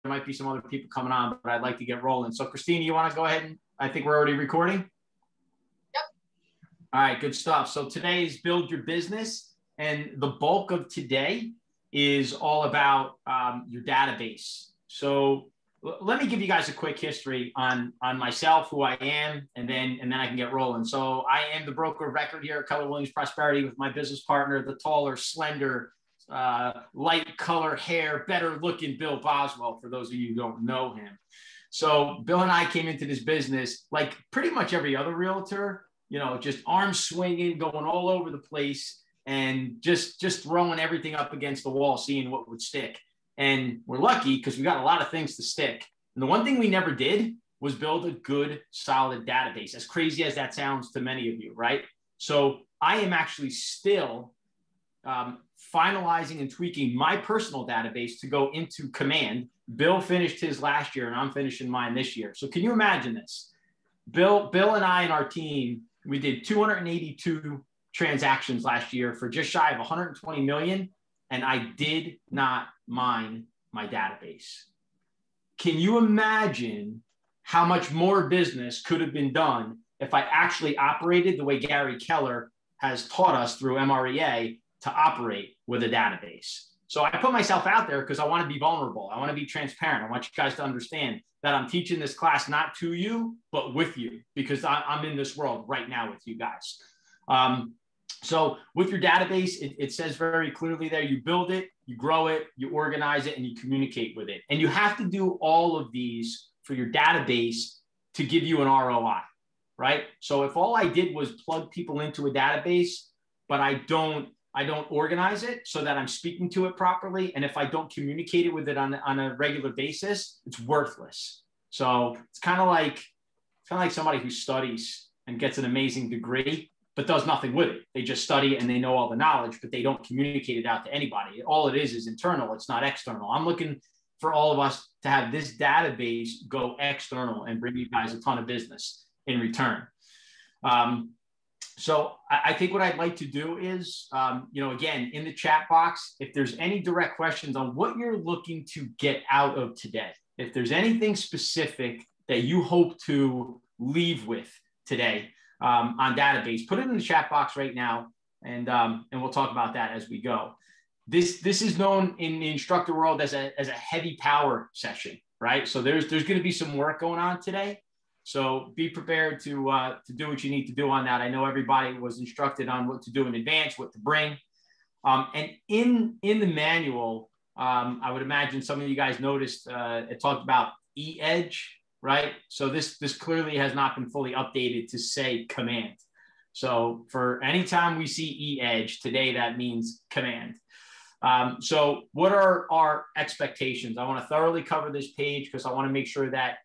might be some other people coming on, but I'd like to get rolling. So Christina, you want to go ahead and I think we're already recording? Yep. All right, good stuff. So today is Build Your Business. And the bulk of today is all about your database. So let me give you guys a quick history on myself, who I am, and then I can get rolling. So I am the broker of record here at Keller Williams Prosperity with my business partner, the taller, slender, light color hair, better looking Bill Boswell, for those of you who don't know him. So Bill and I came into this business like pretty much every other realtor, you know, just arms swinging, going all over the place, and just throwing everything up against the wall, seeing what would stick. And we're lucky because we got a lot of things to stick. And the one thing we never did was build a good, solid database, as crazy as that sounds to many of you, right? So I am actually still finalizing and tweaking my personal database to go into Command. Bill finished his last year and I'm finishing mine this year. So can you imagine this? Bill and I and our team, we did 282 transactions last year for just shy of 120 million. And I did not mine my database. Can you imagine how much more business could have been done if I actually operated the way Gary Keller has taught us through MREA to operate with a database? So I put myself out there because I want to be vulnerable. I want to be transparent. I want you guys to understand that I'm teaching this class not to you, but with you, because I'm in this world right now with you guys. So with your database, it says very clearly there, you build it, you grow it, you organize it, and you communicate with it. And you have to do all of these for your database to give you an ROI, right? So if all I did was plug people into a database, but I don't organize it so that I'm speaking to it properly, and if I don't communicate it with it on a regular basis, it's worthless. So it's kind of like somebody who studies and gets an amazing degree, but does nothing with it. They just study and they know all the knowledge, but they don't communicate it out to anybody. All it is internal. It's not external. I'm looking for all of us to have this database go external and bring you guys a ton of business in return. So I think what I'd like to do is, again, in the chat box, if there's any direct questions on what you're looking to get out of today, if there's anything specific that you hope to leave with today, on database, put it in the chat box right now, and we'll talk about that as we go. This is known in the instructor world as a heavy power session, right? So there's going to be some work going on today. So be prepared to do what you need to do on that. I know everybody was instructed on what to do in advance, what to bring, and in the manual, I would imagine some of you guys noticed it talked about E-Edge. Right? So this clearly has not been fully updated to say Command. So for any time we see E-Edge today, that means Command. So what are our expectations? I want to thoroughly cover this page because I want to make sure that,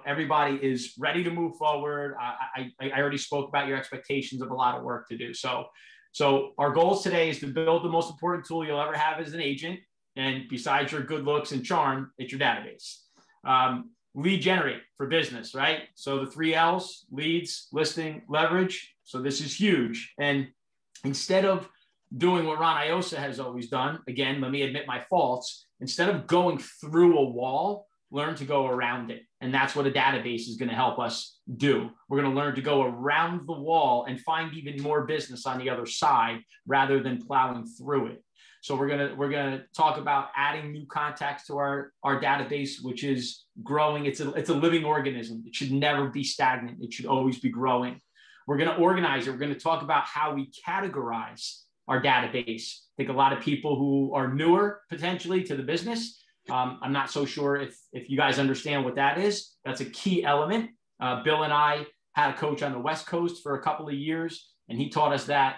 everybody is ready to move forward. I already spoke about your expectations of a lot of work to do. So our goals today is to build the most important tool you'll ever have as an agent. And besides your good looks and charm, it's your database. Lead generate for business, right? So the 3 L's, leads, listing, leverage. So this is huge. And instead of doing what Ron Iosa has always done, again, let me admit my faults, instead of going through a wall, learn to go around it. And that's what a database is going to help us do. We're going to learn to go around the wall and find even more business on the other side rather than plowing through it. So we're gonna talk about adding new contacts to our database, which is growing. It's a living organism. It should never be stagnant. It should always be growing. We're gonna organize it. We're gonna talk about how we categorize our database. I think a lot of people who are newer potentially to the business, I'm not so sure if you guys understand what that is. That's a key element. Bill and I had a coach on the West Coast for a couple of years, and he taught us that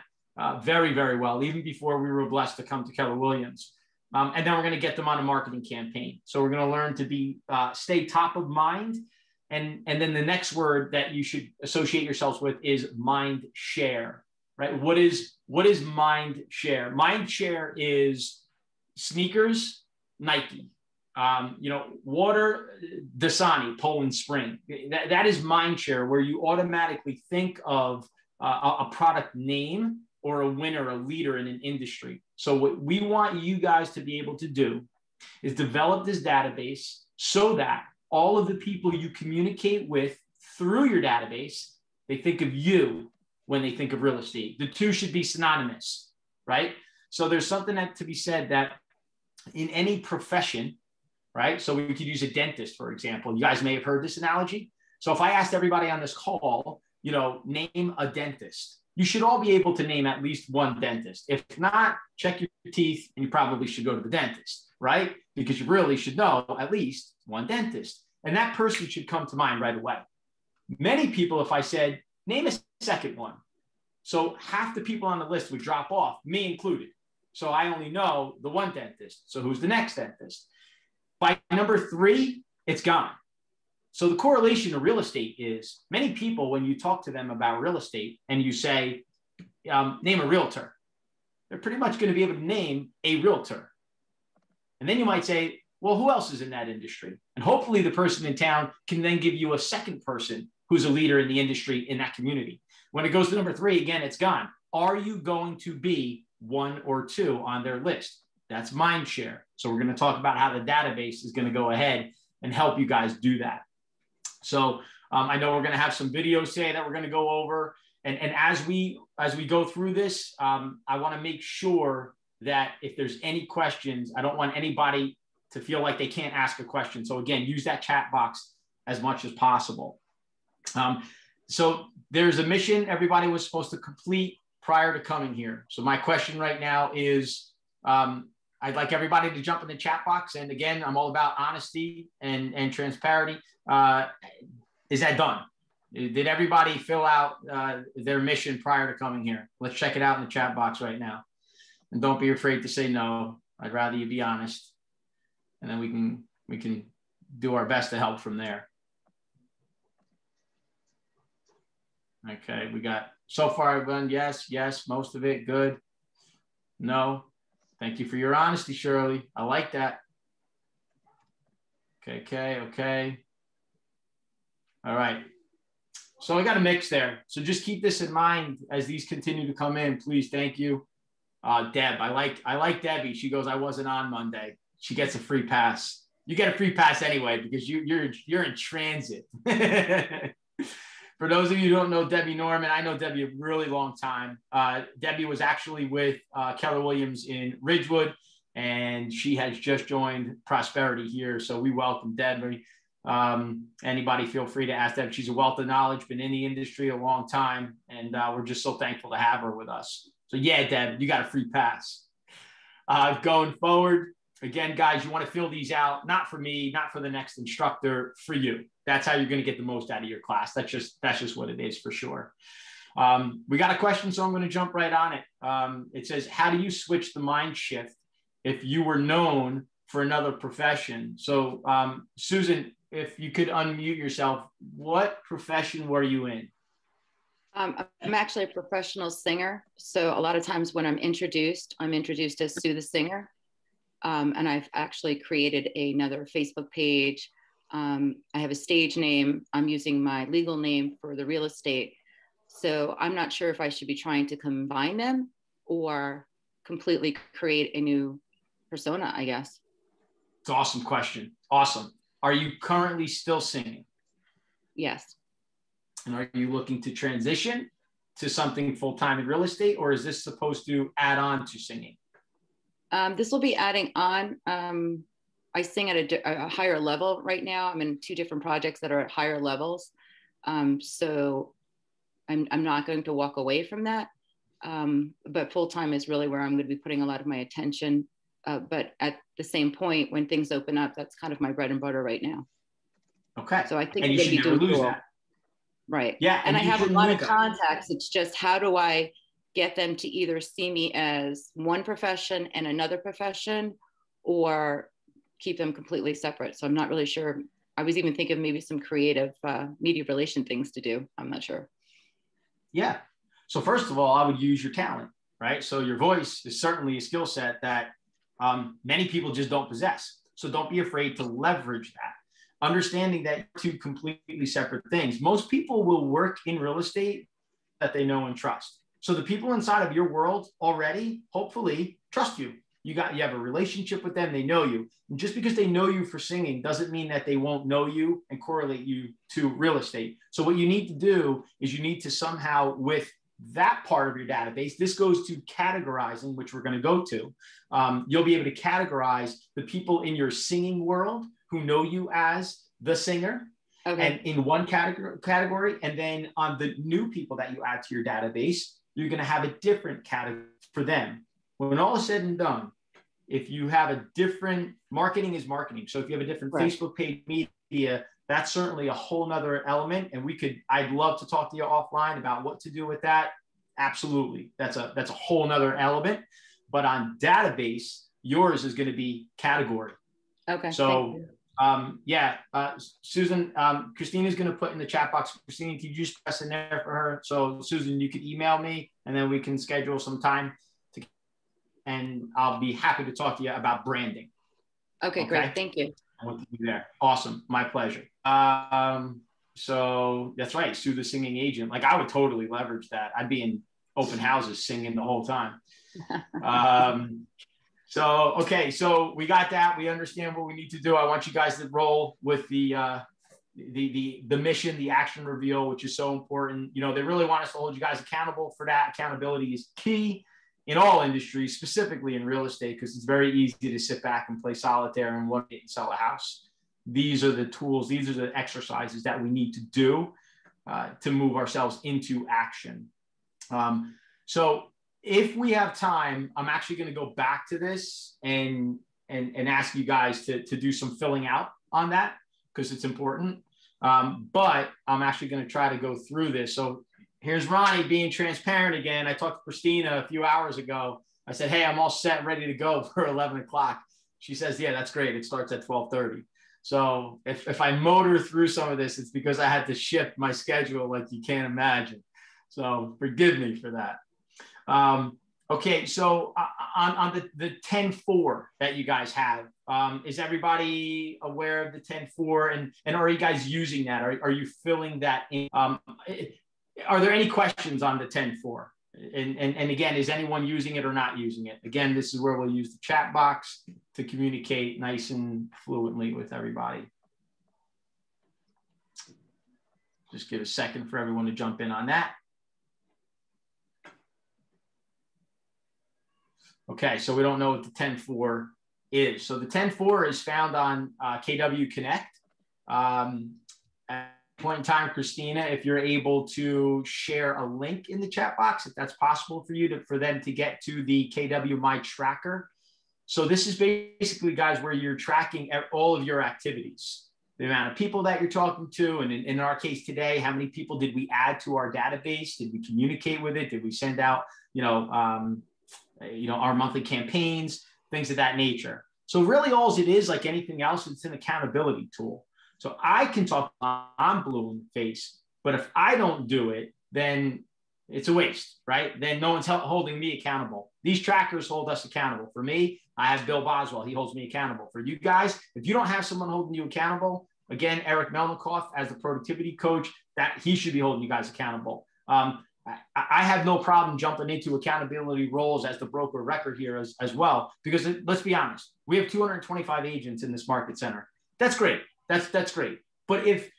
very, very well, even before we were blessed to come to Keller Williams. And then we're going to get them on a marketing campaign. So we're going to learn to stay top of mind. And then the next word that you should associate yourselves with is mind share, right? What is mind share? Mind share is sneakers, Nike, water, Dasani, Poland Spring. That is mind share, where you automatically think of a product name or a winner, a leader in an industry. So what we want you guys to be able to do is develop this database so that all of the people you communicate with through your database, they think of you when they think of real estate. The two should be synonymous, right? So there's something that to be said that in any profession, right? So we could use a dentist, for example. You guys may have heard this analogy. So if I asked everybody on this call, name a dentist, you should all be able to name at least one dentist. If not, check your teeth and you probably should go to the dentist, right? Because you really should know at least one dentist. And that person should come to mind right away. Many people, if I said, name a second one. So half the people on the list would drop off, me included. So I only know the one dentist. So who's the next dentist? By number 3, it's gone. So the correlation to real estate is many people, when you talk to them about real estate and you say, name a realtor, they're pretty much going to be able to name a realtor. And then you might say, well, who else is in that industry? And hopefully the person in town can then give you a second person who's a leader in the industry in that community. When it goes to number 3, again, it's gone. Are you going to be 1 or 2 on their list? That's mind share. So we're going to talk about how the database is going to go ahead and help you guys do that. So I know we're going to have some videos today that we're going to go over. And as we go through this, I want to make sure that if there's any questions, I don't want anybody to feel like they can't ask a question. So again, use that chat box as much as possible. So there's a mission everybody was supposed to complete prior to coming here. So my question right now is, I'd like everybody to jump in the chat box. And again, I'm all about honesty and transparency. Is that done? Did everybody fill out their mission prior to coming here? Let's check it out in the chat box right now. And don't be afraid to say no. I'd rather you be honest. And then we can do our best to help from there. Okay, we got so far everyone, yes, most of it, good. No, thank you for your honesty, Shirley. I like that. Okay. All right. So I got a mix there. So just keep this in mind as these continue to come in, please. Thank you. Deb, I like Debbie. She goes, I wasn't on Monday. She gets a free pass. You get a free pass anyway because you're in transit. For those of you who don't know Debbie Norman, I know Debbie a really long time. Debbie was actually with Keller Williams in Ridgewood, and she has just joined Prosperity here. So we welcome Debbie. Anybody feel free to ask Debbie. She's a wealth of knowledge, been in the industry a long time, and we're just so thankful to have her with us. So yeah, Deb, you got a free pass. Going forward, again, guys, you want to fill these out, not for me, not for the next instructor, for you. That's how you're going to get the most out of your class. That's just what it is for sure. We got a question, so I'm going to jump right on it. It says, how do you switch the mind shift if you were known for another profession? So Susan, if you could unmute yourself, what profession were you in? I'm actually a professional singer. So a lot of times when I'm introduced as Sue the Singer. And I've actually created another Facebook page. I have a stage name. I'm using my legal name for the real estate. So I'm not sure if I should be trying to combine them or completely create a new persona, I guess. It's an awesome question. Awesome. Are you currently still singing? Yes. And are you looking to transition to something full-time in real estate, or is this supposed to add on to singing? This will be adding on. I sing at a higher level right now. I'm in 2 different projects that are at higher levels. So I'm not going to walk away from that. But full-time is really where I'm going to be putting a lot of my attention. But at the same point, when things open up, that's kind of my bread and butter right now. Okay. So I think and you should never lose that. Right. Yeah. And I have a lot of contacts. It's just, how do I get them to either see me as one profession and another profession, or keep them completely separate? So I'm not really sure. I was even thinking of maybe some creative media relation things to do. I'm not sure. Yeah. So first of all, I would use your talent, right? So your voice is certainly a skill set that many people just don't possess. So don't be afraid to leverage that. Understanding that 2 completely separate things. Most people will work in real estate that they know and trust. So the people inside of your world already, hopefully, trust you. You have a relationship with them. They know you. And just because they know you for singing doesn't mean that they won't know you and correlate you to real estate. So what you need to do is you need to somehow, with that part of your database, this goes to categorizing, which we're going to go to. You'll be able to categorize the people in your singing world who know you as the singer. Okay. And in one category, and then on the new people that you add to your database, you're going to have a different category for them. When all is said and done, if you have a different, marketing is marketing. So if you have a different Facebook page media, that's certainly a whole nother element. And I'd love to talk to you offline about what to do with that. Absolutely. That's a whole nother element. But on database, yours is going to be category. Okay. So Susan, Christina's going to put in the chat box. Christina, could you just press in there for her? So Susan, you could email me and then we can schedule some time and I'll be happy to talk to you about branding. Okay, great. Thank you. I want to be there. Awesome. My pleasure. So that's right. Sue the singing agent. Like I would totally leverage that. I'd be in open houses singing the whole time. Okay, so we got that. We understand what we need to do. I want you guys to roll with the mission, the action reveal, which is so important. You know, they really want us to hold you guys accountable for that. Accountability is key in all industries, specifically in real estate, because it's very easy to sit back and play solitaire and want to sell a house. These are the tools, these are the exercises that we need to do to move ourselves into action. So if we have time, I'm actually going to go back to this and ask you guys to do some filling out on that because it's important. But I'm actually going to try to go through this. So here's Ronnie being transparent again. I talked to Christina a few hours ago. I said, hey, I'm all set and ready to go for 11 o'clock. She says, yeah, that's great. It starts at 12:30. So if I motor through some of this, it's because I had to shift my schedule like you can't imagine. So forgive me for that. Okay, so on the 10-4 that you guys have, is everybody aware of the 10-4 and are you guys using that? Are you filling that in? Are there any questions on the 10-4? And again, is anyone using it or not using it? Again, this is where we'll use the chat box to communicate nice and fluently with everybody. Just give a second for everyone to jump in on that. Okay, so we don't know what the 10-4 is. So the 10-4 is found on KW Connect. At point in time, Christina, if you're able to share a link in the chat box, if that's possible for you for them to get to the KW My Tracker. So this is basically, guys, where you're tracking all of your activities, the amount of people that you're talking to. And in our case today, how many people did we add to our database? Did we communicate with it? Did we send out, our monthly campaigns, things of that nature. So really all it is, like anything else, it's an accountability tool. So I can talk, I'm blue in the face, but if I don't do it, then it's a waste, right? Then no one's holding me accountable. These trackers hold us accountable. For me, I have Bill Boswell. He holds me accountable. For you guys, if you don't have someone holding you accountable, again, Eric Melnikoff as the productivity coach, that he should be holding you guys accountable. I have no problem jumping into accountability roles as the broker record here as well, because let's be honest, we have 225 agents in this market center. That's great. That's great. But if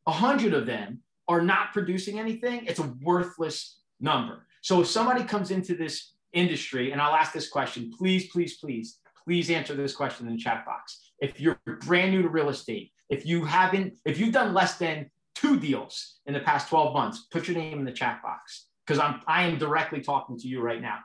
100 of them are not producing anything, it's a worthless number. So if somebody comes into this industry, and I'll ask this question, please answer this question in the chat box. If you're brand new to real estate, if you've done less than 2 deals in the past 12 months, put your name in the chat box because I am directly talking to you right now.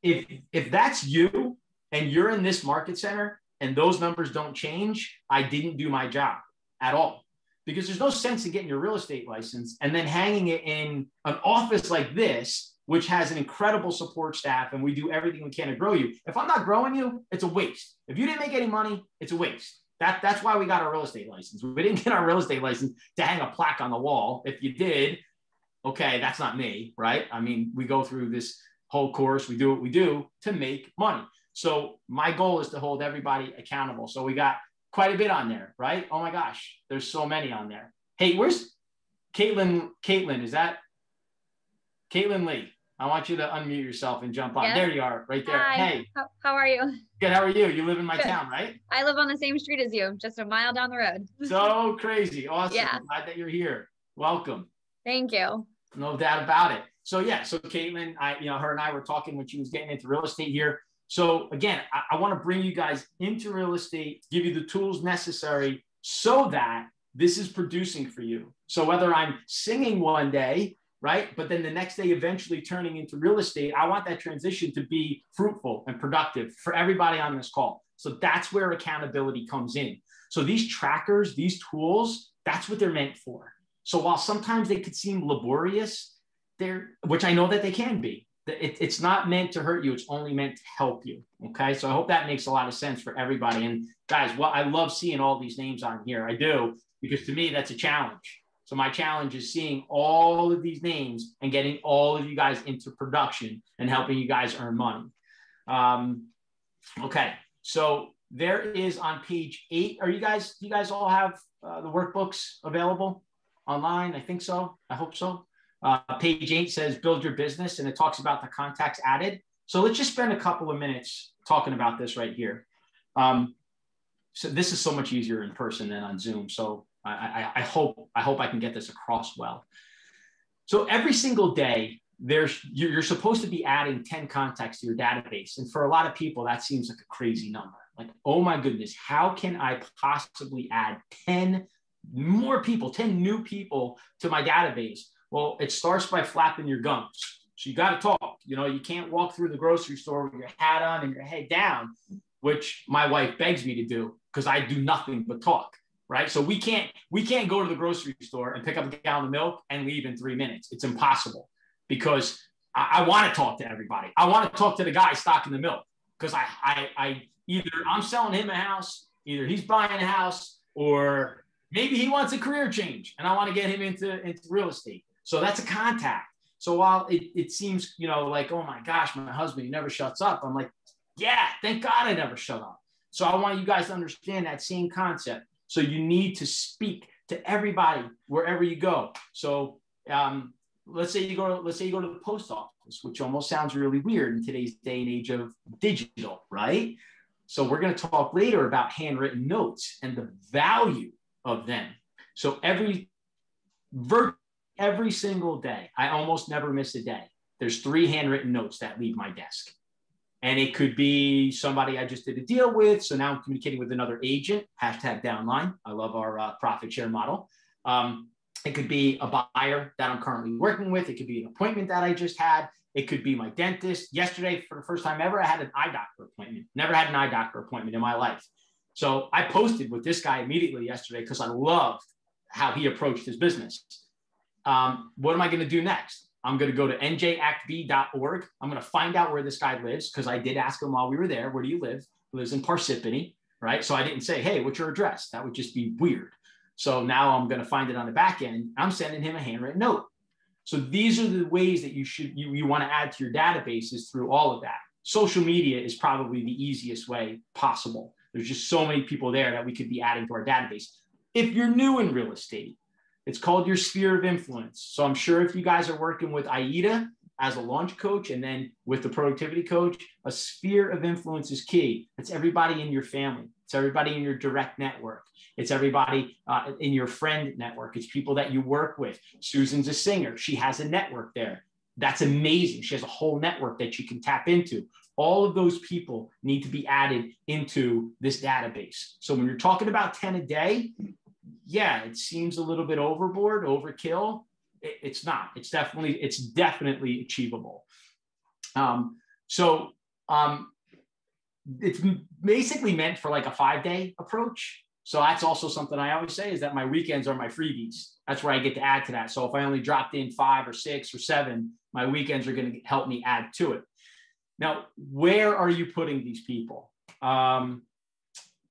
If that's you and you're in this market center and those numbers don't change, I didn't do my job at all, because there's no sense in getting your real estate license and then hanging it in an office like this, which has an incredible support staff and we do everything we can to grow you. If I'm not growing you, it's a waste. If you didn't make any money, it's a waste. That's why we got our real estate license. We didn't get our real estate license to hang a plaque on the wall. If you did, okay, that's not me, right? I mean, we go through this whole course. We do what we do to make money. So my goal is to hold everybody accountable. So we got quite a bit on there, right? Oh my gosh, there's so many on there. Hey, where's Caitlin? Is that Caitlin Lee? I want you to unmute yourself and jump on. Yes. There you are, right there. Hi. Hey. How are you? Good. How are you? You live in my Good. town, right? I live on the same street as you, just a mile down the road. So crazy. Awesome. Yeah. I'm glad that you're here. Welcome. Thank you. No doubt about it. So yeah, so Caitlin, her and I were talking when she was getting into real estate here. So again, I want to bring you guys into real estate, give you the tools necessary so that this is producing for you. So whether I'm singing one day, right, but then the next day eventually turning into real estate, I want that transition to be fruitful and productive for everybody on this call. So that's where accountability comes in. So these trackers, these tools, that's what they're meant for. So while sometimes they could seem laborious, which I know that they can be, it's not meant to hurt you. It's only meant to help you. Okay. So I hope that makes a lot of sense for everybody. And guys, I love seeing all these names on here. I do, because to me, that's a challenge. So my challenge is seeing all of these names and getting all of you guys into production and helping you guys earn money. Okay. So there is on page 8. Do you guys all have the workbooks available online? I think so. I hope so. Page 8 says build your business, and it talks about the contacts added. So let's just spend a couple of minutes talking about this right here. So this is so much easier in person than on Zoom. So I hope I can get this across well. So every single day, you're supposed to be adding 10 contacts to your database. And for a lot of people, that seems like a crazy number. Like, oh my goodness, how can I possibly add 10 more people, 10 new people to my database? Well, it starts by flapping your gums. So you got to talk. You can't walk through the grocery store with your hat on and your head down, which my wife begs me to do because I do nothing but talk, right? So we can't go to the grocery store and pick up a gallon of milk and leave in 3 minutes. It's impossible because I want to talk to everybody. I want to talk to the guy stocking the milk because I either I'm selling him a house, either he's buying a house, or maybe he wants a career change and I want to get him into real estate. So that's a contact. So while it seems, like, oh my gosh, my husband, he never shuts up. I'm like, yeah, thank God I never shut up. So I want you guys to understand that same concept. So you need to speak to everybody wherever you go. So let's say you go to the post office, which almost sounds really weird in today's day and age of digital, right? So we're going to talk later about handwritten notes and the value of them. So every single day, I almost never miss a day. There's 3 handwritten notes that leave my desk. And it could be somebody I just did a deal with. So now I'm communicating with another agent, #downline. I love our profit share model. It could be a buyer that I'm currently working with. It could be an appointment that I just had. It could be my dentist. Yesterday, for the first time ever, I had an eye doctor appointment. Never had an eye doctor appointment in my life. So I posted with this guy immediately yesterday because I loved how he approached his business. What am I going to do next? I'm going to go to njactb.org. I'm going to find out where this guy lives because I did ask him while we were there, where do you live? He lives in Parsippany, right? So I didn't say, hey, what's your address? That would just be weird. So now I'm going to find it on the back end. I'm sending him a handwritten note. So these are the ways that you want to add to your databases through all of that. Social media is probably the easiest way possible. There's just so many people there that we could be adding to our database. If you're new in real estate, it's called your sphere of influence. So I'm sure if you guys are working with AIDA as a launch coach and then with the productivity coach, a sphere of influence is key. It's everybody in your family. It's everybody in your direct network. It's everybody in your friend network. It's people that you work with. Susan's a singer. She has a network there. That's amazing. She has a whole network that you can tap into. All of those people need to be added into this database. So when you're talking about 10 a day, yeah, it seems a little bit overboard, overkill. It's not. It's definitely achievable. It's basically meant for like a 5-day approach. So that's also something I always say is that my weekends are my freebies. That's where I get to add to that. So if I only dropped in 5 or 6 or 7, my weekends are going to help me add to it. Now, where are you putting these people?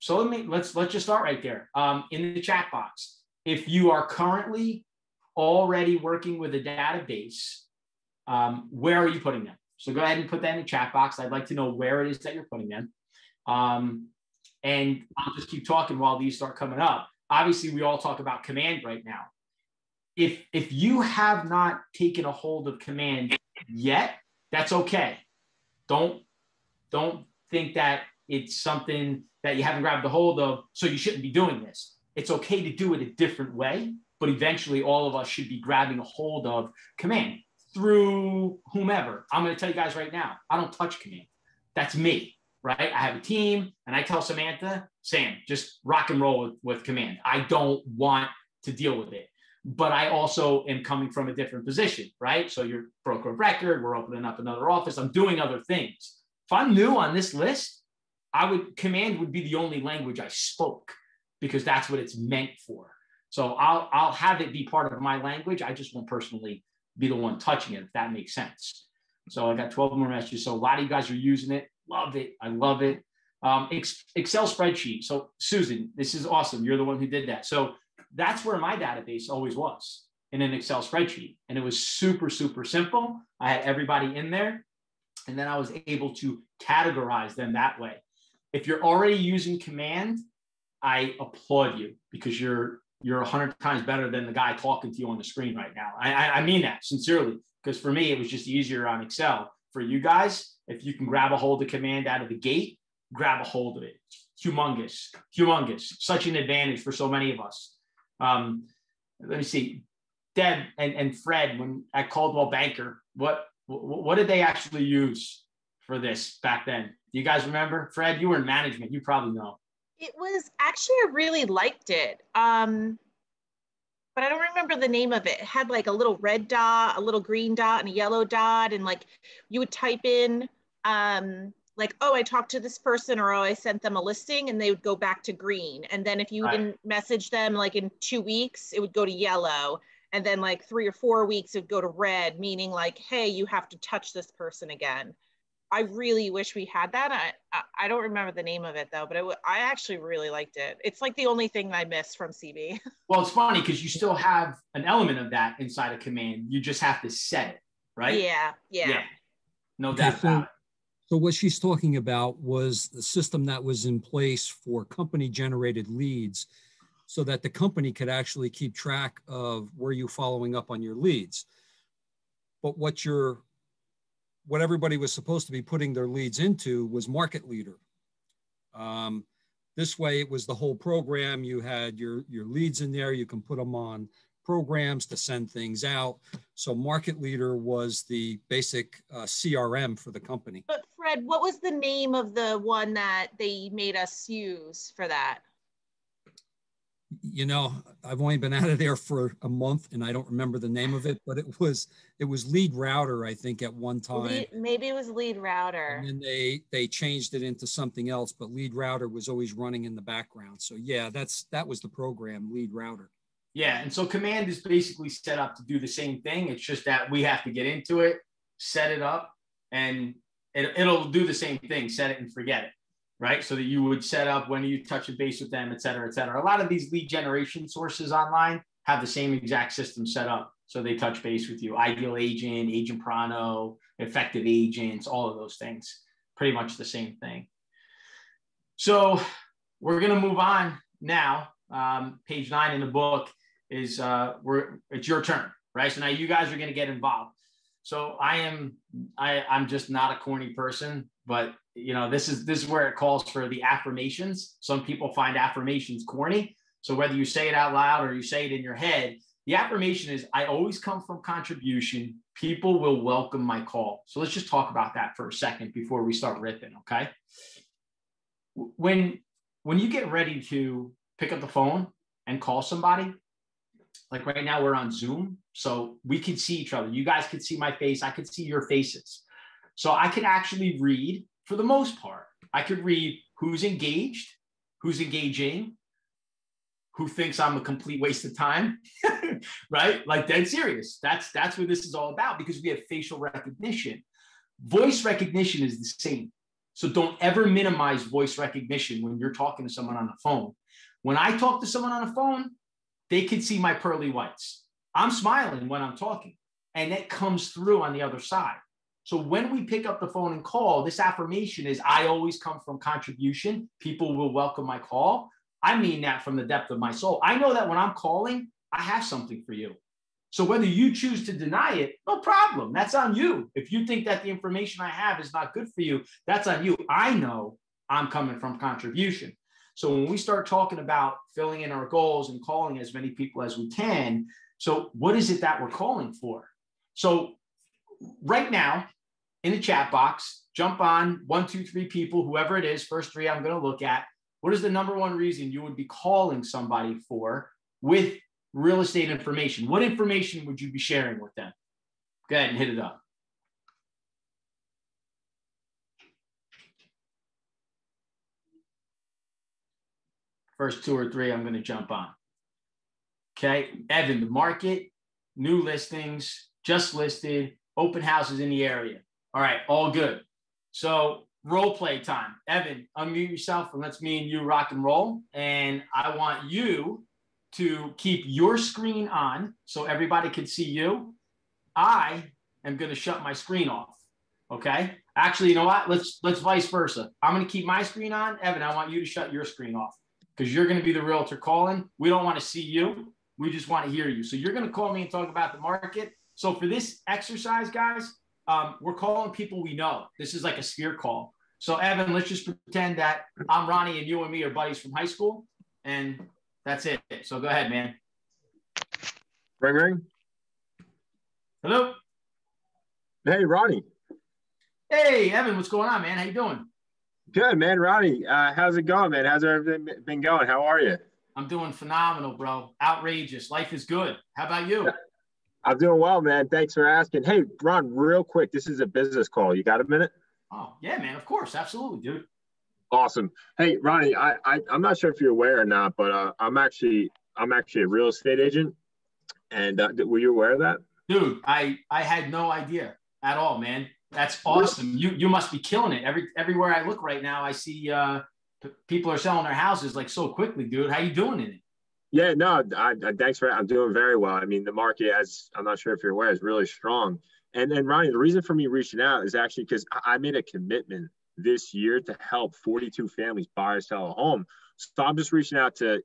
So let's just start right there in the chat box. If you are currently already working with a database, where are you putting them? So go ahead and put that in the chat box. I'd like to know where it is that you're putting them. And I'll just keep talking while these start coming up. Obviously, we all talk about command right now. If you have not taken a hold of command yet, That's okay. Don't think that it's something that you haven't grabbed a hold of, so you shouldn't be doing this. It's okay to do it a different way, but eventually all of us should be grabbing a hold of command through whomever. I'm going to tell you guys right now, I don't touch command. That's me, right? I have a team, and I tell Samantha, Sam, just rock and roll with command. I don't want to deal with it. But I also am coming from a different position, right? So you're broker of record, we're opening up another office, I'm doing other things. If I'm new on this list, command would be the only language I spoke, because that's what it's meant for. So I'll have it be part of my language. I just won't personally be the one touching it, if that makes sense. So I got 12 more messages. So a lot of you guys are using it. Love it. I love it. Excel spreadsheet. So Susan, this is awesome. You're the one who did that. So that's where my database always was, in an Excel spreadsheet. And it was super, super simple. I had everybody in there, and then I was able to categorize them that way. If you're already using command, I applaud you, because you're 100 times better than the guy talking to you on the screen right now. I mean that sincerely, because for me, it was just easier on Excel. For you guys, if you can grab a hold of command out of the gate, grab a hold of it. Humongous, humongous, such an advantage for so many of us. Let me see, Deb and Fred, when at Coldwell Banker, what did they actually use for this back then? Do you guys remember? Fred, you were in management. You probably know. It was actually, I really liked it. But I don't remember the name of it. It had like a little red dot, a little green dot, and a yellow dot. And like you would type in like, oh, I talked to this person, or oh, I sent them a listing, and they would go back to green. And then if you didn't message them like in 2 weeks, it would go to yellow. And then like 3 or 4 weeks, it would go to red, meaning like, hey, you have to touch this person again. I really wish we had that. I don't remember the name of it though, but I actually really liked it. It's like the only thing I missed from CB. Well, it's funny because you still have an element of that inside of command. You just have to set it, right? Yeah. No doubt about it. So what she's talking about was the system that was in place for company-generated leads, so that the company could actually keep track of where you're following up on your leads. But what everybody was supposed to be putting their leads into was Market Leader. This way, it was the whole program. You had your leads in there. You can put them on programs to send things out. So Market Leader was the basic CRM for the company. But Fred, what was the name of the one that they made us use for that? You know, I've only been out of there for a month, and I don't remember the name of it, but it was Lead Router, I think, at one time. Maybe it was Lead Router. And then they changed it into something else, but Lead Router was always running in the background. So yeah, that was the program, Lead Router. Yeah, and so command is basically set up to do the same thing. It's just that we have to get into it, set it up, and it'll do the same thing, set it and forget it, right? So that you would set up when you touch a base with them, et cetera, et cetera. A lot of these lead generation sources online have the same exact system set up. So they touch base with you. Ideal Agent, Agent Prano, Effective Agents, all of those things, pretty much the same thing. So we're going to move on now. Page 9 in the book is it's your turn, right? So now you guys are going to get involved. So I'm just not a corny person, but you know, this is where it calls for the affirmations. Some people find affirmations corny. So whether you say it out loud or you say it in your head, the affirmation is, I always come from contribution. People will welcome my call. So let's just talk about that for a second before we start ripping, okay? When you get ready to pick up the phone and call somebody, like right now we're on Zoom, so we can see each other. You guys could see my face. I could see your faces. So I could actually read, for the most part, I could read who's engaged, who's engaging, who thinks I'm a complete waste of time, right? Like dead serious. That's what this is all about, because we have facial recognition. Voice recognition is the same. So don't ever minimize voice recognition when you're talking to someone on the phone. When I talk to someone on the phone, they can see my pearly whites. I'm smiling when I'm talking, and it comes through on the other side. So when we pick up the phone and call, this affirmation is, I always come from contribution. People will welcome my call. I mean that from the depth of my soul. I know that when I'm calling, I have something for you. So whether you choose to deny it, no problem. That's on you. If you think that the information I have is not good for you, that's on you. I know I'm coming from contribution. So when we start talking about filling in our goals and calling as many people as we can, so what is it that we're calling for? So right now in the chat box, jump on 1, 2, 3 people, whoever it is, first 3 I'm going to look at. What is the number one reason you would be calling somebody for with real estate information? What information would you be sharing with them? Go ahead and hit it up. First 2 or 3, I'm going to jump on. Okay, Evan, the market, new listings, just listed, open houses in the area. All right, all good. So role play time. Evan, unmute yourself and let's me and you rock and roll. And I want you to keep your screen on so everybody can see you. I am going to shut my screen off. Okay. Actually, you know what? Let's vice versa. I'm going to keep my screen on. Evan, I want you to shut your screen off because you're going to be the realtor calling. We don't want to see you. We just want to hear you. So you're going to call me and talk about the market. So for this exercise, guys, we're calling people we know. This is like a sphere call. So Evan, let's just pretend that I'm Ronnie and you and me are buddies from high school. And that's it. So go ahead, man. Ring, ring. Hello. Hey, Ronnie. Hey, Evan, what's going on, man? How you doing? Good, man. Ronnie, how's it going, man? How's everything been going? How are you? I'm doing phenomenal, bro. Outrageous. Life is good. How about you? I'm doing well, man. Thanks for asking. Hey, Ron, real quick, this is a business call. You got a minute? Oh, yeah, man. Of course. Absolutely, dude. Awesome. Hey, Ronnie, I'm not sure if you're aware or not, but I'm actually a real estate agent. And were you aware of that? Dude, I had no idea at all, man. That's awesome. You must be killing it. Everywhere I look right now, I see people are selling their houses like so quickly, dude. How you doing in it? Yeah, no, thanks for. I'm doing very well. I mean, the market, as I'm not sure if you're aware, is really strong. And Ronnie, the reason for me reaching out is actually because I made a commitment this year to help 42 families buy or sell a home. So I'm just reaching out to,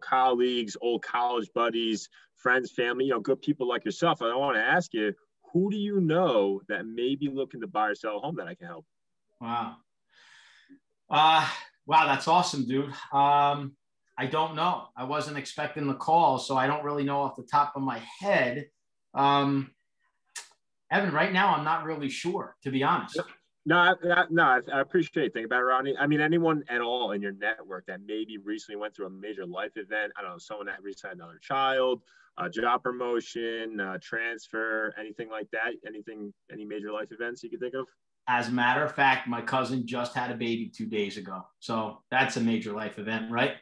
colleagues, old college buddies, friends, family, good people like yourself. I want to ask you, who do you know that may be looking to buy or sell a home that I can help? Wow. Wow, that's awesome, dude. I don't know. I wasn't expecting the call, so I don't really know off the top of my head. Evan, right now, I'm not really sure, to be honest. No, I appreciate it. Think about it, Ronnie. I mean, anyone at all in your network that maybe recently went through a major life event. I don't know, someone that recently had another child, a job promotion, transfer, anything like that. Any major life events you could think of? As a matter of fact, my cousin just had a baby 2 days ago. So that's a major life event, right?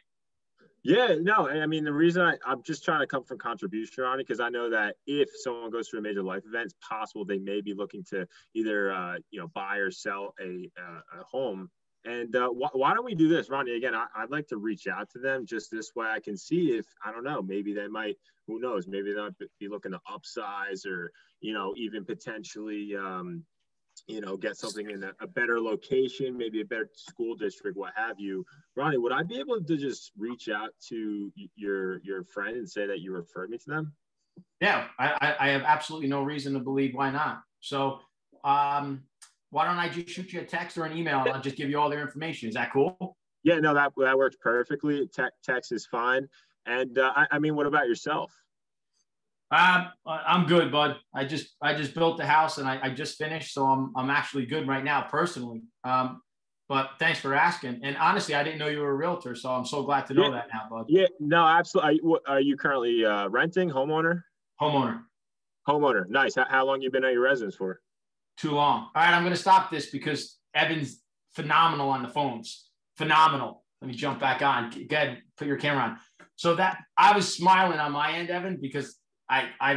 Yeah, no, I mean, the reason I'm just trying to come from contribution on it, because I know that if someone goes through a major life event, it's possible they may be looking to either, buy or sell a home. And why don't we do this, Ronnie? Again, I'd like to reach out to them just this way. I can see if, I don't know, maybe they might, who knows, maybe they'll be looking to upsize or, even potentially, get something in a better location, maybe a better school district, what have you. Ronnie, would I be able to just reach out to your friend and say that you referred me to them? Yeah, I have absolutely no reason to believe why not. So why don't I just shoot you a text or an email and I'll just give you all their information. Is that cool? Yeah, no, that works perfectly. Text is fine. And I mean, what about yourself? I'm good, bud. I just built the house and I just finished, so I'm actually good right now personally. But thanks for asking. And honestly, I didn't know you were a realtor, so I'm so glad to know that now, bud. Yeah, no, absolutely. Are you currently renting, homeowner? Homeowner. Nice. How long you been at your residence for? Too long. All right, I'm going to stop this because Evan's phenomenal on the phones. Phenomenal. Let me jump back on. Go ahead, put your camera on. So that I was smiling on my end, Evan, because I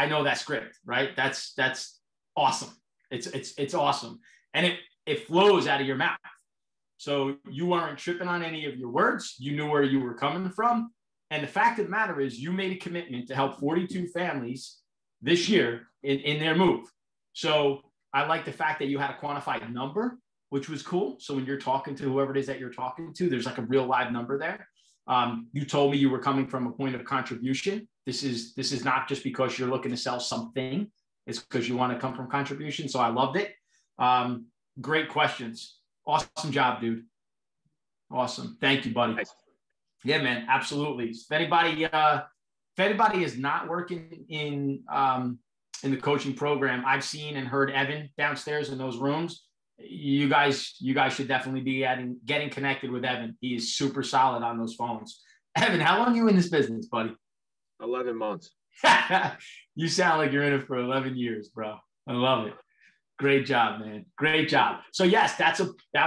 know that script, right? That's awesome. It's awesome. And it flows out of your mouth. So you weren't tripping on any of your words. You knew where you were coming from. And the fact of the matter is you made a commitment to help 42 families this year in their move. So I like the fact that you had a quantified number, which was cool. So when you're talking to whoever it is that you're talking to, there's like a real live number there. You told me you were coming from a point of contribution. This is not just because you're looking to sell something. It's because you want to come from contribution. So I loved it. Great questions. Awesome job, dude. Awesome. Thank you, buddy. Nice. Yeah, man. Absolutely. If anybody is not working in the coaching program, I've seen and heard Evan downstairs in those rooms. You guys should definitely be getting connected with Evan. He is super solid on those phones. Evan, how long are you in this business, buddy? 11 months. You sound like you're in it for 11 years, bro. I love it. Great job, man. Great job. So yes, that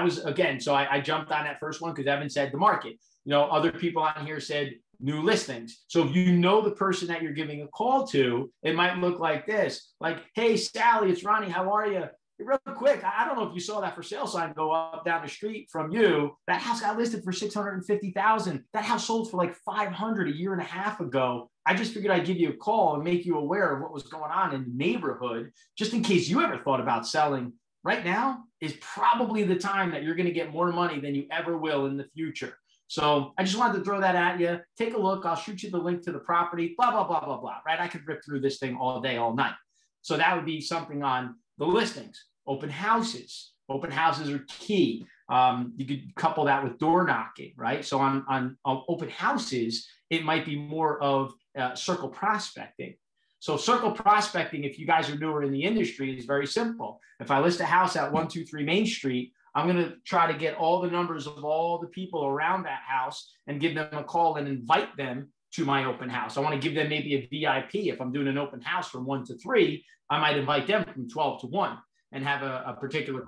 was again. So I jumped on that first one because Evan said the market. Other people on here said new listings. So if you know the person that you're giving a call to, it might look like this. Like, hey, Sally, it's Ronnie. How are you? Real quick, I don't know if you saw that for sale sign go up down the street from you. That house got listed for $650,000. That house sold for like $500 a year and a half ago. I just figured I'd give you a call and make you aware of what was going on in the neighborhood, just in case you ever thought about selling. Right now is probably the time that you're going to get more money than you ever will in the future. So I just wanted to throw that at you. Take a look. I'll shoot you the link to the property, blah, blah, blah, blah, blah, right? I could rip through this thing all day, all night. So that would be something on the listings. Open houses. Open houses are key. You could couple that with door knocking, right? So on open houses, it might be more of circle prospecting. So circle prospecting, if you guys are newer in the industry, is very simple. If I list a house at 123 Main Street, I'm going to try to get all the numbers of all the people around that house and give them a call and invite them to my open house. I want to give them maybe a VIP. If I'm doing an open house from 1 to 3, I might invite them from 12 to 1 and have a particular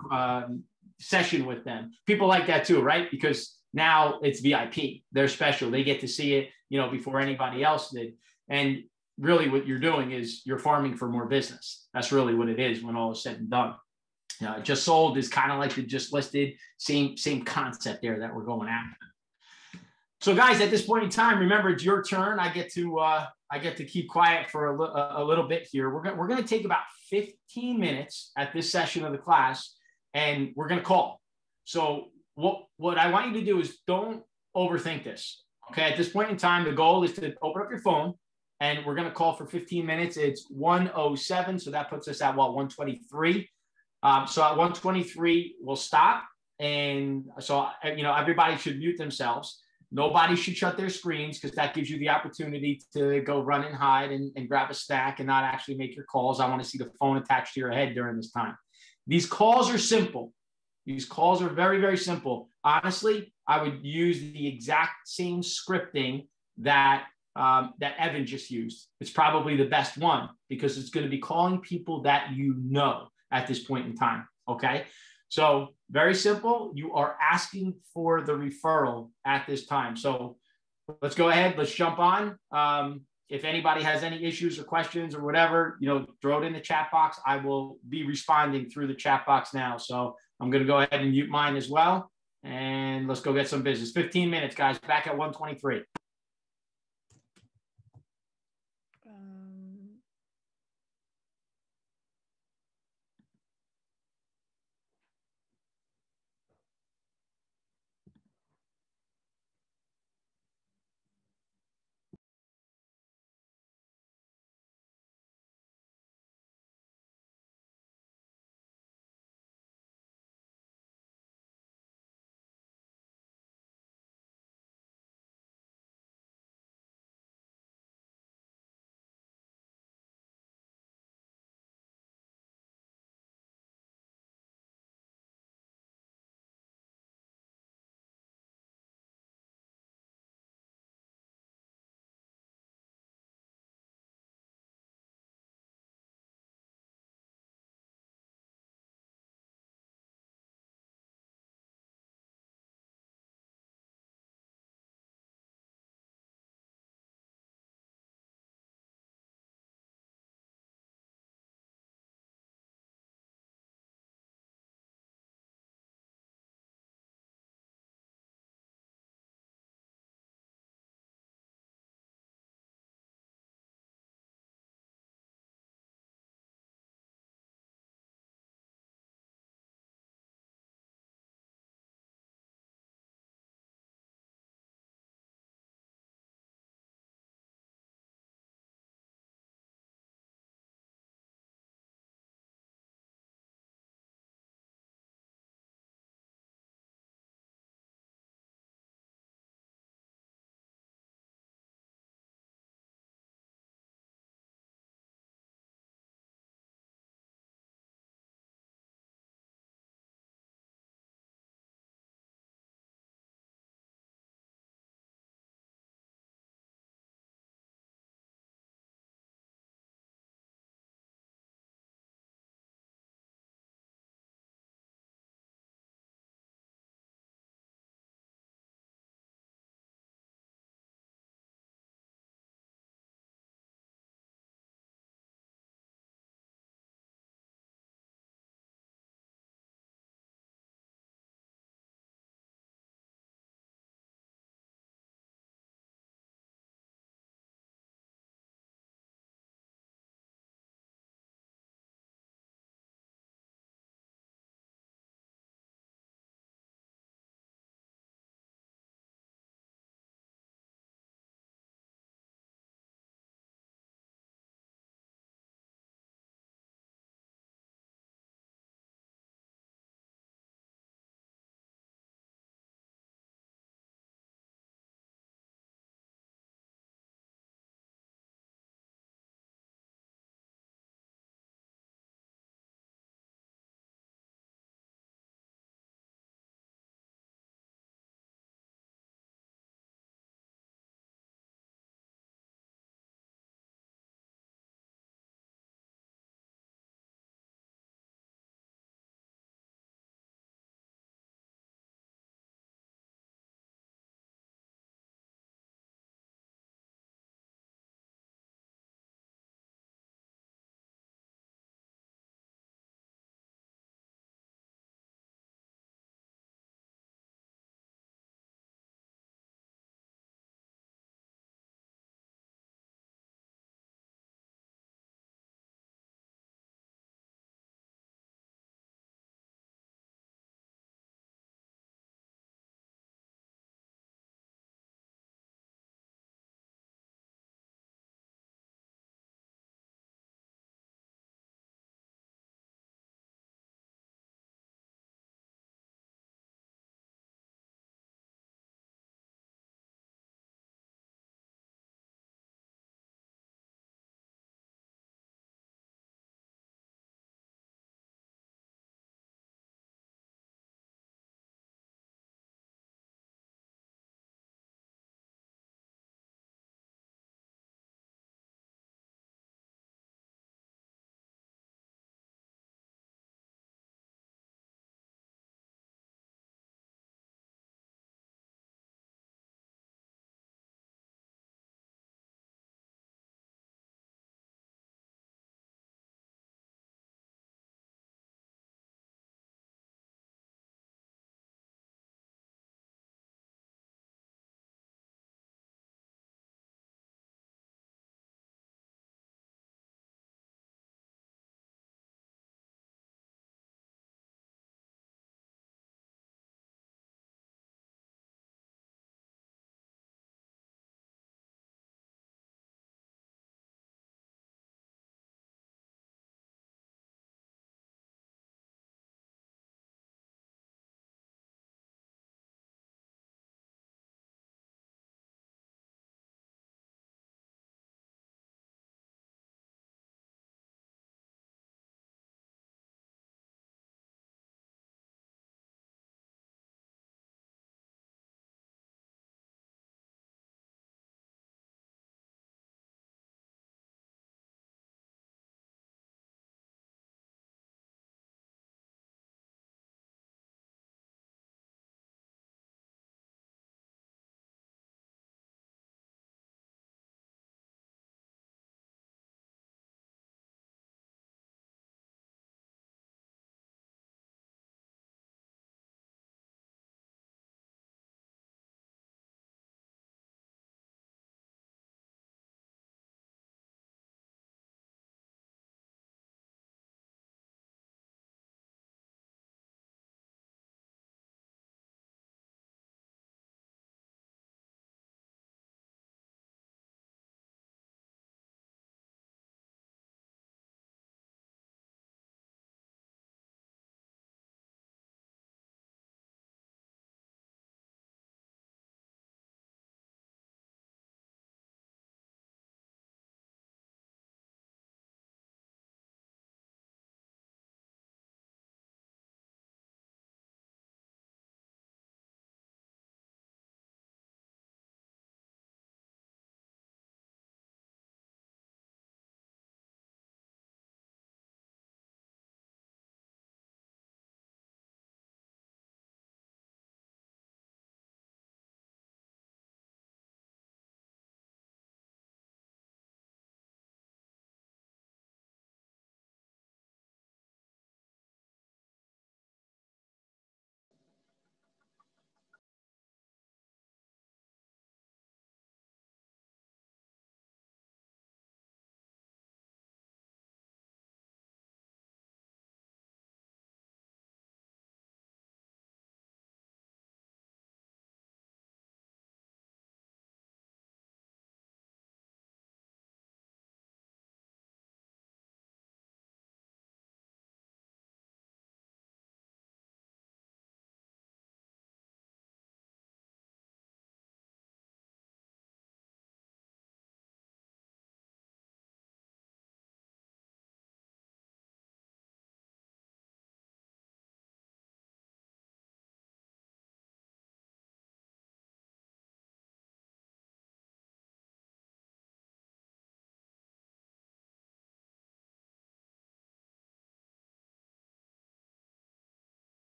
session with them. People like that too, right? Because now it's VIP. They're special. They get to see it, before anybody else did. And really what you're doing is you're farming for more business. That's really what it is when all is said and done. Just sold is kind of like the just listed, same concept there that we're going after. So guys, at this point in time, remember it's your turn. I get to keep quiet for a little bit here. We're going to take about 15 minutes at this session of the class, and we're going to call. So what I want you to do is don't overthink this. Okay, at this point in time, the goal is to open up your phone, and we're going to call for 15 minutes. It's 1:07, so that puts us at 1:23. So at 1:23, we'll stop. And so, everybody should mute themselves. Nobody should shut their screens because that gives you the opportunity to go run and hide and grab a stack and not actually make your calls. I want to see the phone attached to your head during this time. These calls are simple. These calls are very, very simple. Honestly, I would use the exact same scripting that Evan just used. It's probably the best one because it's going to be calling people that at this point in time. Okay. So very simple. You are asking for the referral at this time. So let's go ahead. Let's jump on. If anybody has any issues or questions or whatever, throw it in the chat box. I will be responding through the chat box now. So I'm going to go ahead and mute mine as well. And let's go get some business. 15 minutes, guys. Back at 1:23.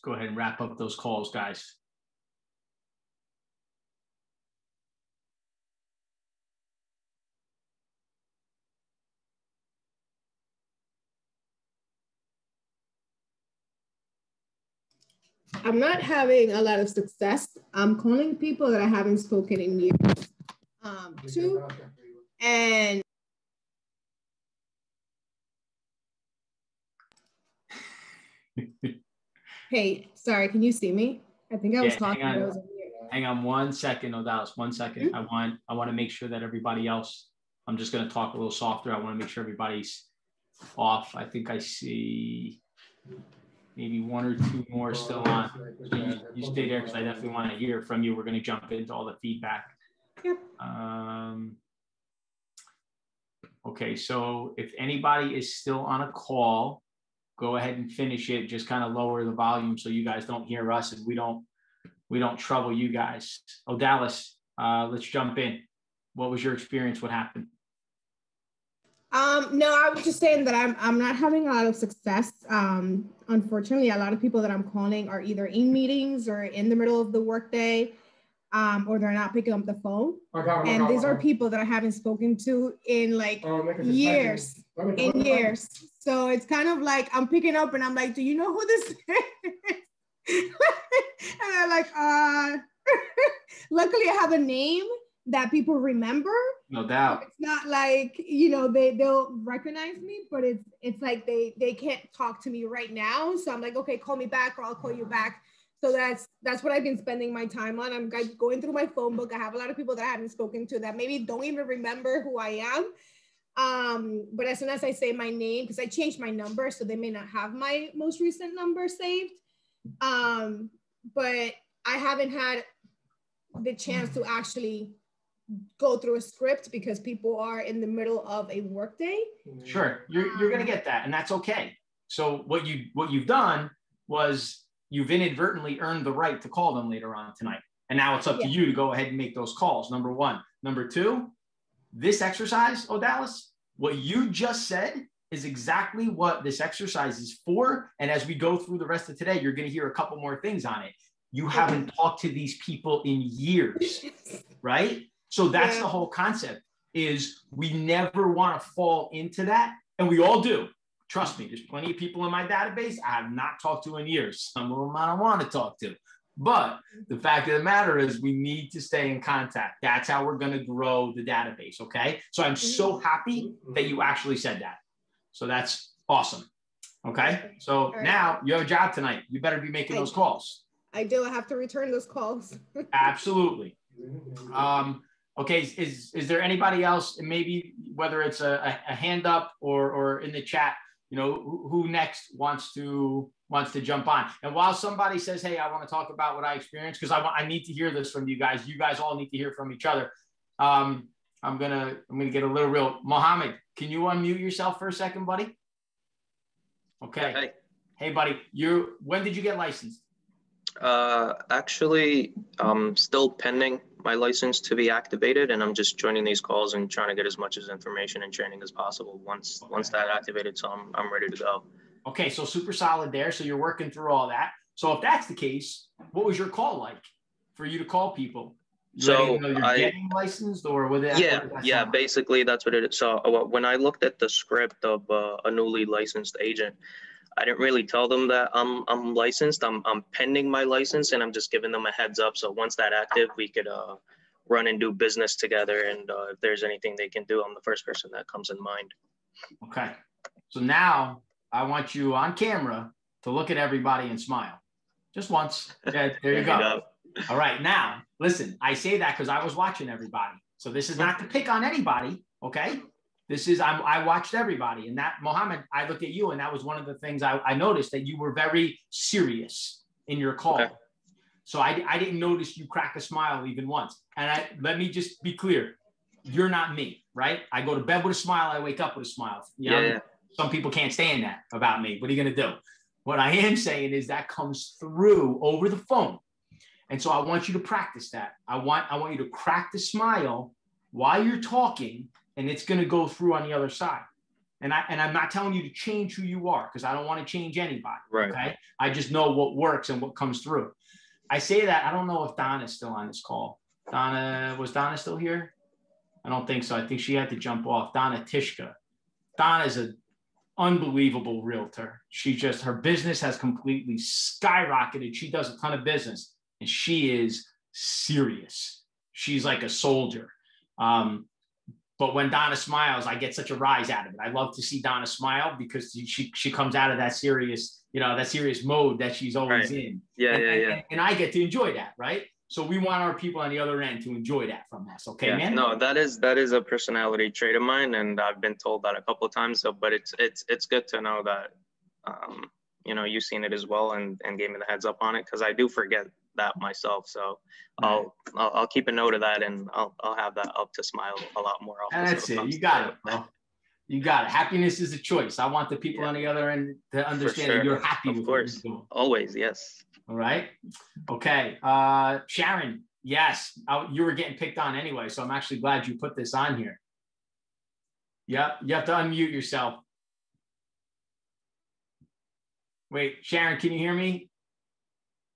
go ahead and wrap up those calls, guys. I'm not having a lot of success. I'm calling people that I haven't spoken in years to, and hey, sorry, can you see me? I think I was talking. Hang on 1 second, Odalis, 1 second. Mm-hmm. I want to make sure that everybody else, I'm just going to talk a little softer. I want to make sure everybody's off. I think I see maybe one or two more still on. So you stay there because I definitely want to hear from you. We're going to jump into all the feedback. Yep. Okay, so if anybody is still on a call, go ahead and finish it. Just kind of lower the volume so you guys don't hear us and we don't trouble you guys. Odalis, let's jump in. What was your experience? What happened? No, I was just saying that I'm not having a lot of success. Unfortunately, a lot of people that I'm calling are either in meetings or in the middle of the workday, or they're not picking up the phone. And these are people that I haven't spoken to in like years. So it's kind of like I'm picking up and I'm like, do you know who this is? And I'm like, luckily I have a name that people remember. No doubt. It's not like, you know, they'll recognize me, but it's like they can't talk to me right now. So I'm like, okay, call me back or I'll call you back. So that's what I've been spending my time on. I'm going through my phone book. I have a lot of people that I haven't spoken to that maybe don't even remember who I am. But as soon as I say my name, because I changed my number, so they may not have my most recent number saved. But I haven't had the chance to actually go through a script because people are in the middle of a workday. Sure, you're gonna get that, and that's okay. So what you've done was you've inadvertently earned the right to call them later on tonight, and now it's up to you to go ahead and make those calls. Number one. Number two, this exercise, Odalis, what you just said is exactly what this exercise is for. And as we go through the rest of today, you're going to hear a couple more things on it. You haven't talked to these people in years, right? So that's the whole concept, is we never want to fall into that. And we all do. Trust me, there's plenty of people in my database I have not talked to in years. Some of them I don't want to talk to. But the fact of the matter is we need to stay in contact. That's how we're going to grow the database, okay? So I'm so happy that you actually said that. So that's awesome, okay? So now you have a job tonight. You better be making those calls. I do. I have to return those calls. Absolutely. Okay, is there anybody else, maybe whether it's a hand up or in the chat, you know, who next wants to jump on? And while somebody says, hey, I want to talk about what I experienced, because I need to hear this from you guys. You guys all need to hear from each other. I'm gonna get a little real. Mohammed, can you unmute yourself for a second, buddy? Okay. Hey, buddy, when did you get licensed? Actually, still pending my license to be activated, and I'm just joining these calls and trying to get as much as information and training as possible once that activated. So I'm ready to go. Okay, so super solid there. So you're working through all that. So if that's the case, what was your call like for you to call people? So you're getting licensed, or with it? Yeah, basically that's what it is. So when I looked at the script of a newly licensed agent, I didn't really tell them that I'm licensed. I'm pending my license, and I'm just giving them a heads up. So once that active, we could run and do business together. And if there's anything they can do, I'm the first person that comes in mind. Okay. So now I want you on camera to look at everybody and smile. Just once. Yeah, there you go. All right. Now, listen, I say that because I was watching everybody. So this is not to pick on anybody. Okay. This is, I watched everybody, and that, Mohammed, I looked at you, and that was one of the things I noticed, that you were very serious in your call. Okay. So I didn't notice you crack a smile even once. And let me just be clear. You're not me, right? I go to bed with a smile. I wake up with a smile. You know? Some people can't stand that about me. What are you going to do? What I am saying is that comes through over the phone. And so I want you to practice that. I want you to crack the smile while you're talking, and it's going to go through on the other side. And I'm not telling you to change who you are, because I don't want to change anybody. Right. Okay. I just know what works and what comes through. I say that, I don't know if Donna's still on this call. Was Donna still here? I don't think so. I think she had to jump off. Donna Tishka. Donna's an unbelievable realtor. Her business has completely skyrocketed. She does a ton of business, and she is serious. She's like a soldier. But when Donna smiles, I get such a rise out of it. I love to see Donna smile, because she comes out of that serious, that serious mode that she's always in. Yeah. And I get to enjoy that, right? So we want our people on the other end to enjoy that from us. Okay, yeah, man? No, that is a personality trait of mine, and I've been told that a couple of times. So, but it's good to know that, you've seen it as well, and gave me the heads up on it, because I do forget that myself. So I'll keep a note of that, and I'll have that up to smile a lot more often. And that's it. You got it, bro. You got it. Happiness is a choice. I want the people on the other end to understand that you're happy with what you're doing. Always, yes. All right. Okay. Sharon, yes, you were getting picked on anyway, so I'm actually glad you put this on here. Yep. You have to unmute yourself. Wait, Sharon, can you hear me?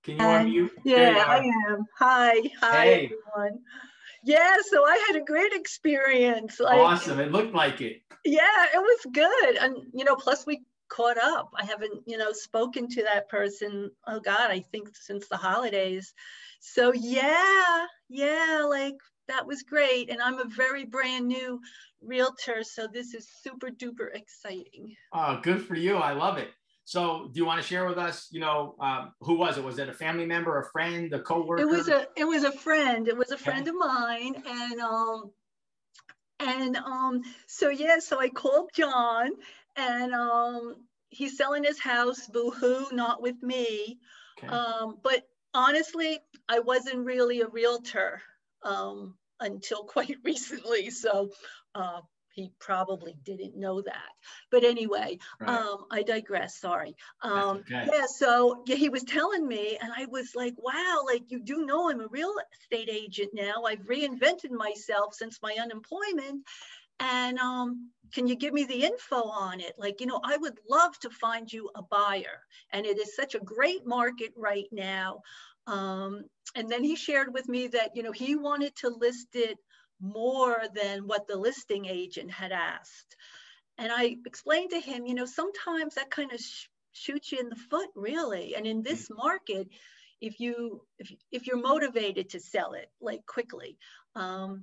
Can you unmute? Yeah, I am. Hi, hey. Everyone. Yeah, so I had a great experience. Awesome. It looked like it. Yeah, it was good. And, plus we caught up. I haven't, spoken to that person, oh God, I think since the holidays. So yeah, that was great. And I'm a very brand new realtor, so this is super duper exciting. Oh, good for you. I love it. So do you want to share with us, who was it? Was it a family member, a friend, a coworker? It was a friend. It was a friend of mine. So I called John, and he's selling his house, boo-hoo, not with me. Okay. But honestly, I wasn't really a realtor until quite recently. So he probably didn't know that. But anyway, right. I digress, sorry. Okay. Yeah, so he was telling me, and I was like, wow, you do know I'm a real estate agent now. I've reinvented myself since my unemployment. And can you give me the info on it? I would love to find you a buyer. And it is such a great market right now. And then he shared with me that, he wanted to list it more than what the listing agent had asked. And I explained to him, sometimes that kind of shoots you in the foot, really. And in this market, if you're motivated to sell it quickly,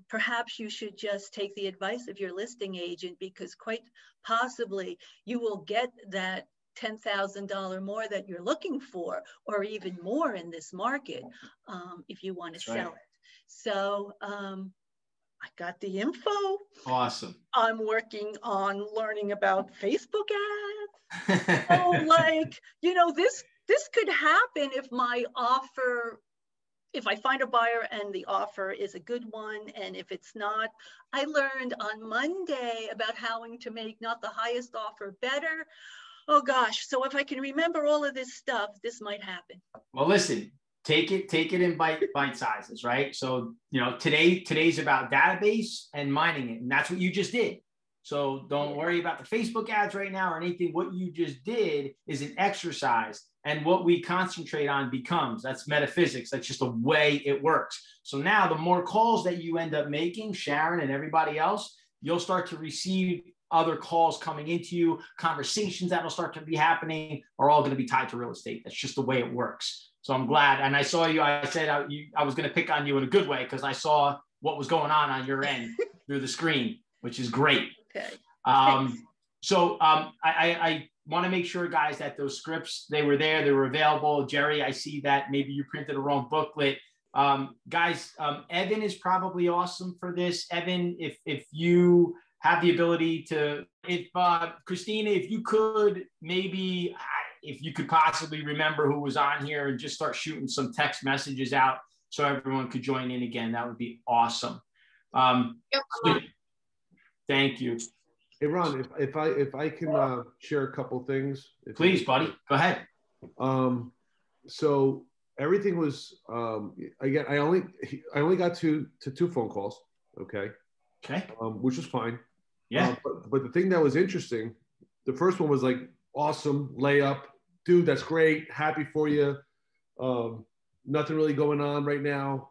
perhaps you should just take the advice of your listing agent, because quite possibly you will get that $10,000 more that you're looking for, or even more in this market, if you want to sell it. So I got the info. Awesome. I'm working on learning about Facebook ads. So this could happen if my offer, if I find a buyer and the offer is a good one, and if it's not. I learned on Monday about how to make not the highest offer better. Oh gosh, so if I can remember all of this stuff, this might happen. Well, listen, take it in bite sizes, right? So, today's about database and mining it, and that's what you just did. So don't worry about the Facebook ads right now or anything. What you just did is an exercise, and what we concentrate on becomes, that's metaphysics. That's just the way it works. So now the more calls that you end up making, Sharon and everybody else, you'll start to receive other calls coming into you. Conversations that'll start to be happening are all going to be tied to real estate. That's just the way it works. So I'm glad. And I saw you, I said I was going to pick on you in a good way, because I saw what was going on your end through the screen, which is great. Okay. So I want to make sure, guys, that those scripts, they were there, they were available. Jerry, I see that maybe you printed a wrong booklet. Guys, Evan is probably awesome for this. Evan, if you have the ability to, Christina, if you could maybe, if you could possibly remember who was on here and just start shooting some text messages out so everyone could join in again, that would be awesome. Thank you. Hey, Ron, if I can share a couple things. Please, buddy, go ahead. So everything was, I only got to two phone calls. Okay. Okay. Which was fine. Yeah. But the thing that was interesting, the first one was like, awesome, layup. Dude, that's great. Happy for you. Nothing really going on right now.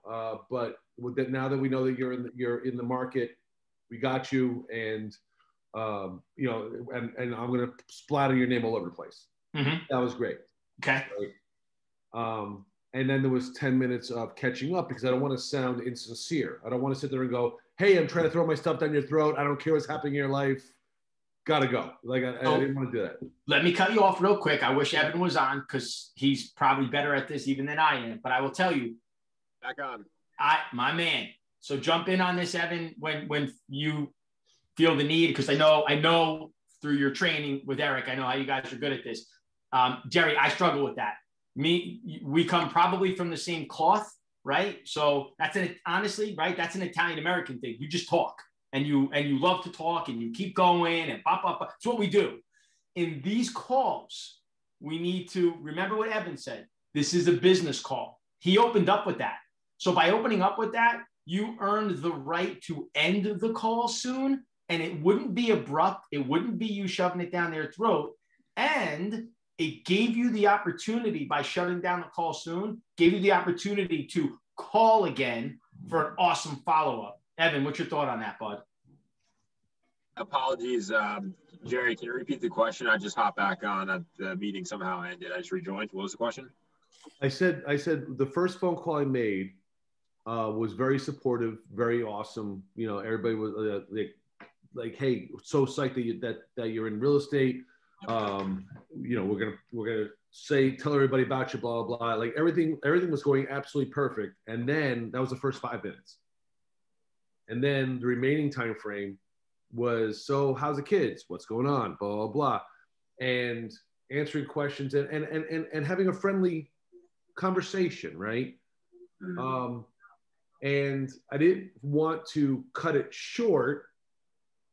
But with that, now that we know that you're in the market, we got you. And, you know, and I'm going to splatter your name all over the place. Mm-hmm. That was great. Okay. Right? And then there was 10 minutes of catching up because I don't want to sound insincere. I don't want to sit there and go, hey, I'm trying to throw my stuff down your throat. I don't care what's happening in your life. Gotta go. Like, I didn't want to do that. Let me cut you off real quick. I wish Evan was on because he's probably better at this even than I am. But I will tell you. Back on. My man. So jump in on this, Evan, when you feel the need, because I know through your training with Eric, I know how you guys are good at this. Jerry, I struggle with that. We come probably from the same cloth, right? So honestly, right? That's an Italian-American thing. You just talk and you love to talk and you keep going and pop. It's what we do. In these calls, we need to remember what Evan said. This is a business call. He opened up with that. So by opening up with that, you earned the right to end the call soon, and it wouldn't be abrupt. It wouldn't be you shoving it down their throat. And it gave you the opportunity, by shutting down the call soon, gave you the opportunity to call again for an awesome follow-up. Evan, what's your thought on that, bud? Apologies, Jerry, can you repeat the question? I just hopped back on. The meeting somehow ended. I just rejoined. What was the question? I said the first phone call I made was very supportive, very awesome. You know, everybody was like, hey, so psyched that you're in real estate. You know, we're gonna tell everybody about you, blah blah blah. Like everything was going absolutely perfect. And then that was the first 5 minutes. And then the remaining time frame was, so how's the kids? What's going on? Blah blah blah. And answering questions and having a friendly conversation, right? And I didn't want to cut it short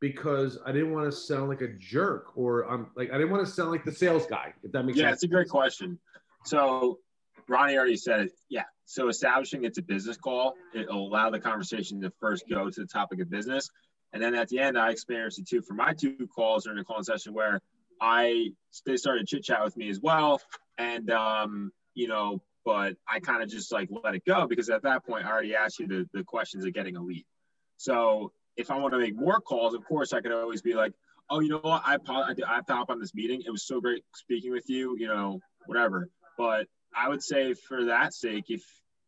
because I didn't want to sound like a jerk, or I didn't want to sound like the sales guy, if that makes sense. Yeah, it's a great question. So Ronnie already said it. Yeah. So establishing it's a business call, it'll allow the conversation to first go to the topic of business. And then at the end, I experienced it too for my 2 calls during the call session where they started chit chat with me as well. And, you know, but I kind of just like let it go because at that point I already asked you the questions of getting a lead. So if I want to make more calls, of course I could always be like, oh, you know what? I have to hop on this meeting. It was so great speaking with you, you know, whatever. But I would say for that sake, if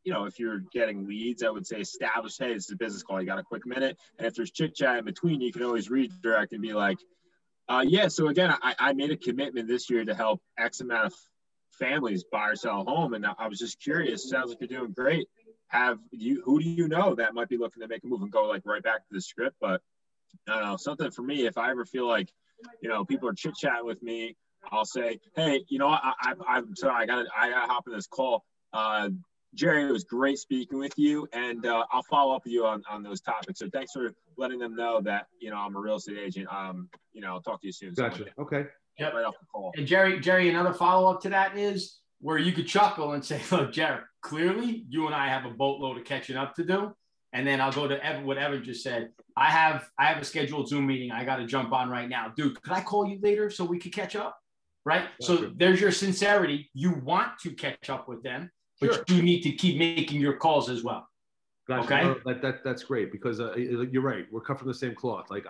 you're getting leads, I would say establish, hey, this is a business call. You got a quick minute. And if there's chit chat in between, you can always redirect and be like, yeah, so again, I made a commitment this year to help X amount of families buy or sell a home. And I was just curious. Sounds like you're doing great. Who do you know that might be looking to make a move, and go like right back to the script? But I don't know, something for me, if I ever feel like, you know, people are chit chatting with me, I'll say, hey, you know, I'm sorry, I gotta hop in this call. Jerry, it was great speaking with you, and I'll follow up with you on those topics. So thanks for letting them know that, you know, I'm a real estate agent. You know, I'll talk to you soon. Gotcha. Okay. Yep. Right off the call. And Jerry, another follow-up to that is where you could chuckle and say, look, Jerry, clearly you and I have a boatload of catching up to do. And then I'll go to Evan, what Evan just said. I have a scheduled Zoom meeting I got to jump on right now. Dude, could I call you later so we could catch up? Right? That's so true. There's your sincerity. You want to catch up with them, but sure, you need to keep making your calls as well. Gotcha. Okay? No, that's great because you're right. We're cut from the same cloth. Like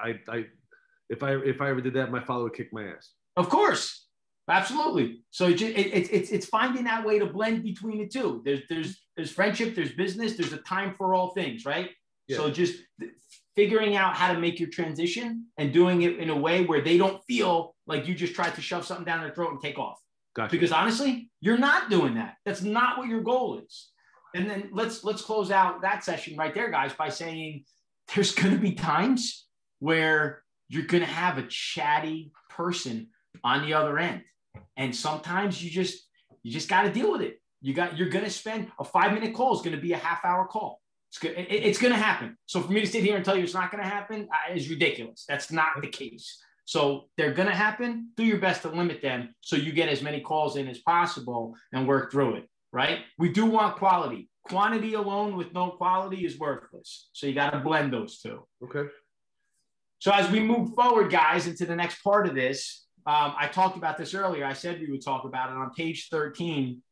if I ever did that, my father would kick my ass. Of course. Absolutely. So it's finding that way to blend between the two. There's friendship, there's business, there's a time for all things, right? Yeah. So just figuring out how to make your transition and doing it in a way where they don't feel like you just tried to shove something down their throat and take off. Gotcha. Because honestly, you're not doing that. That's not what your goal is. And then let's close out that session right there, guys, by saying there's going to be times where you're going to have a chatty person on the other end. And sometimes you just got to deal with it. You're going to spend a 5-minute call is going to be a half-hour call. It's going to happen. So for me to sit here and tell you it's not going to happen is ridiculous. That's not the case. So they're going to happen. Do your best to limit them so you get as many calls in as possible and work through it, right? We do want quality. Quantity alone with no quality is worthless. So you got to blend those two. Okay. So as we move forward, guys, into the next part of this, I talked about this earlier. I said we would talk about it on page 13.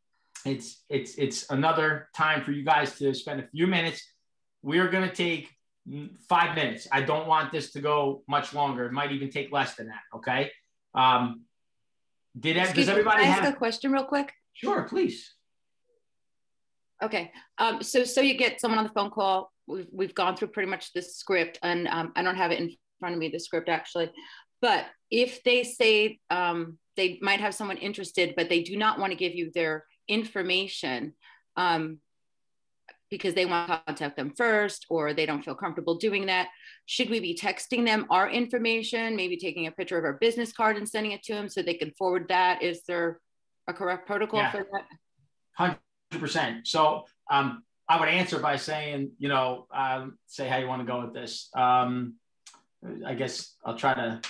It's another time for you guys to spend a few minutes. We're going to take 5 minutes. I don't want this to go much longer. It might even take less than that. Okay. Does everybody can I ask a question real quick? Sure, please. Okay. So you get someone on the phone call. We've gone through pretty much this script, and I don't have it in front of me, the script actually. But if they say they might have someone interested, but they do not want to give you their information because they want to contact them first, or they don't feel comfortable doing that, should we be texting them our information, maybe taking a picture of our business card and sending it to them so they can forward that? Is there a correct protocol for that? 100%. So I would answer by saying, say how you want to go with this. I guess I'll try to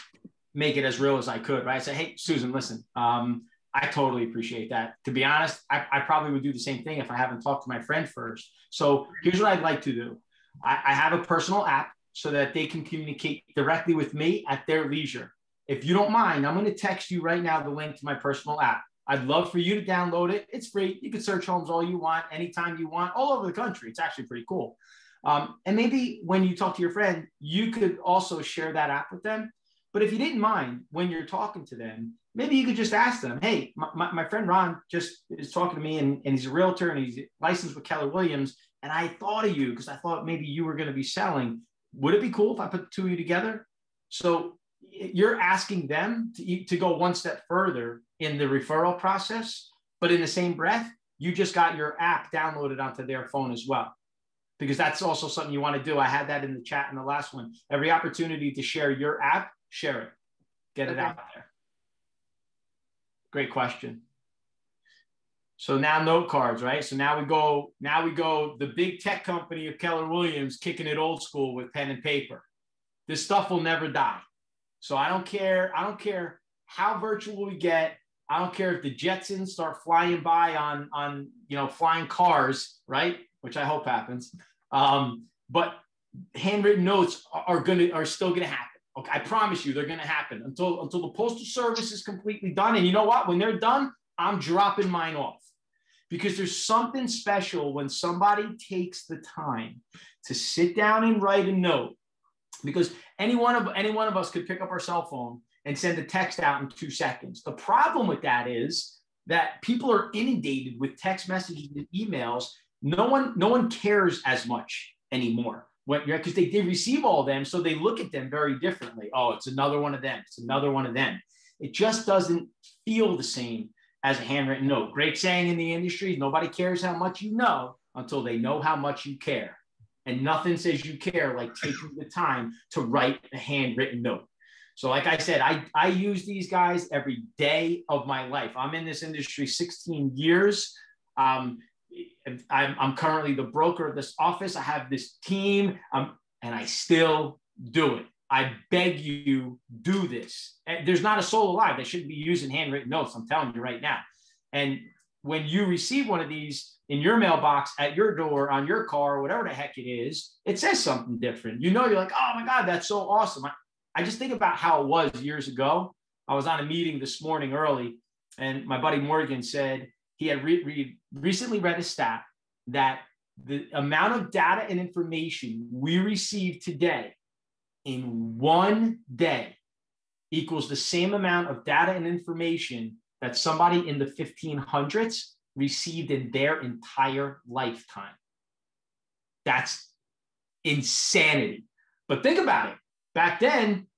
make it as real as I could, right? I say, hey, Susan, listen, I totally appreciate that. To be honest, I probably would do the same thing if I haven't talked to my friend first. So here's what I'd like to do. I have a personal app so that they can communicate directly with me at their leisure. If you don't mind, I'm going to text you right now the link to my personal app. I'd love for you to download it. It's free. You can search homes all you want, anytime you want, all over the country. It's actually pretty cool. And maybe when you talk to your friend, you could also share that app with them. But if you didn't mind, when you're talking to them, maybe you could just ask them, hey, my friend Ron just is talking to me, and he's a realtor and he's licensed with Keller Williams. And I thought of you because I thought maybe you were going to be selling. Would it be cool if I put the two of you together? So you're asking them to go one step further in the referral process, but in the same breath, you just got your app downloaded onto their phone as well, because that's also something you want to do. I had that in the chat in the last one. Every opportunity to share your app, share it, get it out there. Great question. So now note cards, right? So now we go the big tech company of Keller Williams kicking it old school with pen and paper. This stuff will never die. So I don't care how virtual we get. I don't care if the Jetsons start flying by on flying cars, right? Which I hope happens. But handwritten notes are still gonna happen. Okay, I promise you, they're gonna happen until the Postal Service is completely done. And you know what? When they're done, I'm dropping mine off, because there's something special when somebody takes the time to sit down and write a note. Because any one of us could pick up our cell phone and send a text out in 2 seconds. The problem with that is that people are inundated with text messages and emails. No one cares as much anymore, because they receive all of them, so they look at them very differently. Oh, it's another one of them. It's another one of them. It just doesn't feel the same as a handwritten note. Great saying in the industry: nobody cares how much you know until they know how much you care. And nothing says you care like taking the time to write a handwritten note. So like I said, I use these guys every day of my life. I'm in this industry 16 years. I'm currently the broker of this office. I have this team, and I still do it. I beg you, do this. And there's not a soul alive that shouldn't be using handwritten notes. I'm telling you right now. And when you receive one of these in your mailbox, at your door, on your car, whatever the heck it is, it says something different. You're like, oh my God, that's so awesome. I just think about how it was years ago. I was on a meeting this morning early, and my buddy Morgan said he had recently read a stat that the amount of data and information we receive today in one day equals the same amount of data and information that somebody in the 1500s received in their entire lifetime. That's insanity. But think about it. Back then,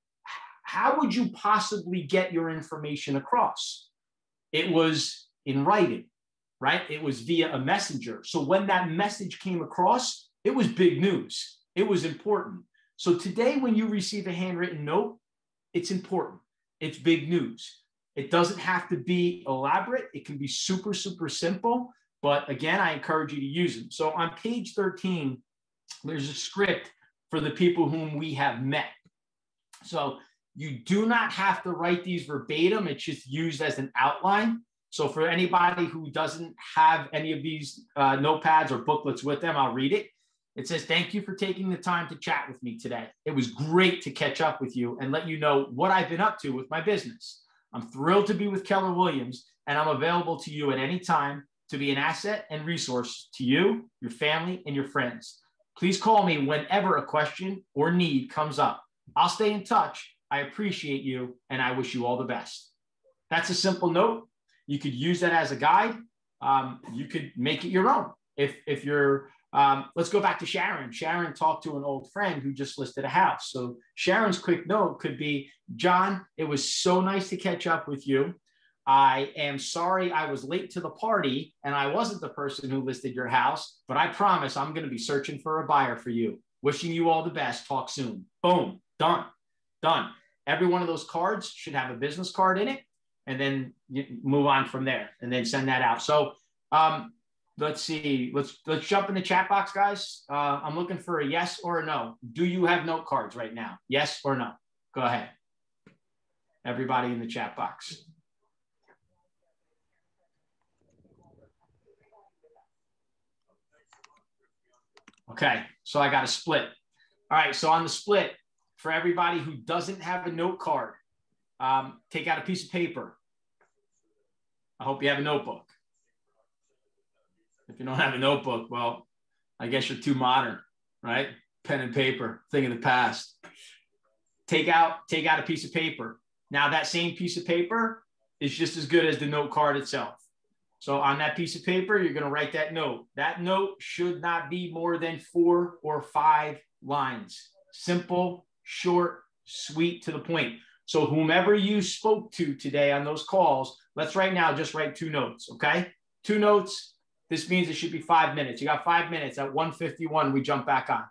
how would you possibly get your information across? It was in writing, right? It was via a messenger. So when that message came across, it was big news. It was important. So today, when you receive a handwritten note, it's important. It's big news. It doesn't have to be elaborate. It can be super, super simple. But again, I encourage you to use them. So on page 13, there's a script for the people whom we have met. So you do not have to write these verbatim. It's just used as an outline. So for anybody who doesn't have any of these notepads or booklets with them, I'll read it. It says, thank you for taking the time to chat with me today. It was great to catch up with you and let you know what I've been up to with my business. I'm thrilled to be with Keller Williams, and I'm available to you at any time to be an asset and resource to you, your family, and your friends. Please call me whenever a question or need comes up. I'll stay in touch. I appreciate you, and I wish you all the best. That's a simple note. You could use that as a guide. You could make it your own. If you're, let's go back to Sharon. Sharon talked to an old friend who just listed a house. So Sharon's quick note could be, John, it was so nice to catch up with you. I am sorry I was late to the party and I wasn't the person who listed your house, but I promise I'm going to be searching for a buyer for you. Wishing you all the best. Talk soon. Boom. Done. Done. Every one of those cards should have a business card in it, and then you move on from there and then send that out. So let's see. Let's jump in the chat box, guys. I'm looking for a yes or a no. Do you have note cards right now? Yes or no? Go ahead. Everybody in the chat box. Okay, so I got a split. All right, so on the split, for everybody who doesn't have a note card, take out a piece of paper. I hope you have a notebook. If you don't have a notebook, well, I guess you're too modern, right? Pen and paper, thing of the past. Take out a piece of paper. Now that same piece of paper is just as good as the note card itself. So on that piece of paper, you're going to write that note. That note should not be more than 4 or 5 lines. Simple, short, sweet, to the point. So whomever you spoke to today on those calls, let's right now just write 2 notes, okay? 2 notes. This means it should be 5 minutes. You got 5 minutes. At 1:51, we jump back on.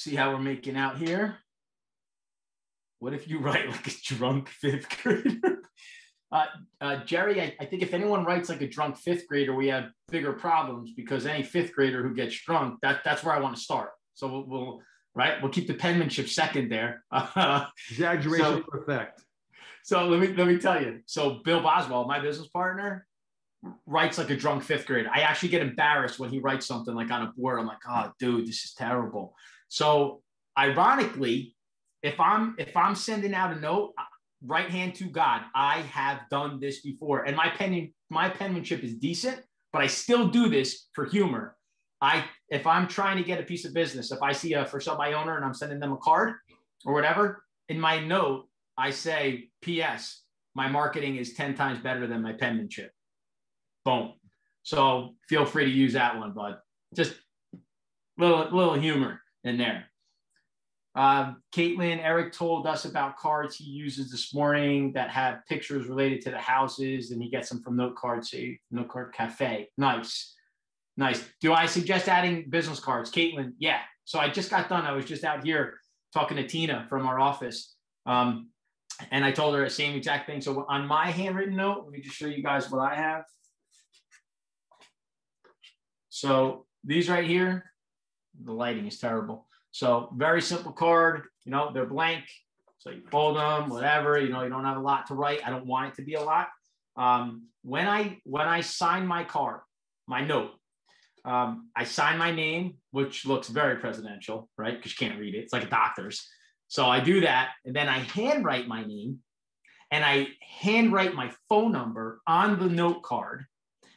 see how we're making out here. What if you write like a drunk fifth grader? Jerry, I think if anyone writes like a drunk fifth grader, we have bigger problems, because any fifth grader who gets drunk, that's where I want to start. So we'll keep the penmanship second there. Exaggeration effect. So let me tell you. So Bill Boswell, my business partner, writes like a drunk fifth grader. I actually get embarrassed when he writes something like on a board. I'm like, oh, dude, this is terrible. So ironically, if I'm sending out a note, right hand to God, I have done this before, and my penmanship is decent, but I still do this for humor. If I'm trying to get a piece of business, if I see a for sale by owner and I'm sending them a card or whatever, in my note I say, P.S. my marketing is 10 times better than my penmanship. Boom. So feel free to use that one, bud. Just little humor in there. Caitlin, Eric told us about cards he uses this morning that have pictures related to the houses, and he gets them from Note Card Cafe. Nice. Do I suggest adding business cards? Caitlin, yeah. So I just got done. I was just out here talking to Tina from our office. And I told her the same exact thing. So on my handwritten note, let me just show you guys what I have. So these right here, the lighting is terrible. So very simple card, they're blank. So you fold them, whatever, you don't have a lot to write. I don't want it to be a lot. When I sign my card, my note, I sign my name, which looks very presidential, right? Because you can't read it. It's like a doctor's. So I do that, and then I handwrite my name, and I handwrite my phone number on the note card.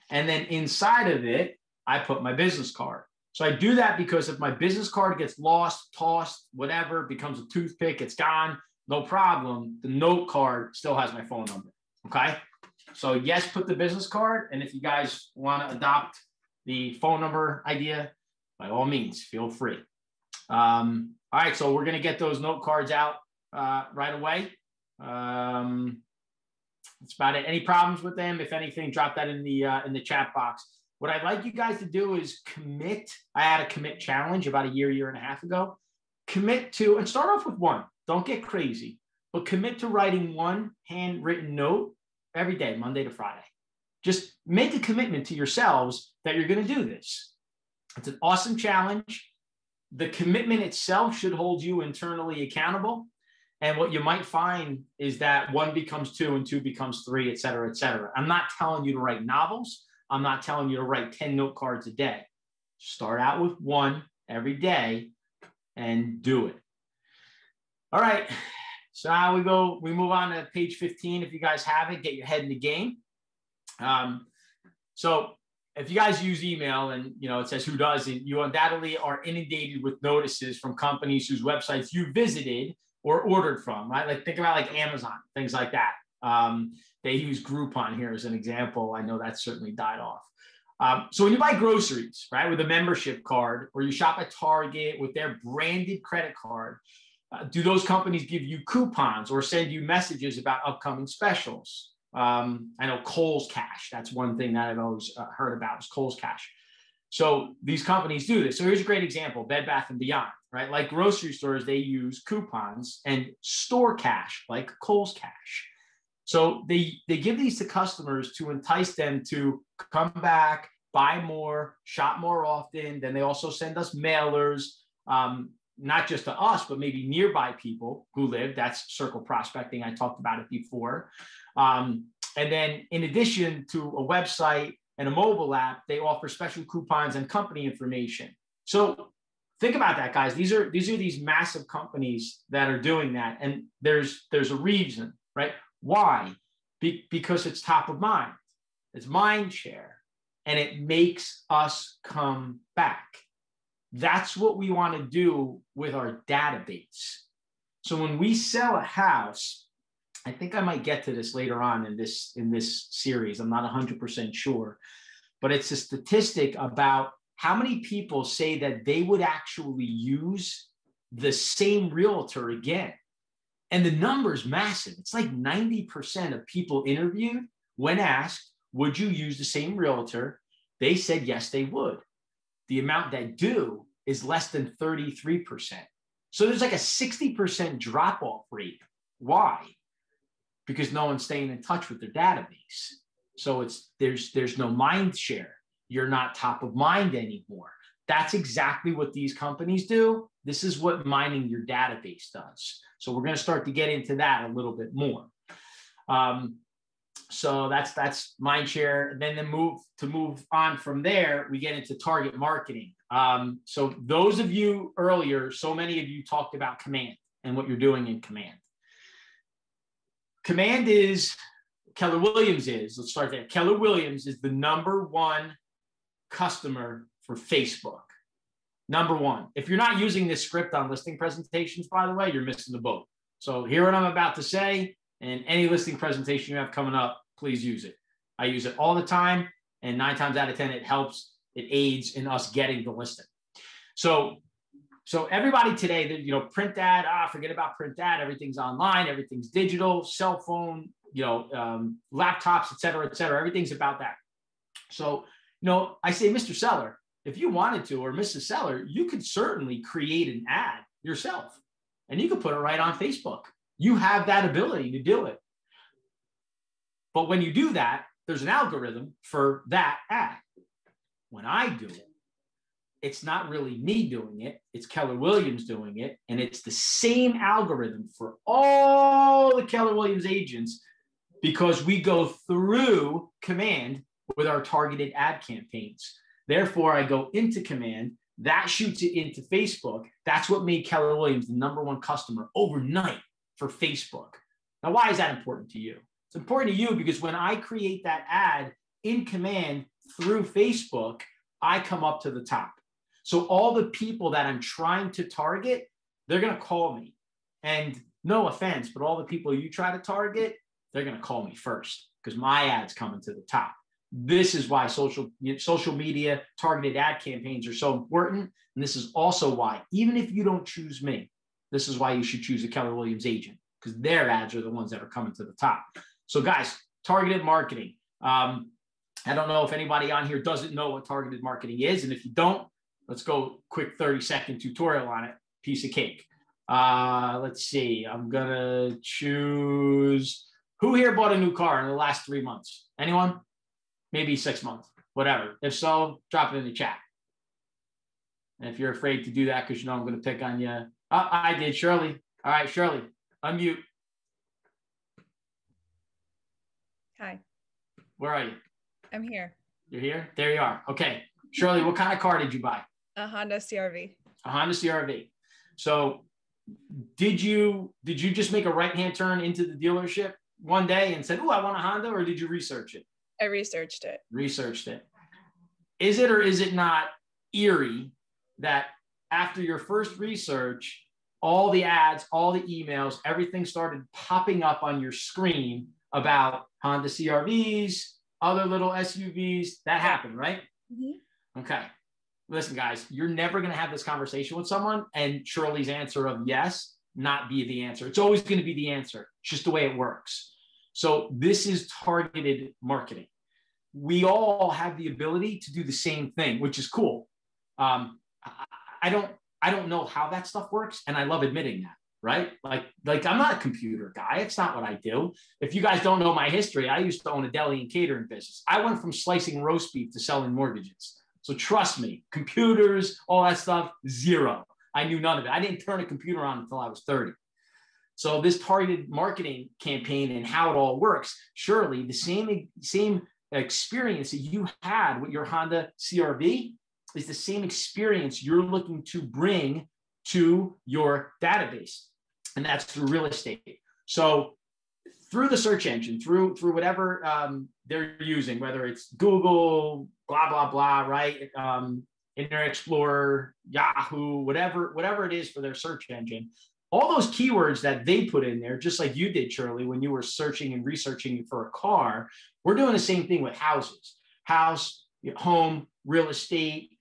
And then inside of it, I put my business card. So I do that because if my business card gets lost, tossed, whatever, becomes a toothpick, it's gone, no problem. The note card still has my phone number, okay? So yes, put the business card. And if you guys want to adopt the phone number idea, by all means, feel free. All right, so we're going to get those note cards out right away. That's about it. Any problems with them? If anything, drop that in the chat box. What I'd like you guys to do is commit. I had a commit challenge about a year and a half ago. Commit to, and start off with one. Don't get crazy, but commit to writing one handwritten note every day, Monday to Friday. Just make a commitment to yourselves that you're going to do this. It's an awesome challenge. The commitment itself should hold you internally accountable. And what you might find is that one becomes two and two becomes three, et cetera, et cetera. I'm not telling you to write novels. I'm not telling you to write 10 note cards a day. Start out with one every day and do it. All right. So now we move on to page 15. If you guys have it, get your head in the game. So if you guys use email and it says who doesn't, you undoubtedly are inundated with notices from companies whose websites you visited or ordered from, right? Like think about like Amazon, things like that. They use Groupon here as an example. I know that certainly died off. So when you buy groceries, right, with a membership card, or you shop at Target with their branded credit card, do those companies give you coupons or send you messages about upcoming specials? I know Kohl's Cash. That's one thing that I've always heard about is Kohl's Cash. So these companies do this. So here's a great example, Bed Bath & Beyond, right? Like grocery stores, they use coupons, and store cash, like Kohl's Cash. So they give these to customers to entice them to come back, buy more, shop more often. Then they also send us mailers, not just to us, but maybe nearby people who live. That's circle prospecting. I talked about it before. And then in addition to a website and a mobile app, they offer special coupons and company information. So think about that, guys. These are these massive companies that are doing that. And there's a reason, right? Why? Because it's top of mind. It's mind share. And it makes us come back. That's what we want to do with our database. So when we sell a house, I think I might get to this later on in this series. I'm not 100% sure, but it's a statistic about how many people say that they would actually use the same realtor again. And the number is massive. It's like 90% of people interviewed, when asked, would you use the same realtor? They said, yes, they would. The amount that do is less than 33%. So there's like a 60% drop off rate. Why? Because no one's staying in touch with their database. So there's no mind share. You're not top of mind anymore. That's exactly what these companies do. This is what mining your database does. So we're going to start to get into that a little bit more. So that's mind share. And then move on from there, we get into target marketing. So those of you earlier, so many of you talked about Command and what you're doing in Command. Command is, Keller Williams is, let's start there. Keller Williams is the #1 customer for Facebook. #1. If you're not using this script on listing presentations, by the way, you're missing the boat. So hear what I'm about to say, and any listing presentation you have coming up, please use it. I use it all the time, and 9 times out of 10, it helps, it aids in us getting the listing. So everybody today, that, print ad, forget about print ad, everything's online, everything's digital, cell phone, laptops, et cetera, everything's about that. So, I say, Mr. Seller, if you wanted to, or Mrs. Seller, you could certainly create an ad yourself, and you could put it right on Facebook. You have that ability to do it. But when you do that, there's an algorithm for that ad. When I do it, it's not really me doing it. It's Keller Williams doing it. And it's the same algorithm for all the Keller Williams agents, because we go through Command with our targeted ad campaigns. Therefore, I go into Command, that shoots it into Facebook. That's what made Keller Williams the #1 customer overnight for Facebook. Now, why is that important to you? It's important to you because when I create that ad in Command through Facebook, I come up to the top. So all the people that I'm trying to target, they're going to call me. And no offense, but all the people you try to target, they're going to call me first because my ad's coming to the top. This is why social media targeted ad campaigns are so important. And this is also why, even if you don't choose me, this is why you should choose a Keller Williams agent, because their ads are the ones that are coming to the top. So guys, targeted marketing. I don't know if anybody on here doesn't know what targeted marketing is. And if you don't, let's go quick 30-second tutorial on it. Piece of cake. Let's see. I'm going to choose. Who here bought a new car in the last 3 months? Anyone? Maybe 6 months, whatever. If so, drop it in the chat. And if you're afraid to do that because I'm going to pick on you. Oh, I did, Shirley. All right, Shirley, unmute. Hi. Where are you? I'm here. You're here? There you are. Okay. Shirley, what kind of car did you buy? A Honda CRV. A Honda CRV. So did you just make a right-hand turn into the dealership one day and said, oh, I want a Honda, or did you research it? I researched it. Researched it. Is it or is it not eerie that after your first research, all the ads, all the emails, everything started popping up on your screen about Honda CRVs, other little SUVs? That happened, right? Mm-hmm. Okay. Listen, guys, you're never going to have this conversation with someone and Shirley's answer of yes not be the answer. It's always going to be the answer. It's just the way it works. So this is targeted marketing. We all have the ability to do the same thing, which is cool. I don't know how that stuff works, and I love admitting that, right? Like I'm not a computer guy. It's not what I do. If you guys don't know my history, I used to own a deli and catering business. I went from slicing roast beef to selling mortgages. So trust me, computers, all that stuff, zero. I knew none of it. I didn't turn a computer on until I was 30. So this targeted marketing campaign and how it all works, surely the same experience that you had with your Honda CRV is the same experience you're looking to bring to your database. And that's through real estate. So through the search engine, through whatever they're using, whether it's Google, blah, blah, blah, right? Internet Explorer, Yahoo, whatever it is for their search engine, all those keywords that they put in there, just like you did, Shirley, when you were searching and researching for a car, we're doing the same thing with houses, house, home, real estate,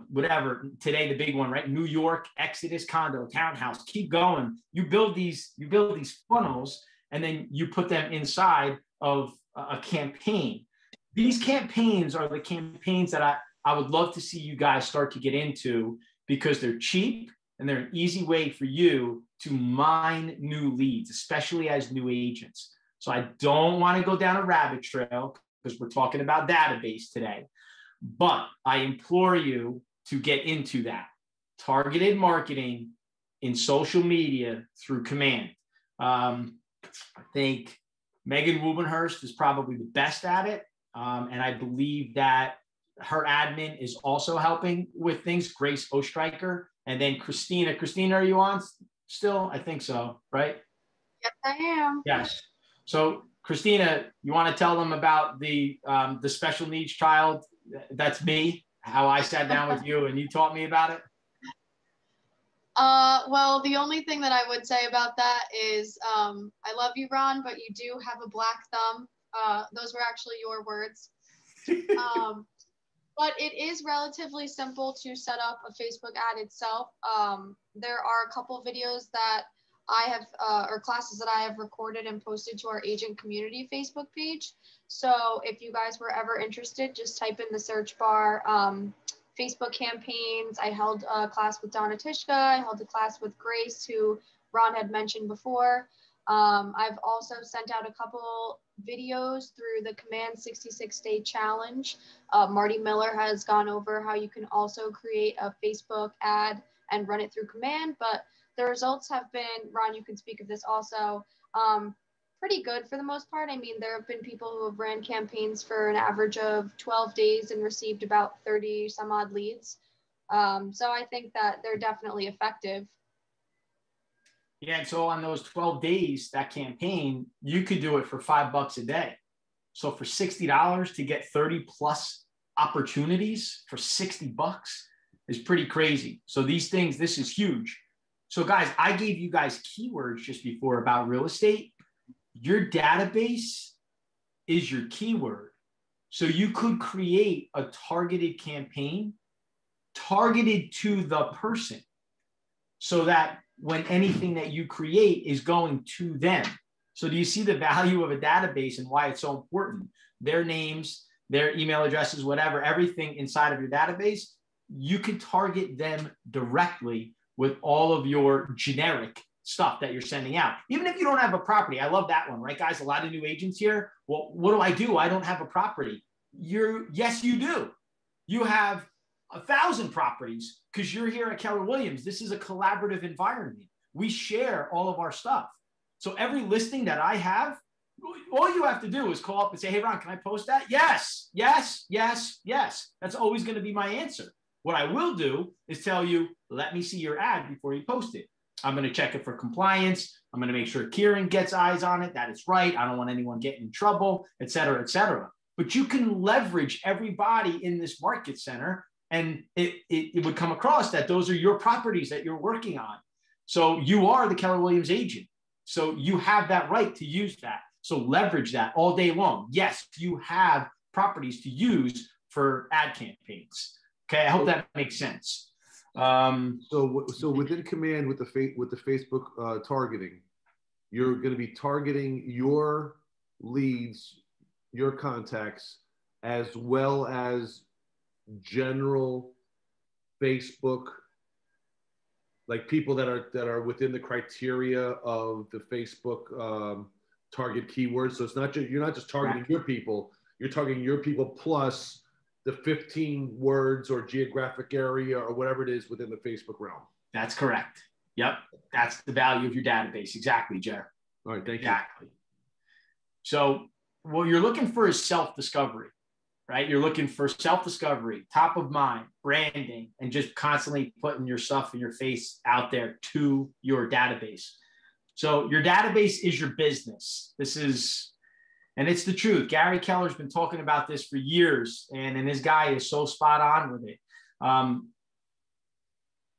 whatever. Today, the big one, right? New York, Exodus, condo, townhouse, keep going. You build these funnels, and then you put them inside of a campaign. These campaigns are the campaigns that I would love to see you guys start to get into because they're cheap, and they're an easy way for you to mine new leads, especially as new agents. So I don't want to go down a rabbit trail because we're talking about database today, but I implore you to get into that. Targeted marketing in social media through command. I think Megan Wubenhurst is probably the best at it. And I believe that her admin is also helping with things, Grace Ostreicher. And then Christina. Christina, are you on still? I think so, right? Yes, I am. Yes. So Christina, you want to tell them about the special needs child? That's me, how I sat down with you and you taught me about it. Well, the only thing that I would say about that is I love you, Ron, but you do have a black thumb. Those were actually your words. But it is relatively simple to set up a Facebook ad itself. There are a couple videos that I have, or classes that I have recorded and posted to our agent community Facebook page. So if you guys were ever interested, just type in the search bar, Facebook campaigns. I held a class with Donna Tishka. I held a class with Grace, who Ron had mentioned before. I've also sent out a couple videos through the Command 66-Day Challenge. Marty Miller has gone over how you can also create a Facebook ad and run it through Command, but the results have been, Ron, you can speak of this also, pretty good for the most part. I mean, there have been people who have ran campaigns for an average of 12 days and received about 30 some odd leads. So I think that they're definitely effective. Yeah, and so on those 12 days, that campaign, you could do it for $5 a day. So for $60 to get 30 plus opportunities for $60 is pretty crazy. So these things, this is huge. So guys, I gave you guys keywords just before about real estate. Your database is your keyword. So you could create a targeted campaign targeted to the person so that when anything that you create is going to them. So do you see the value of a database and why it's so important? Their names, their email addresses, whatever, everything inside of your database, you can target them directly with all of your generic stuff that you're sending out. Even if you don't have a property. I love that one, right, guys? A lot of new agents here. Well, what do? I don't have a property. Yes, you do. You have 1,000 properties because you're here at Keller Williams. This is a collaborative environment. We share all of our stuff. So every listing that I have, all you have to do is call up and say, hey, Ron, can I post that? Yes, yes, yes, yes. That's always going to be my answer. What I will do is tell you, let me see your ad before you post it. I'm going to check it for compliance. I'm going to make sure Kieran gets eyes on it, that it's right. I don't want anyone getting in trouble, et cetera, et cetera. But you can leverage everybody in this market center, and it would come across that those are your properties that you're working on. So you are the Keller Williams agent. So you have that right to use that. So leverage that all day long. Yes, you have properties to use for ad campaigns. Okay, I hope that makes sense. So within Command with the Facebook targeting, you're going to be targeting your leads, your contacts, as well as general Facebook, like people that are within the criteria of the Facebook target keywords. So it's not just, you're not just targeting your people, you're targeting your people plus the 15 words or geographic area or whatever it is within the Facebook realm. That's correct. Yep. That's the value of your database. Exactly, Jer. All right. Thank you. Exactly. So what you're looking for is self-discovery, right? You're looking for self-discovery, top of mind, branding, and just constantly putting your stuff and your face out there to your database. So your database is your business. And it's the truth. Gary Keller's been talking about this for years, and this guy is so spot on with it.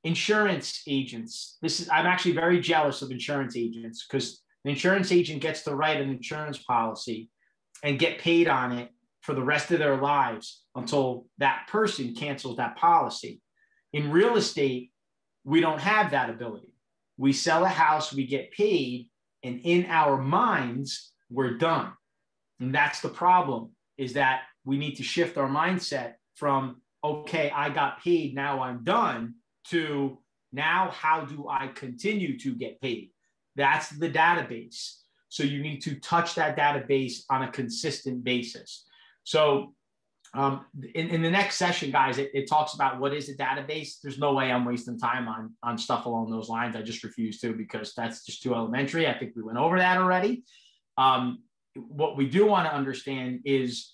Insurance agents. I'm actually very jealous of insurance agents because the insurance agent gets to write an insurance policy and get paid on it for the rest of their lives until that person cancels that policy. In real estate, we don't have that ability. We sell a house, we get paid, and in our minds, we're done. And that's the problem, is that we need to shift our mindset from, okay, I got paid, now I'm done, to Now, how do I continue to get paid? That's the database. So you need to touch that database on a consistent basis. So in the next session, guys, it talks about what is a database. There's no way I'm wasting time on stuff along those lines. I just refuse to, because that's just too elementary. I think we went over that already. What we do want to understand is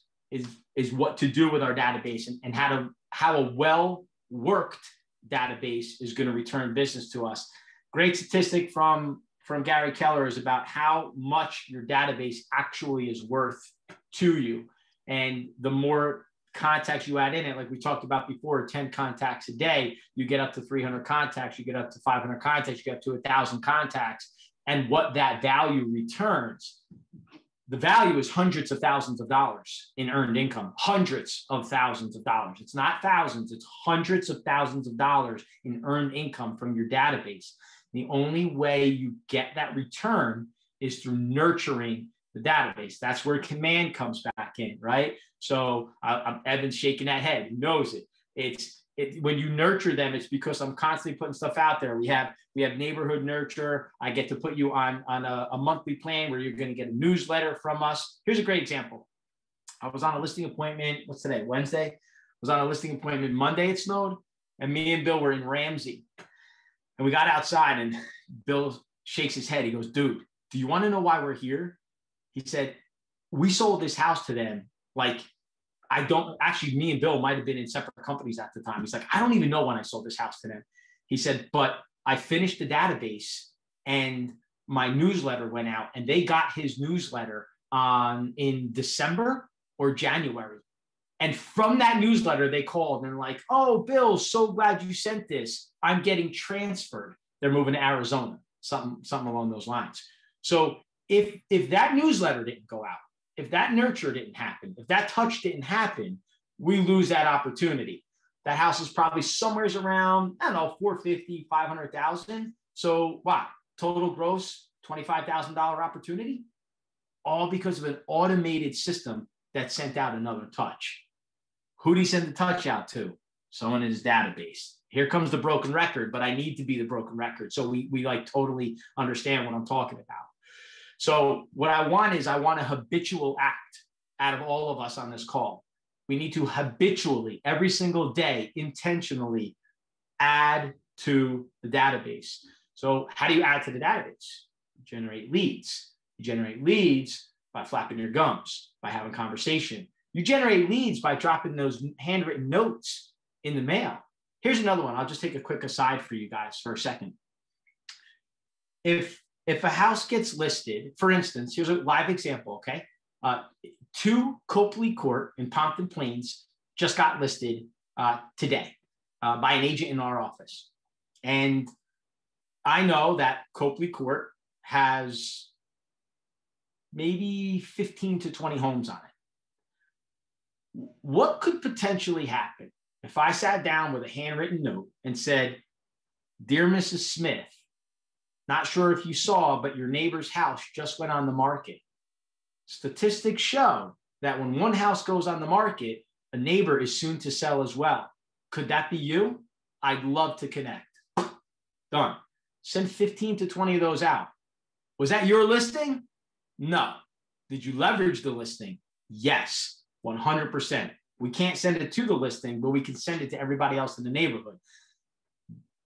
what to do with our database, and how a well-worked database is going to return business to us. Great statistic from Gary Keller is about how much your database actually is worth to you. And the more contacts you add in it, like we talked about before, 10 contacts a day, you get up to 300 contacts, you get up to 500 contacts, you get up to 1,000 contacts. And what that value returns, the value is hundreds of thousands of dollars in earned income, hundreds of thousands of dollars. It's not thousands, it's hundreds of thousands of dollars in earned income from your database. The only way you get that return is through nurturing the database. That's where command comes back in, right? So Evan's shaking that head. He knows it. When you nurture them, it's because I'm constantly putting stuff out there. We have neighborhood nurture. I get to put you on a monthly plan where you're going to get a newsletter from us. Here's a great example. I was on a listing appointment. What's today? Wednesday. I was on a listing appointment Monday. It snowed, and me and Bill were in Ramsey. And we got outside, and Bill shakes his head. He goes, "Dude, do you want to know why we're here?" He said, "We sold this house to them. Like, I don't actually, me and Bill might have been in separate companies at the time." He's like, "I don't even know when I sold this house to them." He said, "But I finished the database and my newsletter went out, and they got his newsletter in December or January. And from that newsletter, they called and they're like, 'Oh, Bill, so glad you sent this. I'm getting transferred.' They're moving to Arizona," something along those lines. So if that newsletter didn't go out, if that nurture didn't happen, if that touch didn't happen, we lose that opportunity. That house is probably somewhere around, I don't know, 450, 500,000. So wow, total gross, $25,000 opportunity, all because of an automated system that sent out another touch. Who did he send the touch out to? Someone in his database. Here comes the broken record, but I need to be the broken record. So we like totally understand what I'm talking about. So what I want is, I want a habitual act out of all of us on this call. We need to habitually, every single day, intentionally add to the database. So how do you add to the database? You generate leads. You generate leads by flapping your gums, by having conversation. You generate leads by dropping those handwritten notes in the mail. Here's another one. I'll just take a quick aside for you guys for a second. If a house gets listed, for instance, here's a live example, okay? 2 Copley Court in Pompton Plains just got listed today by an agent in our office. And I know that Copley Court has maybe 15 to 20 homes on it. What could potentially happen if I sat down with a handwritten note and said, "Dear Mrs. Smith, not sure if you saw, but your neighbor's house just went on the market. Statistics show that when one house goes on the market, a neighbor is soon to sell as well. Could that be you? I'd love to connect." Done. Send 15 to 20 of those out. Was that your listing? No. Did you leverage the listing? Yes, 100%. We can't send it to the listing, but we can send it to everybody else in the neighborhood.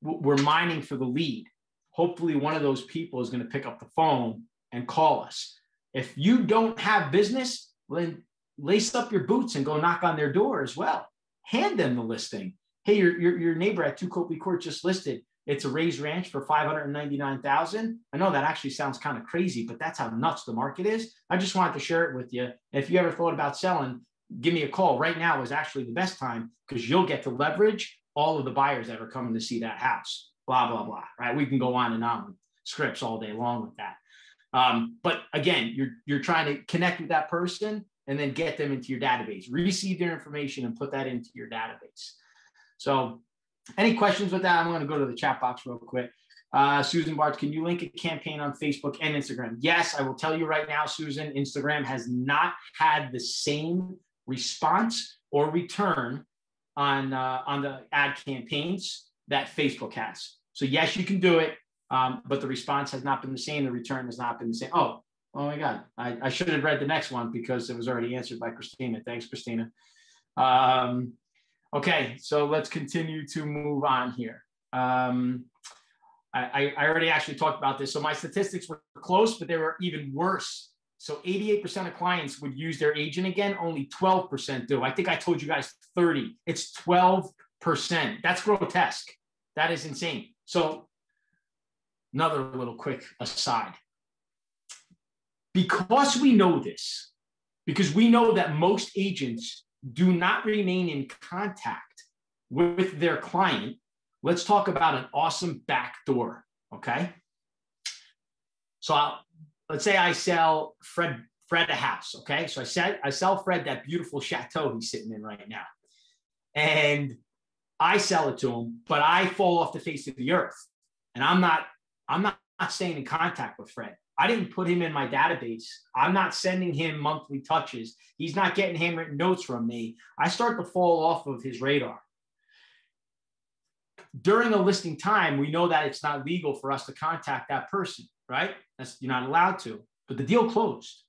We're mining for the lead. Hopefully one of those people is going to pick up the phone and call us. If you don't have business, then lace up your boots and go knock on their door as well. Hand them the listing. Hey, your neighbor at 2 Copley Court just listed. It's a raised ranch for $599,000. I know that actually sounds kind of crazy, but that's how nuts the market is. I just wanted to share it with you. If you ever thought about selling, give me a call. Right now is actually the best time, because you'll get to leverage all of the buyers that are coming to see that house. Blah, blah, blah, right? We can go on and on with scripts all day long with that. But again, you're trying to connect with that person and then get them into your database, receive their information and put that into your database. So any questions with that? I'm going to go to the chat box real quick. Susan Bartz, can you link a campaign on Facebook and Instagram? Yes, I will tell you right now, Susan, Instagram has not had the same response or return on the ad campaigns that Facebook has. So yes, you can do it, but the response has not been the same. The return has not been the same. Oh my God. I should have read the next one because it was already answered by Christina. Thanks, Christina. Okay, so let's continue to move on here. I already actually talked about this. So my statistics were close, but they were even worse. So 88% of clients would use their agent again. Only 12% do. I think I told you guys 30. It's 12%. That's grotesque. That is insane. So another little quick aside. Because we know this, because we know that most agents do not remain in contact with their client, let's talk about an awesome backdoor, okay? So let's say I sell Fred a house, okay? So I sell Fred that beautiful chateau he's sitting in right now. And I sell it to him, but I fall off the face of the earth. And I'm not staying in contact with Fred. I didn't put him in my database. I'm not sending him monthly touches. He's not getting handwritten notes from me. I start to fall off of his radar. During a listing time, we know that it's not legal for us to contact that person, right? You're not allowed to, but the deal closed.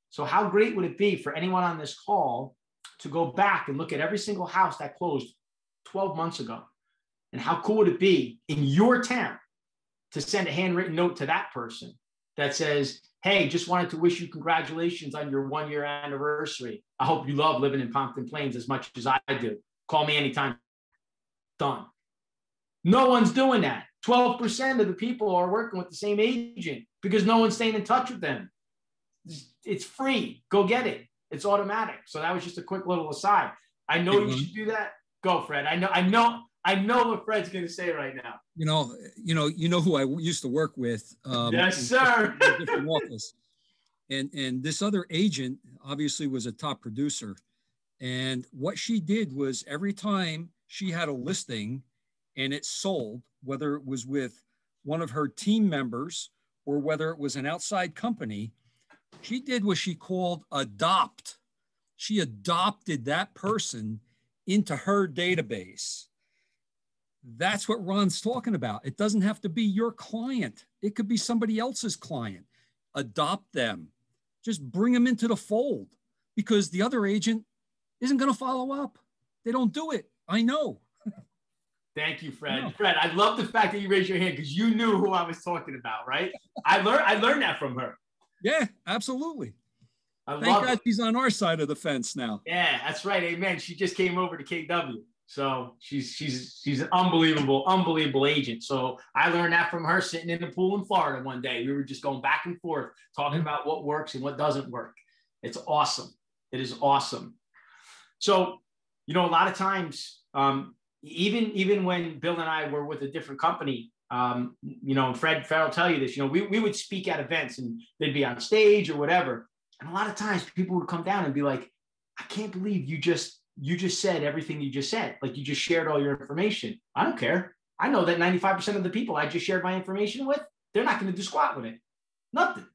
So how great would it be for anyone on this call to go back and look at every single house that closed 12 months ago? And how cool would it be in your town to send a handwritten note to that person that says, hey, just wanted to wish you congratulations on your 1-year anniversary. I hope you love living in Pompton Plains as much as I do. Call me anytime. Done. No one's doing that. 12% of the people are working with the same agent because no one's staying in touch with them. It's free. Go get it. It's automatic. So that was just a quick little aside. I know you should do that. Go, Fred. I know what Fred's going to say right now. You know who I used to work with. Yes, sir. In a different office. And this other agent obviously was a top producer. And what she did was every time she had a listing and it sold, whether it was with one of her team members or whether it was an outside company, she did what she called adopt. She adopted that person into her database. That's what Ron's talking about. It doesn't have to be your client. It could be somebody else's client. Adopt them. Just bring them into the fold because the other agent isn't going to follow up. They don't do it. I know. Thank you, Fred. No. Fred, I love the fact that you raised your hand because you knew who I was talking about, right? I learned that from her. Yeah, absolutely. Thank God she's on our side of the fence now. Yeah, that's right. Amen. She just came over to KW. So she's an unbelievable agent. So I learned that from her sitting in the pool in Florida one day. We were just going back and forth talking about what works and what doesn't work. It's awesome. It is awesome. So, a lot of times, even when Bill and I were with a different company, and Fred will tell you this, we would speak at events and they'd be on stage or whatever. And a lot of times people would come down and be like, I can't believe you just said everything you just said. Like you just shared all your information. I don't care. I know that 95% of the people I just shared my information with, they're not going to do squat with it. Nothing.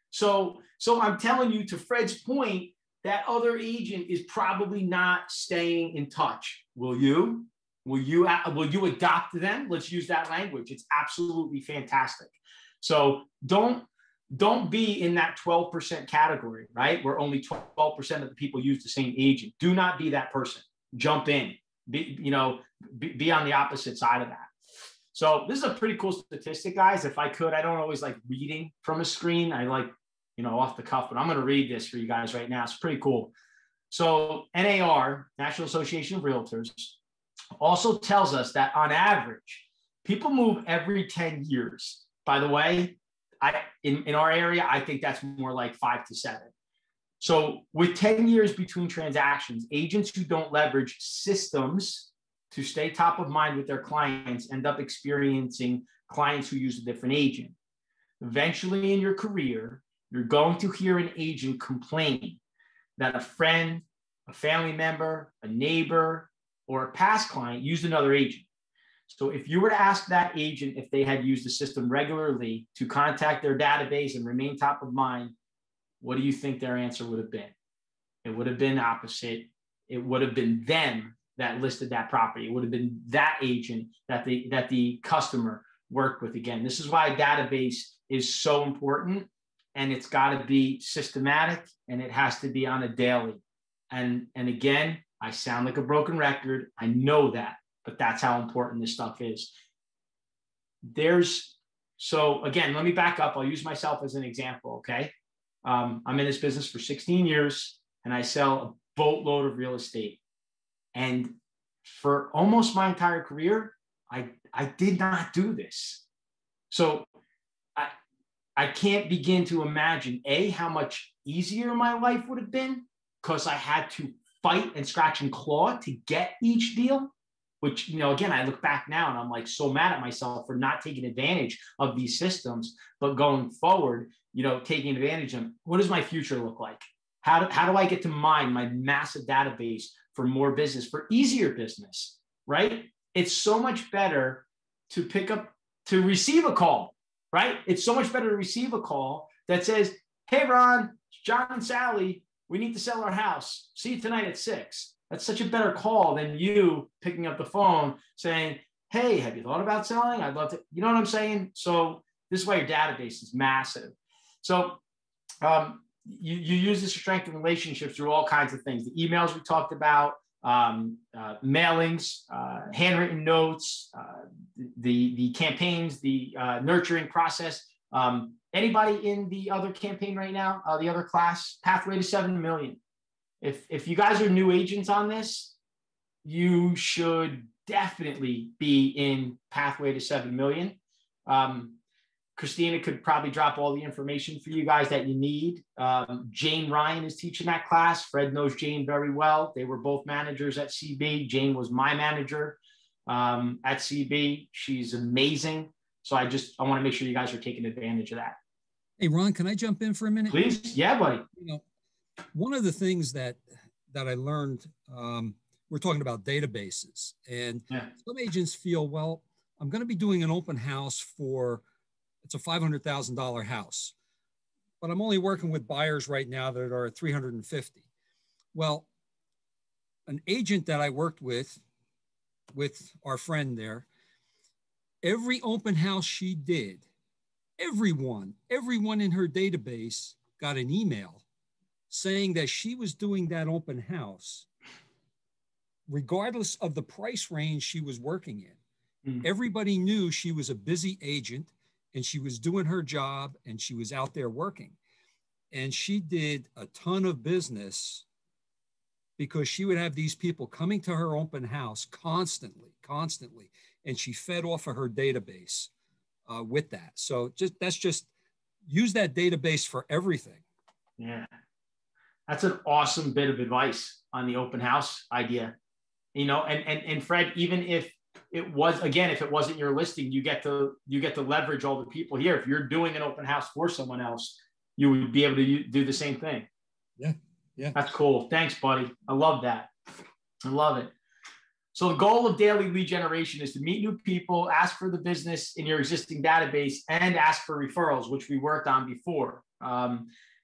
So I'm telling you, to Fred's point, that other agent is probably not staying in touch. Will you? Will you adopt them? Let's use that language. It's absolutely fantastic. So don't be in that 12% category, right? Where only 12% of the people use the same agent. Do not be that person. Jump in. Be on the opposite side of that. So this is a pretty cool statistic, guys. If I could, I don't always like reading from a screen. I like, off the cuff, but I'm going to read this for you guys right now. It's pretty cool. So NAR, National Association of Realtors, also tells us that on average, people move every 10 years. By the way, in our area, I think that's more like 5 to 7. So with 10 years between transactions, agents who don't leverage systems to stay top of mind with their clients end up experiencing clients who use a different agent. Eventually in your career, you're going to hear an agent complain that a friend, a family member, a neighbor, or a past client used another agent. So if you were to ask that agent if they had used the system regularly to contact their database and remain top of mind, what do you think their answer would have been? It would have been opposite. It would have been them that listed that property. It would have been that agent that the customer worked with. Again, this is why a database is so important, and it's got to be systematic, and it has to be on a daily. And again, I sound like a broken record. I know that, but that's how important this stuff is. So again, let me back up. I'll use myself as an example, okay? I'm in this business for 16 years, and I sell a boatload of real estate. And for almost my entire career, I did not do this. So I can't begin to imagine, A, how much easier my life would have been, because I had to fight and scratch and claw to get each deal, which, you know, again, I look back now and I'm like so mad at myself for not taking advantage of these systems. But going forward, you know, taking advantage of, what does my future look like? How do I get to mine my massive database for more business, for easier business, right? It's so much better to receive a call, right? It's so much better to receive a call that says, hey, Ron, it's John and Sally, we need to sell our house. See you tonight at 6. That's such a better call than you picking up the phone saying, hey, have you thought about selling? I'd love to, you know what I'm saying? So this is why your database is massive. So you use this to strengthen relationships through all kinds of things. The emails we talked about, mailings, handwritten notes, the campaigns, the nurturing process. Anybody in the other campaign right now, the other class, Pathway to 7 million? If you guys are new agents on this, you should definitely be in Pathway to 7 million. Christina could probably drop all the information for you guys that you need. Jane Ryan is teaching that class. Fred knows Jane very well. They were both managers at CB. Jane was my manager at CB. She's amazing. So I want to make sure you guys are taking advantage of that. Hey, Ron, can I jump in for a minute? Please. Yeah, buddy. You know, one of the things that I learned, we're talking about databases, and some agents feel, well, I'm going to be doing an open house for, it's a $500,000 house, but I'm only working with buyers right now that are at 350. Well, an agent that I worked with our friend there, every open house she did, everyone in her database got an email saying that she was doing that open house, regardless of the price range she was working in. Everybody knew she was a busy agent and she was doing her job and she was out there working. And she did a ton of business because she would have these people coming to her open house constantly. And she fed off of her database with that. So just use that database for everything. Yeah. That's an awesome bit of advice on the open house idea. You know, and Fred, even if it wasn't your listing, you get to leverage all the people here. If you're doing an open house for someone else, you would be able to do the same thing. Yeah. That's cool. Thanks, buddy. I love that. I love it. So the goal of daily lead generation is to meet new people, ask for the business in your existing database, and ask for referrals, which we worked on before.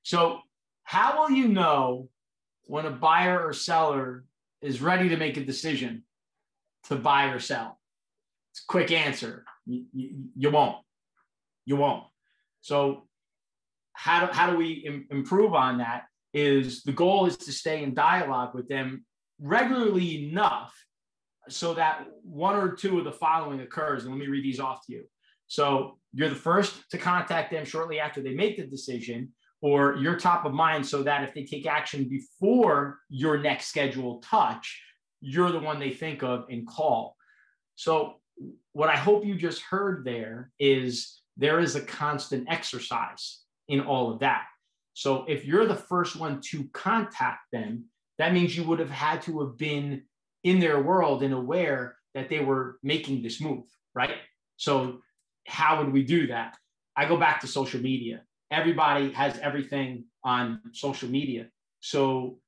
So how will you know when a buyer or seller is ready to make a decision to buy or sell? It's a quick answer. You won't. So how do we improve on that? Is the goal is to stay in dialogue with them regularly enough so that one or two of the following occurs. And let me read these off to you. So you're the first to contact them shortly after they make the decision, or you're top of mind so that if they take action before your next scheduled touch, you're the one they think of and call. So what I hope you just heard there is a constant exercise in all of that. So if you're the first one to contact them, that means you would have had to have been in their world and aware that they were making this move, right? So how would we do that? I go back to social media. Everybody has everything on social media. So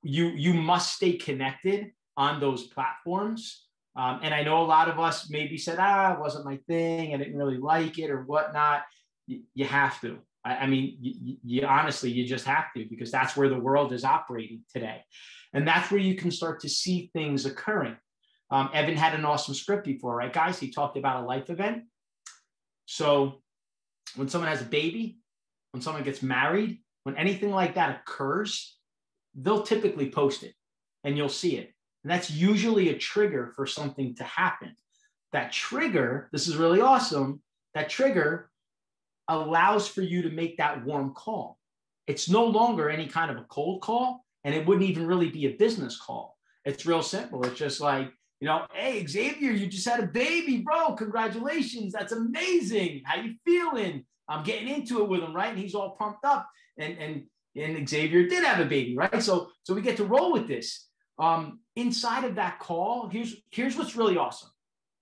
you must stay connected on those platforms. And I know a lot of us maybe said, it wasn't my thing. I didn't really like it or whatnot. You have to. I mean, you honestly, you just have to, because that's where the world is operating today. And that's where you can start to see things occurring. Evan had an awesome script before, right, guys? He talked about a life event. So when someone has a baby, when someone gets married, when anything like that occurs, they'll typically post it and you'll see it. And that's usually a trigger for something to happen. That trigger, this is really awesome, that trigger allows for you to make that warm call. It's no longer any kind of a cold call, and it wouldn't even really be a business call. It's real simple. It's just like, you know, hey, Xavier, you just had a baby, bro. Congratulations. That's amazing. How you feeling? I'm getting into it with him, right? And he's all pumped up. And Xavier did have a baby, right? So we get to roll with this. Inside of that call, here's what's really awesome.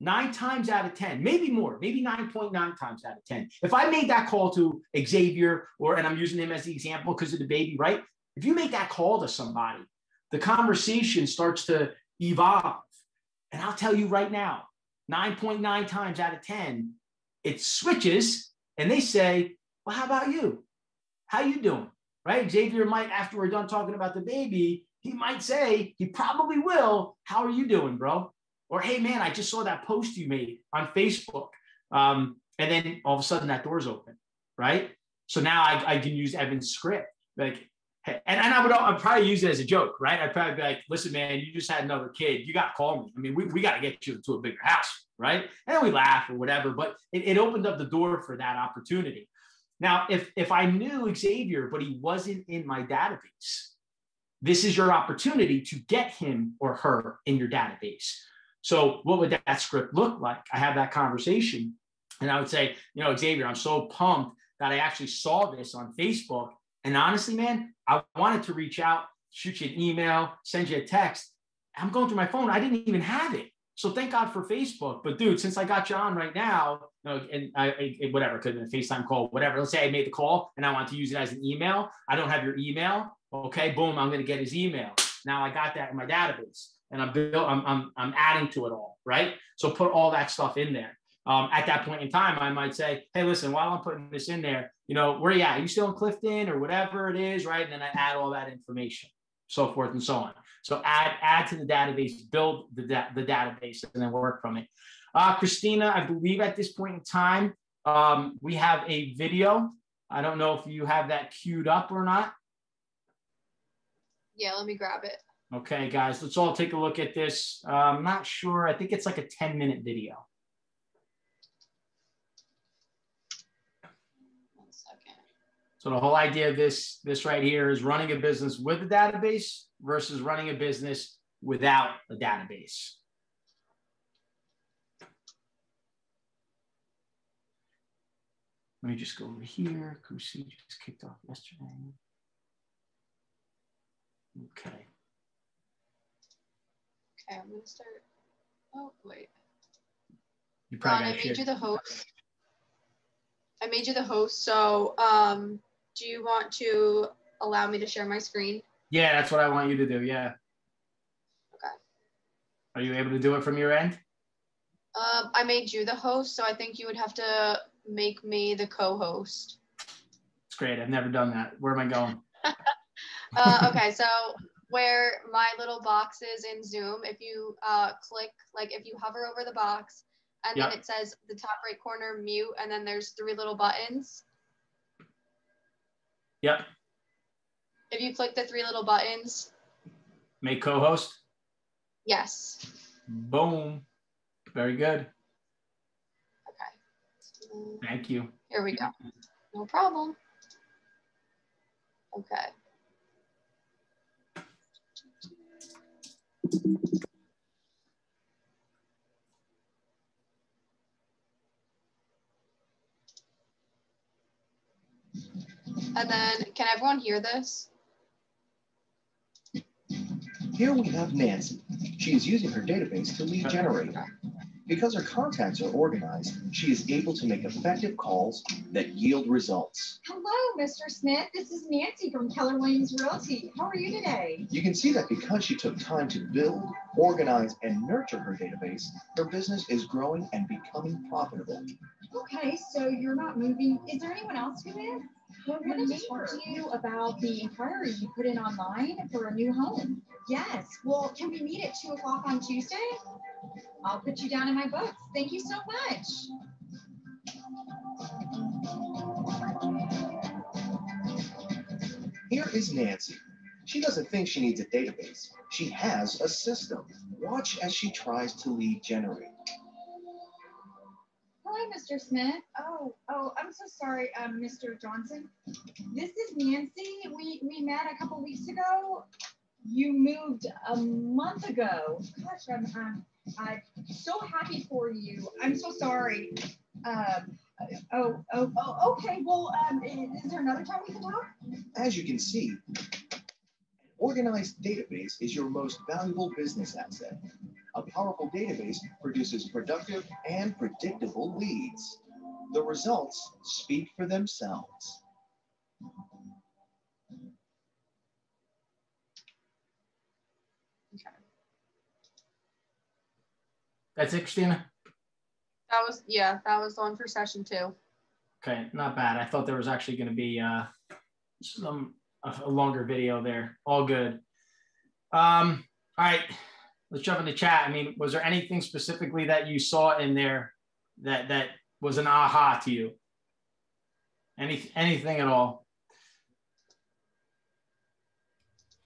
9 times out of 10, maybe more, maybe 9.9 times out of 10. If I made that call to Xavier, and I'm using him as the example because of the baby, right? If you make that call to somebody, the conversation starts to evolve. And I'll tell you right now, 9.9 times out of 10, it switches and they say, well, how about you? How you doing? Right? Xavier might, after we're done talking about the baby, he might say, he probably will, how are you doing, bro? Or, hey, man, I just saw that post you made on Facebook. And then all of a sudden that door's open, right? So now I can use Evan's script. Like, and I'd probably use it as a joke, right? I'd probably be like, listen, man, you just had another kid. You got to call me. I mean, we got to get you to a bigger house, right? And then we laugh or whatever, but it opened up the door for that opportunity. Now, if I knew Xavier, but he wasn't in my database, this is your opportunity to get him or her in your database. So what would that script look like? I have that conversation and I would say, you know, Xavier, I'm so pumped that I actually saw this on Facebook. And honestly, man, I wanted to reach out, shoot you an email, send you a text. I'm going through my phone. I didn't even have it. So thank God for Facebook. But dude, since I got you on right now, you know, and whatever, could have been a FaceTime call, whatever. Let's say I made the call and I want to use it as an email. I don't have your email. Okay, boom, I'm going to get his email. Now I got that in my database and I'm adding to it all, right? So put all that stuff in there. At that point in time, I might say, hey, listen, while I'm putting this in there, you know, where are you at? Are you still in Clifton or whatever it is, right? And then I add all that information, so forth and so on. So add to the database, build the database, and then work from it. Christina, I believe at this point in time, we have a video. I don't know if you have that queued up or not. Yeah, let me grab it. Okay, guys, let's all take a look at this. I'm not sure. I think it's like a 10-minute video. So the whole idea of this right here is running a business with a database versus running a business without a database. Let me just go over here. Crusade just kicked off yesterday. Okay. Okay, I'm gonna start. Oh, wait. You probably I made you the host. I made you the host, so do you want to allow me to share my screen? Yeah, that's what I want you to do, yeah. Okay. Are you able to do it from your end? I made you the host, so I think you would have to make me the co-host. It's great, I've never done that. Where am I going? Okay, so where my little box is in Zoom, if you click, like if you hover over the box, and then it says the top right corner, mute, and then there's 3 little buttons. Yep. If you click the 3 little buttons. Make co-host? Yes. Boom. Very good. Okay. Thank you. Here we go. No problem. Okay. And then, can everyone hear this? Here we have Nancy. She is using her database to lead generate. Because her contacts are organized, she is able to make effective calls that yield results. Hello, Mr. Smith. This is Nancy from Keller Williams Realty. How are you today? You can see that because she took time to build, organize, and nurture her database, her business is growing and becoming profitable. Okay, so you're not moving. Is there anyone else who is? Well, I wanted to talk to you about the inquiry you put in online for a new home. Yes. Well, can we meet at 2 o'clock on Tuesday? I'll put you down in my books. Thank you so much. Here is Nancy. She doesn't think she needs a database. She has a system. Watch as she tries to lead generate. Hi, Mr. Smith. Oh, I'm so sorry, Mr. Johnson. This is Nancy. We met a couple weeks ago. You moved a month ago. Gosh, I'm so happy for you. I'm so sorry. Okay. Well, is there another time we can talk? As you can see, an organized database is your most valuable business asset. A powerful database produces productive and predictable leads. The results speak for themselves. That's it, Christina? That was the one for session 2. Okay, not bad. I thought there was actually going to be a longer video there. All good. All right, let's jump in the chat. I mean, was there anything specifically that you saw in there that was an aha to you? Anything at all?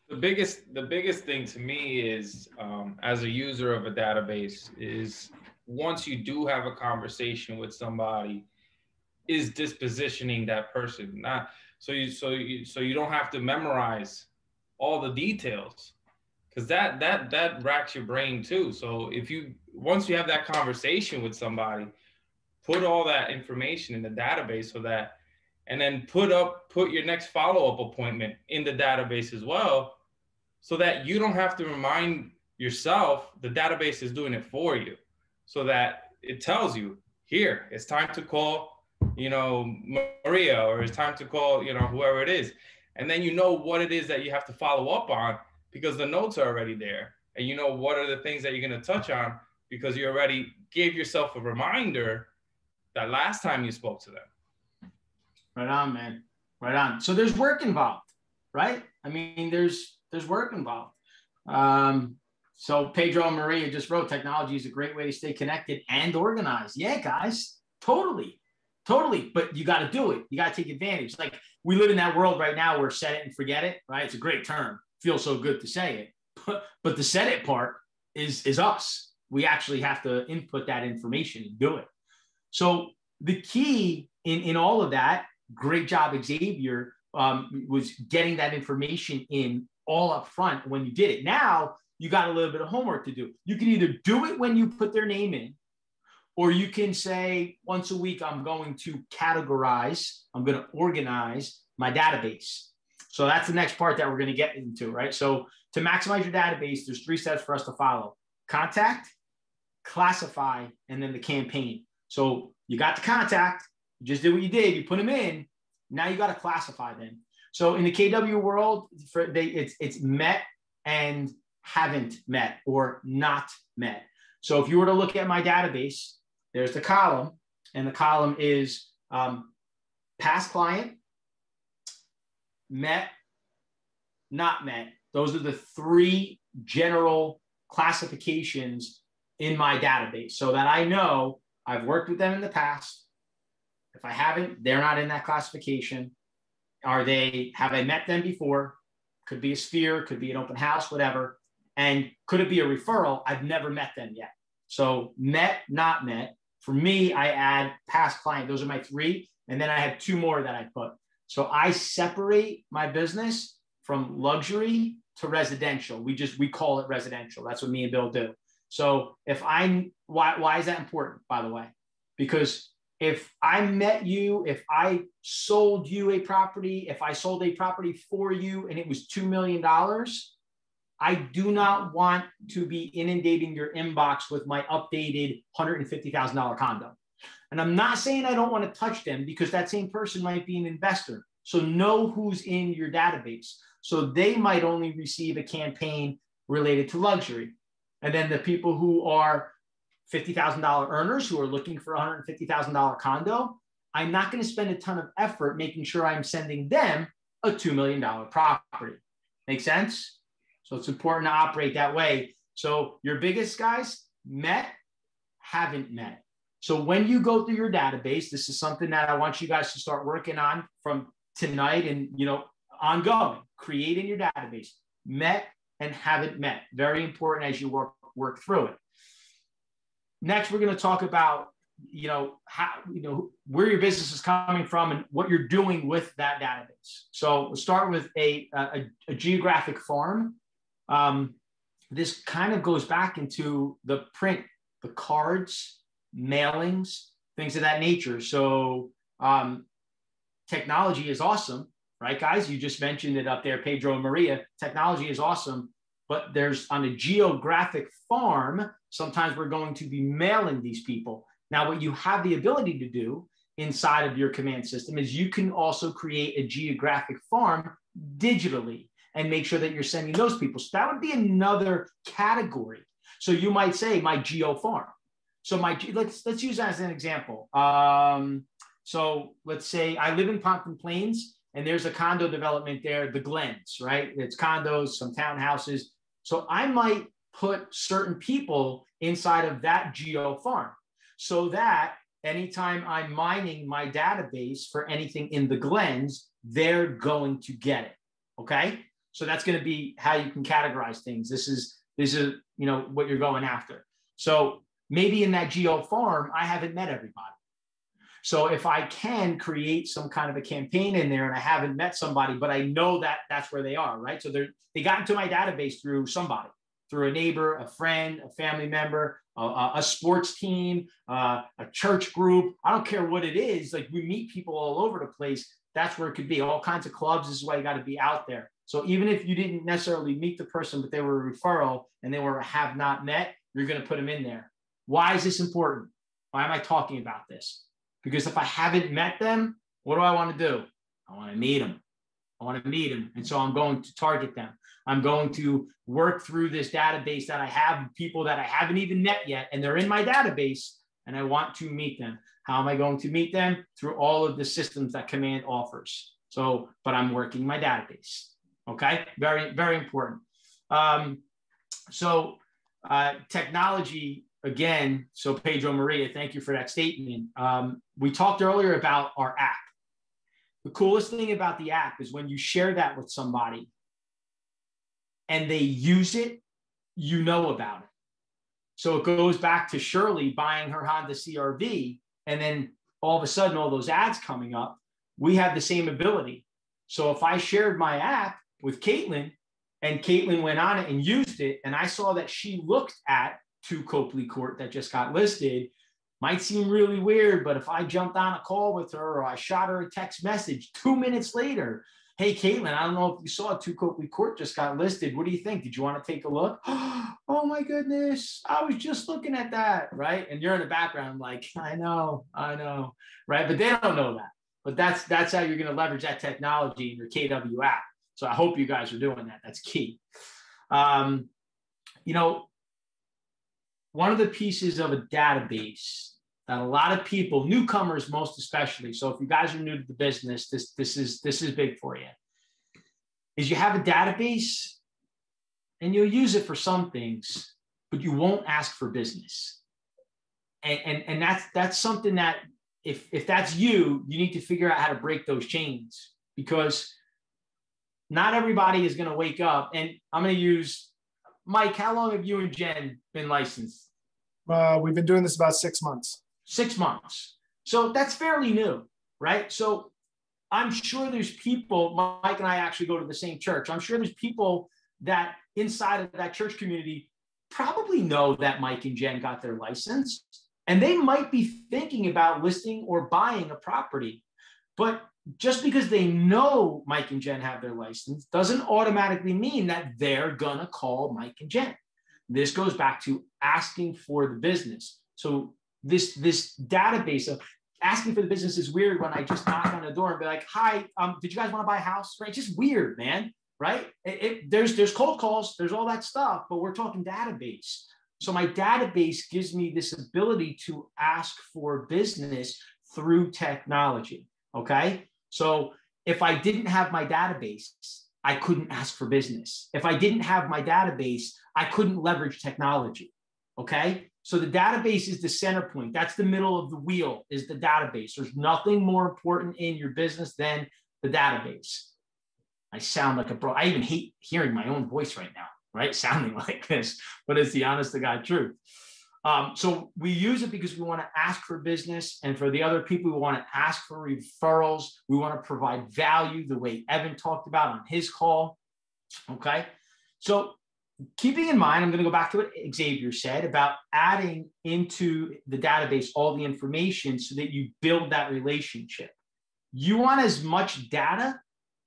The biggest thing to me is, as a user of a database, is once you do have a conversation with somebody, is dispositioning that person. Not so you don't have to memorize all the details, because that racks your brain too. So once you have that conversation with somebody, put all that information in the database and then put your next follow-up appointment in the database as well, so that you don't have to remind yourself. The database is doing it for you, so that it tells you, here, it's time to call, Maria, or it's time to call, whoever it is. And then you know what it is that you have to follow up on, because the notes are already there. And you know what are the things that you're going to touch on, because you already gave yourself a reminder that last time you spoke to them. Right on, man. Right on. So there's work involved, right? I mean, there's work involved. So Pedro and Maria just wrote, technology is a great way to stay connected and organized. Yeah, guys, totally. But you got to do it. You got to take advantage. Like, we live in that world right now where set it and forget it, right? It's a great term. Feels so good to say it. But the set it part is us. We actually have to input that information and do it. So the key in all of that, great job, Xavier, was getting that information in all up front when you did it. Now you got a little bit of homework to do. You can either do it when you put their name in, or you can say, once a week, I'm going to categorize, I'm going to organize my database. So that's the next part that we're going to get into, right? So to maximize your database, there's 3 steps for us to follow: contact, classify, and then the campaign. So you got the contact, you just did what you did, you put them in, now you got to classify them. So in the KW world, it's met and haven't met, or not met. So if you were to look at my database, there's the column, and the column is past client, met, not met. Those are the 3 general classifications in my database, so that I know I've worked with them in the past. If I haven't, they're not in that classification. Have I met them before? Could be a sphere, could be an open house, whatever. And could it be a referral? I've never met them yet. So met, not met. For me, I add past client. Those are my 3. And then I have 2 more that I put. So I separate my business from luxury to residential. We call it residential. That's what me and Bill do. So why is that important, by the way? Because if I met you, if I sold you a property, if I sold a property for you and it was $2 million, I do not want to be inundating your inbox with my updated $150,000 condo. And I'm not saying I don't want to touch them, because that same person might be an investor. So know who's in your database. So they might only receive a campaign related to luxury. And then the people who are $50,000 earners who are looking for a $150,000 condo, I'm not going to spend a ton of effort making sure I'm sending them a $2 million property. Make sense? So it's important to operate that way. So your biggest guys, met, haven't met. So when you go through your database, this is something that I want you guys to start working on from tonight and, you know, ongoing, creating your database, met and haven't met. Very important as you work through it. Next, we're going to talk about, you know, how, you know, where your business is coming from and what you're doing with that database. So we'll start with a geographic farm. This kind of goes back into the print, the cards, mailings, things of that nature. So technology is awesome, right, guys? You just mentioned it up there, Pedro and Maria. Technology is awesome, but there's on a geographic farm, sometimes we're going to be mailing these people. Now, what you have the ability to do inside of your command system is you can also create a geographic farm digitally and make sure that you're sending those people. So that would be another category. So you might say my geo farm. So let's use that as an example. So let's say I live in Pompton Plains and there's a condo development there, the Glens, right? It's condos, some townhouses. So I might put certain people inside of that geo farm so that anytime I'm mining my database for anything in the Glens, they're going to get it. Okay. So that's going to be how you can categorize things. This is, you know, what you're going after. So maybe in that geo farm, I haven't met everybody. So if I can create some kind of a campaign in there and I haven't met somebody, but I know that that's where they are, right? So they got into my database through somebody, through a neighbor, a friend, a family member, a sports team, a church group. I don't care what it is. Like we meet people all over the place. That's where it could be. All kinds of clubs. This is why you got to be out there. So even if you didn't necessarily meet the person, but they were a referral and they were a have not met, you're going to put them in there. Why is this important? Why am I talking about this? Because if I haven't met them, what do I want to do? I want to meet them. I want to meet them. And so I'm going to target them. I'm going to work through this database that I have, people that I haven't even met yet, and they're in my database, and I want to meet them. How am I going to meet them? Through all of the systems that Command offers. So, but I'm working my database. Okay, very, very important. Technology, again, so Pedro Maria, thank you for that statement. We talked earlier about our app. The coolest thing about the app is when you share that with somebody and they use it, you know about it. So it goes back to Shirley buying her Honda CR-V, and then all of a sudden, all those ads coming up, we have the same ability. So if I shared my app with Caitlin and Caitlin went on it and used it, and I saw that she looked at 2 Copley Court that just got listed, might seem really weird, but if I jumped on a call with her or I shot her a text message 2 minutes later, hey, Caitlin, I don't know if you saw 2 Copley Court just got listed. What do you think? Did you want to take a look? Oh my goodness, I was just looking at that, right? And you're in the background like, I know, right? But they don't know that. But that's how you're going to leverage that technology in your KW app. So I hope you guys are doing that. That's key. You know, one of the pieces of a database that a lot of people, newcomers most especially, so if you guys are new to the business, this is big for you, is you have a database and you'll use it for some things, but you won't ask for business. And that's something that if that's you need to figure out how to break those chains, because not everybody is going to wake up. And I'm going to use Mike. How long have you and Jen been licensed? We've been doing this about 6 months. 6 months. So that's fairly new, right? So I'm sure there's people, Mike and I actually go to the same church. I'm sure there's people that inside of that church community probably know that Mike and Jen got their license, and they might be thinking about listing or buying a property. But just because they know Mike and Jen have their license doesn't automatically mean that they're gonna call Mike and Jen. This goes back to asking for the business. So this database of asking for the business is weird when I just knock on the door and be like, hi, did you guys want to buy a house? Right? It's just weird, man. Right? There's cold calls, there's all that stuff, but we're talking database. So my database gives me this ability to ask for business through technology. Okay. So if I didn't have my database, I couldn't ask for business. If I didn't have my database, I couldn't leverage technology. Okay. So the database is the center point. That's the middle of the wheel, is the database. There's nothing more important in your business than the database. I sound like a bro. I even hate hearing my own voice right now, right? Sounding like this, but it's the honest to God truth. So we use it because we want to ask for business, and for the other people, we want to ask for referrals. We want to provide value the way Evan talked about on his call. Okay. So keeping in mind, I'm going to go back to what Xavier said about adding into the database all the information so that you build that relationship. You want as much data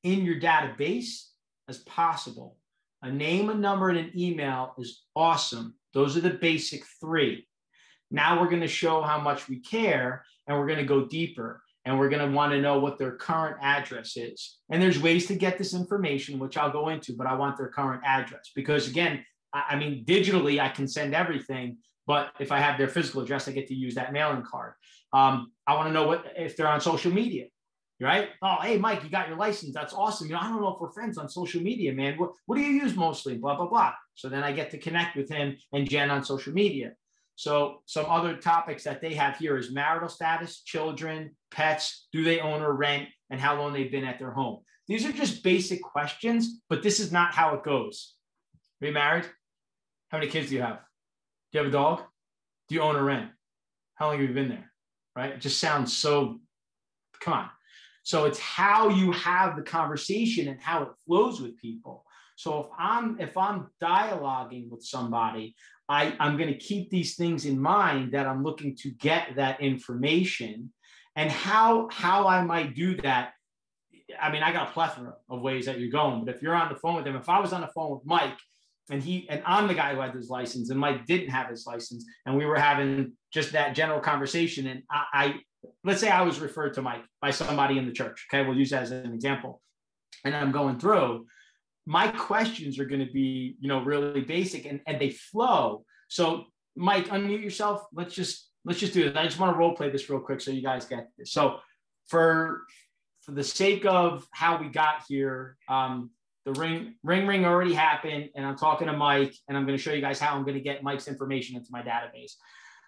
in your database as possible. A name, a number, and an email is awesome. Those are the basic three. Now we're going to show how much we care, and we're going to go deeper, and we're going to want to know what their current address is. And there's ways to get this information, which I'll go into, but I want their current address because, again, I mean, digitally, I can send everything, but if I have their physical address, I get to use that mailing card. I want to know if they're on social media. Right? Oh, hey, Mike, you got your license. That's awesome. You know, I don't know if we're friends on social media, man. What do you use mostly? Blah, blah, blah. So then I get to connect with him and Jen on social media. So some other topics that they have here is marital status, children, pets, do they own or rent, and how long they've been at their home. These are just basic questions, but this is not how it goes. Are you married? How many kids do you have? Do you have a dog? Do you own or rent? How long have you been there? Right? It just sounds so, come on. So it's how you have the conversation and how it flows with people. So if I'm dialoguing with somebody, I'm going to keep these things in mind that I'm looking to get that information, and how I might do that. I mean, I got a plethora of ways that you're going, but if you're on the phone with him, if I was on the phone with Mike and I'm the guy who had his license and Mike didn't have his license, and we were having just that general conversation, and let's say I was referred to Mike by somebody in the church. Okay, we'll use that as an example. And I'm going through, my questions are going to be, really basic and they flow. So Mike, unmute yourself. Let's just do this. I just want to role play this real quick so you guys get this. So for the sake of how we got here, the ring already happened, and I'm talking to Mike, and I'm going to show you guys how I'm going to get Mike's information into my database.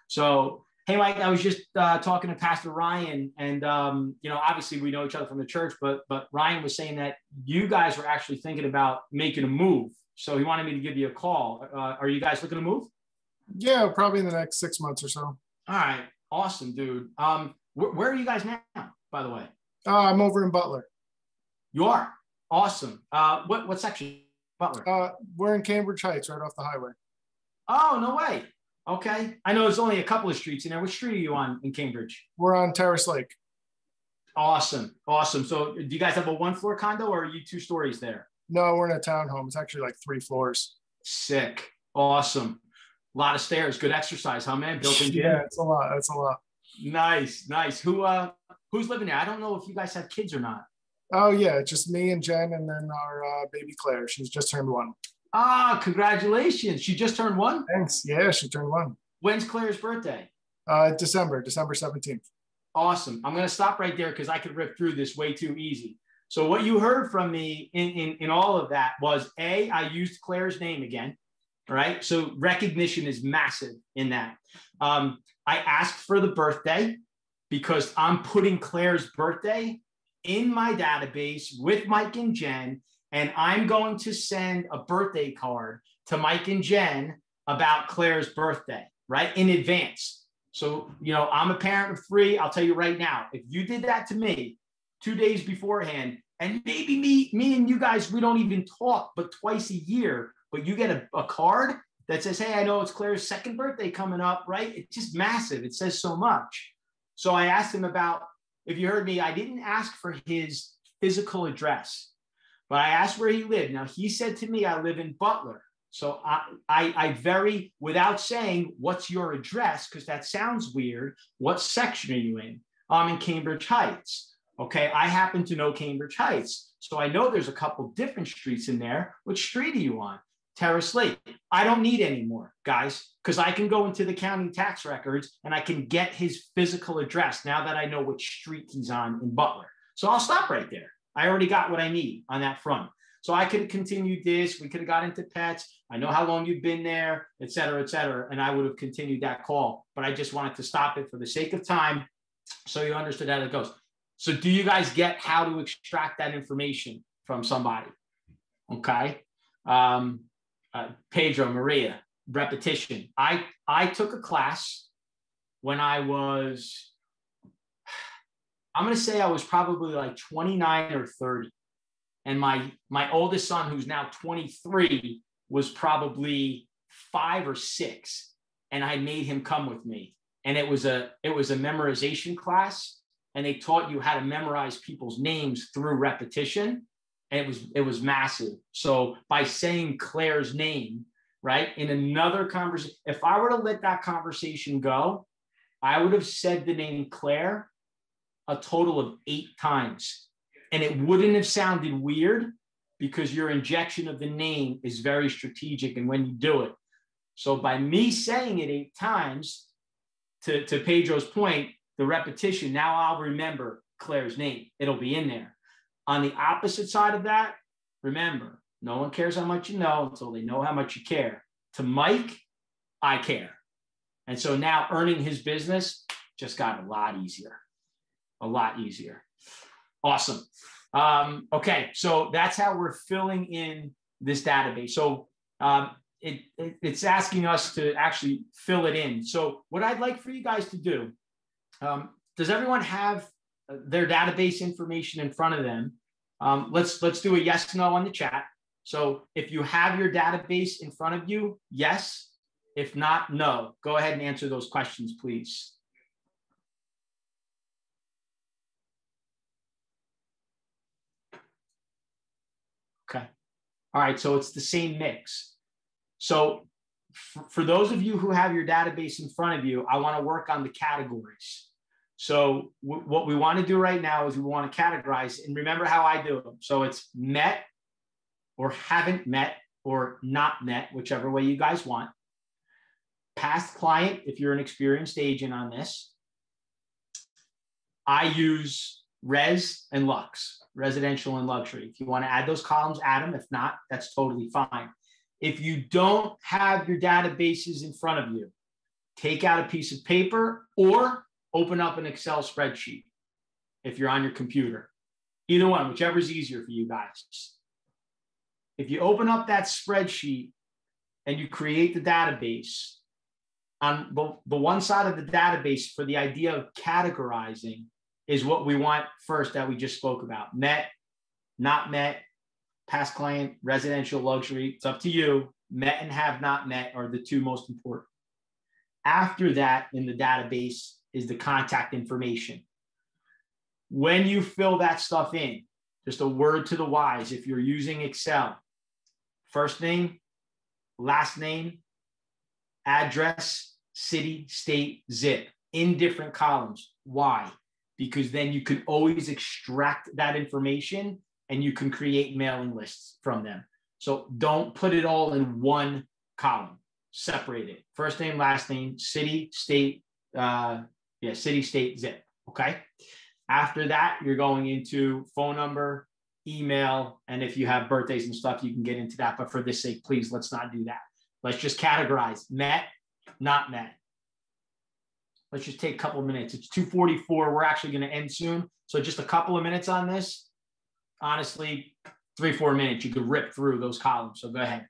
So, hey, Mike, I was just talking to Pastor Ryan, and, obviously we know each other from the church, but Ryan was saying that you guys were actually thinking about making a move. So he wanted me to give you a call. Are you guys looking to move? Yeah, probably in the next 6 months or so. All right. Awesome, dude. Where are you guys now, by the way? I'm over in Butler. You are? Awesome. What section? Butler? We're in Cambridge Heights, right off the highway. Oh, no way. Okay. I know there's only a couple of streets in there. Which street are you on in Cambridge? We're on Terrace Lake. Awesome. Awesome. So do you guys have a 1-floor condo, or are you 2 stories there? No, we're in a townhome. It's actually like 3 floors. Sick. Awesome. A lot of stairs. Good exercise, huh, man? Built-in gym. Yeah, it's a lot. It's a lot. Nice. Nice. Who's living there? I don't know if you guys have kids or not. Oh, yeah. Just me and Jen, and then our baby Claire. She's just turned 1. Ah, congratulations. She just turned 1? Thanks. Yeah, she turned 1. When's Claire's birthday? December 17th. Awesome. I'm going to stop right there because I could rip through this way too easy. So what you heard from me in all of that was, I used Claire's name again, right? So recognition is massive in that. I asked for the birthday because I'm putting Claire's birthday in my database with Mike and Jen, and I'm going to send a birthday card to Mike and Jen about Claire's birthday, right, in advance. So, I'm a parent of 3. I'll tell you right now, if you did that to me 2 days beforehand, and maybe me and you guys, we don't even talk but twice a year, but you get a card that says, hey, I know it's Claire's 2nd birthday coming up, right? It's just massive. It says so much. So I asked him about, if you heard me, I didn't ask for his physical address, but I asked where he lived. Now, he said to me, I live in Butler. So I without saying, what's your address? Because that sounds weird. What section are you in? I'm in Cambridge Heights. Okay, I happen to know Cambridge Heights. So I know there's a couple different streets in there. Which street are you on? Terrace Lake. I don't need any more, guys, because I can go into the county tax records and I can get his physical address now that I know which street he's on in Butler. So I'll stop right there. I already got what I need on that front. So I could have continued this. We could have got into pets. I know how long you've been there, et cetera, et cetera. And I would have continued that call, but I just wanted to stop it for the sake of time so you understood how it goes. So do you guys get how to extract that information from somebody? Okay. Pedro, Maria, repetition. I took a class when I was, I'm going to say I was probably like 29 or 30. And my oldest son, who's now 23, was probably 5 or 6. And I made him come with me. And it was a memorization class. And they taught you how to memorize people's names through repetition. And it was massive. So by saying Claire's name, right, in another conversation, if I were to let that conversation go, I would have said the name Claire a total of 8 times. And it wouldn't have sounded weird because your injection of the name is very strategic and when you do it. So by me saying it 8 times, to Pedro's point, the repetition, now I'll remember Claire's name. It'll be in there. On the opposite side of that, remember, no one cares how much you know until they know how much you care. To Mike, I care. And so now earning his business just got a lot easier. A lot easier. Awesome. Okay, so that's how we're filling in this database. So it's asking us to actually fill it in. So what I'd like for you guys to do, does everyone have their database information in front of them? Let's do a yes, no on the chat. So if you have your database in front of you, yes. If not, no. Go ahead and answer those questions, please. Okay. All right. So it's the same mix. So for those of you who have your database in front of you, I want to work on the categories. So what we want to do right now is we want to categorize, and remember how I do them. So it's met or haven't met or not met, whichever way you guys want. Past client, if you're an experienced agent on this. I use res and lux, residential and luxury. If you want to add those columns, add them. If not, that's totally fine. If you don't have your databases in front of you, take out a piece of paper or open up an Excel spreadsheet if you're on your computer. Either one, whichever is easier for you guys. If you open up that spreadsheet and you create the database, on the one side of the database for the idea of categorizing is what we want first that we just spoke about. Met, not met, past client, residential, luxury. It's up to you. Met and have not met are the 2 most important. After that in the database is the contact information. When you fill that stuff in, just a word to the wise, if you're using Excel, first name, last name, address, city, state, zip in different columns. Why? Because then you can always extract that information and you can create mailing lists from them. So don't put it all in one column. Separate it. First name, last name, city, state, city, state, zip. Okay. After that, you're going into phone number, email, and if you have birthdays and stuff, you can get into that. But for this sake, please, let's not do that. Let's just categorize met, not met. Let's just take a couple of minutes. It's 2:44. We're actually going to end soon. So just a couple of minutes on this. Honestly, 3-4 minutes, you could rip through those columns. So go ahead.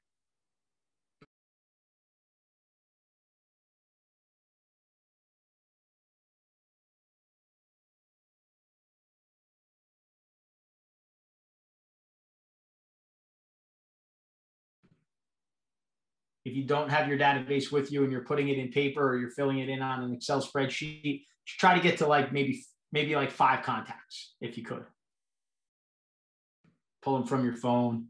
If you don't have your database with you and you're putting it in paper or you're filling it in on an Excel spreadsheet, try to get to like maybe like 5 contacts if you could. Pull them from your phone.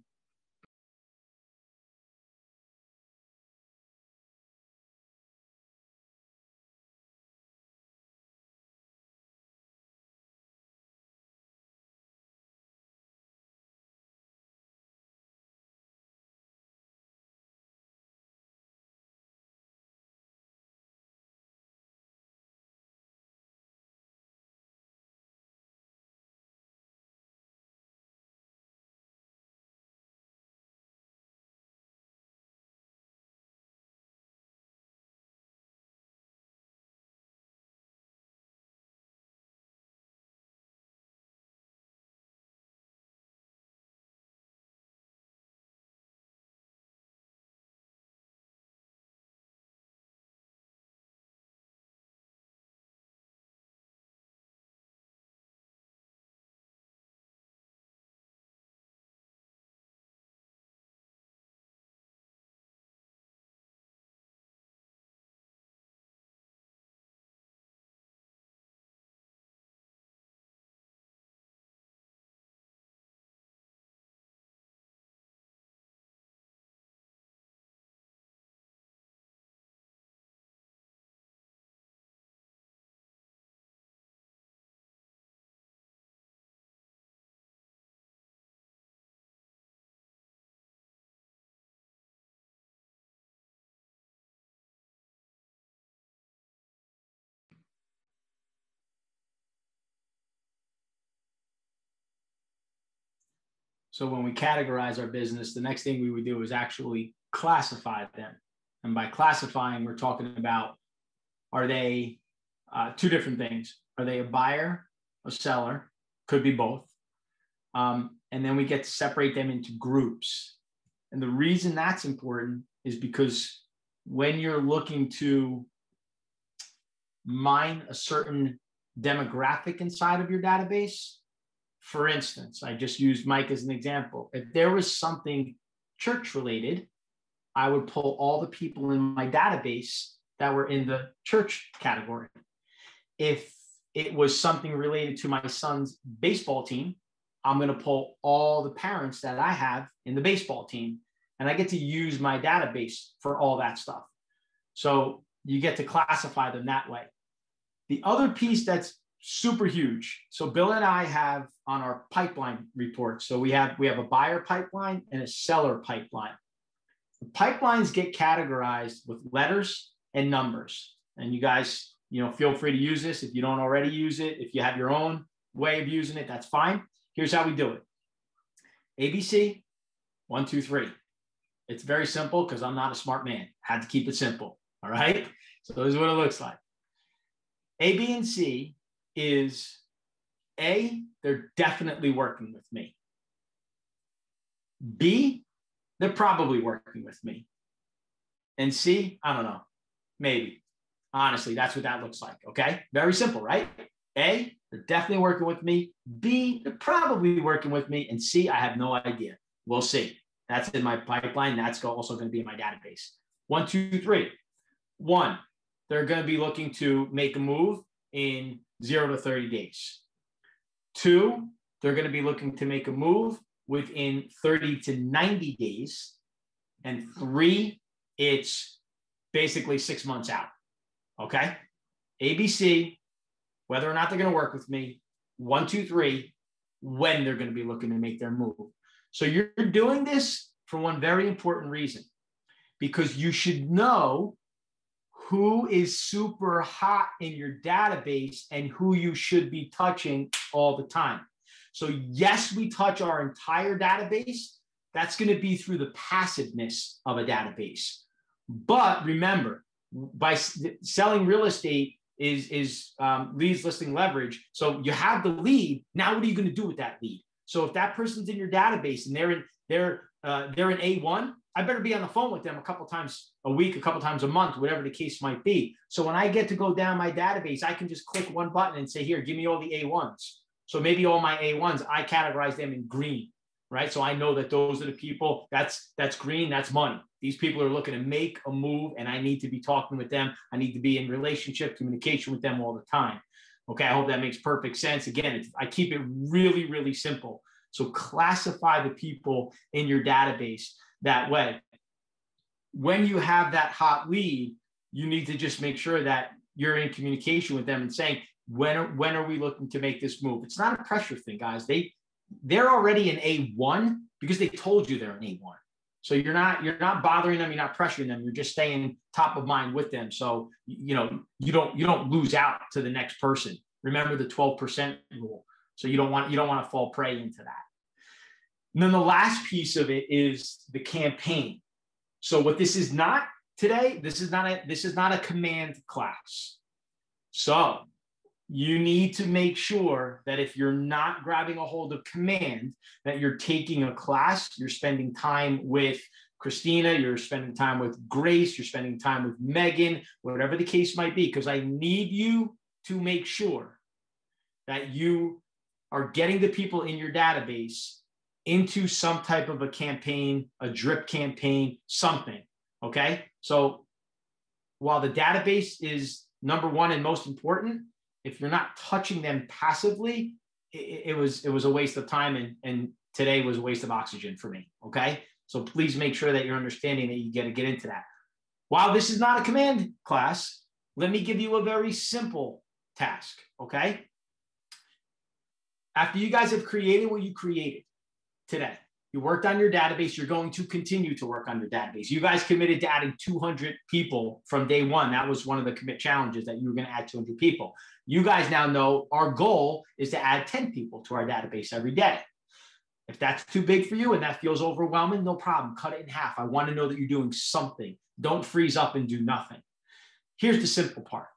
So when we categorize our business, the next thing we would do is actually classify them. And by classifying, we're talking about, are they two different things? Are they a buyer, a seller? Could be both. And then we get to separate them into groups. And the reason that's important is because when you're looking to mine a certain demographic inside of your database, for instance, I just used Mike as an example. If there was something church related, I would pull all the people in my database that were in the church category. If it was something related to my son's baseball team, I'm going to pull all the parents that I have in the baseball team, and I get to use my database for all that stuff. So you get to classify them that way. The other piece that's super huge. So Bill and I have on our pipeline report. So we have a buyer pipeline and a seller pipeline. The pipelines get categorized with letters and numbers. And you guys, feel free to use this if you don't already use it. If you have your own way of using it, that's fine. Here's how we do it. ABC, 1, 2, 3. It's very simple because I'm not a smart man. Had to keep it simple. All right. So this is what it looks like. A, B, and C is A, they're definitely working with me. B, they're probably working with me. And C, I don't know, maybe. Honestly, that's what that looks like, okay? Very simple, right? A, they're definitely working with me. B, they're probably working with me. And C, I have no idea. We'll see. That's in my pipeline. That's also going to be in my database. 1, 2, 3. 1, they're going to be looking to make a move in 0 to 30 days. 2, they're going to be looking to make a move within 30 to 90 days. And 3, it's basically 6 months out. Okay? ABC, whether or not they're going to work with me. 1, 2, 3, when they're going to be looking to make their move. So you're doing this for one very important reason, because you should know who is super hot in your database and who you should be touching all the time. So yes, we touch our entire database. That's going to be through the passiveness of a database. But remember, by selling real estate is leads, listing, leverage. So you have the lead. Now, what are you going to do with that lead? So if that person's in your database and they're in A1, I better be on the phone with them a couple times a week, a couple times a month, whatever the case might be. So when I get to go down my database, I can just click one button and say, here, give me all the A1s. So maybe all my A1s, I categorize them in green, right? So I know that those are the people, that's green, that's money. These people are looking to make a move and I need to be talking with them. I need to be in relationship, communication with them all the time. Okay, I hope that makes perfect sense. Again, I keep it really, really simple. So classify the people in your database that way. When you have that hot lead, you need to just make sure that you're in communication with them and saying, when are we looking to make this move? It's not a pressure thing, guys. They're already in A1 because they told you they're in A1. So you're not bothering them, you're not pressuring them, you're just staying top of mind with them. So you don't lose out to the next person. Remember the 12% rule. So you don't want to fall prey into that. And then the last piece of it is the campaign. So what this is not today, this is not a command class. So you need to make sure that if you're not grabbing a hold of command, that you're taking a class, you're spending time with Christina, you're spending time with Grace, you're spending time with Megan, whatever the case might be, because I need you to make sure that you are getting the people in your database into some type of a campaign, a drip campaign, something, okay? So while the database is number one and most important, if you're not touching them passively, it was a waste of time, and today was a waste of oxygen for me, okay? So please make sure that you're understanding that you got to get into that. While this is not a command class, let me give you a very simple task, okay? After you guys have created what you created today, you worked on your database, you're going to continue to work on your database. You guys committed to adding 200 people from day one. That was one of the commit challenges, that you were going to add 200 people. You guys now know our goal is to add 10 people to our database every day. If that's too big for you and that feels overwhelming, no problem. Cut it in half. I want to know that you're doing something. Don't freeze up and do nothing. Here's the simple part.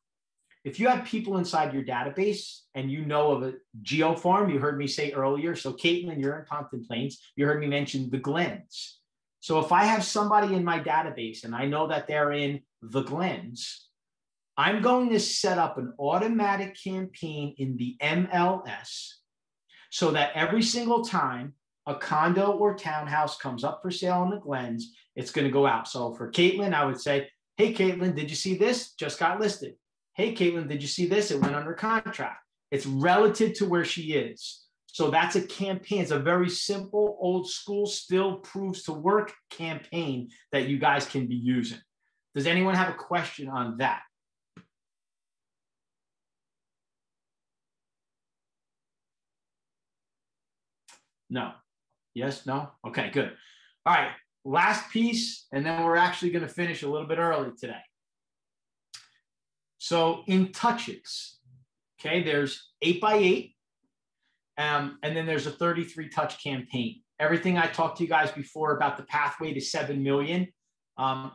If you have people inside your database and you know of a geo farm, you heard me say earlier. So Caitlin, you're in Pompton Plains. You heard me mention the Glens. So if I have somebody in my database and I know that they're in the Glens, I'm going to set up an automatic campaign in the MLS so that every single time a condo or townhouse comes up for sale in the Glens, it's going to go out. So for Caitlin, I would say, hey, Caitlin, did you see this? Just got listed. Hey, Caitlin, did you see this? It went under contract. It's relative to where she is. So that's a campaign. It's a very simple, old school, still proves to work campaign that you guys can be using. Does anyone have a question on that? No. Yes, no? Okay, good. All right, last piece, and then we're actually going to finish a little bit early today. So in touches, okay, there's 8x8, and then there's a 33 touch campaign. Everything I talked to you guys before about the pathway to 7 million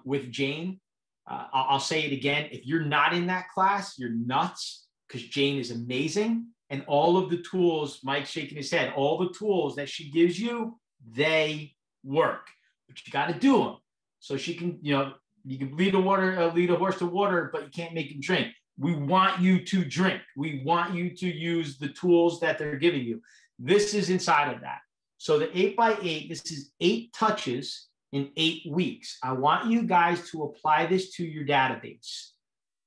with Jane, I'll say it again. If you're not in that class, you're nuts, because Jane is amazing. And all of the tools, Mike's shaking his head, all the tools that she gives you, they work, but you got to do them. So she can, you can lead a horse to water, but you can't make him drink. We want you to drink. We want you to use the tools that they're giving you. This is inside of that. So the 8x8, this is 8 touches in 8 weeks. I want you guys to apply this to your database.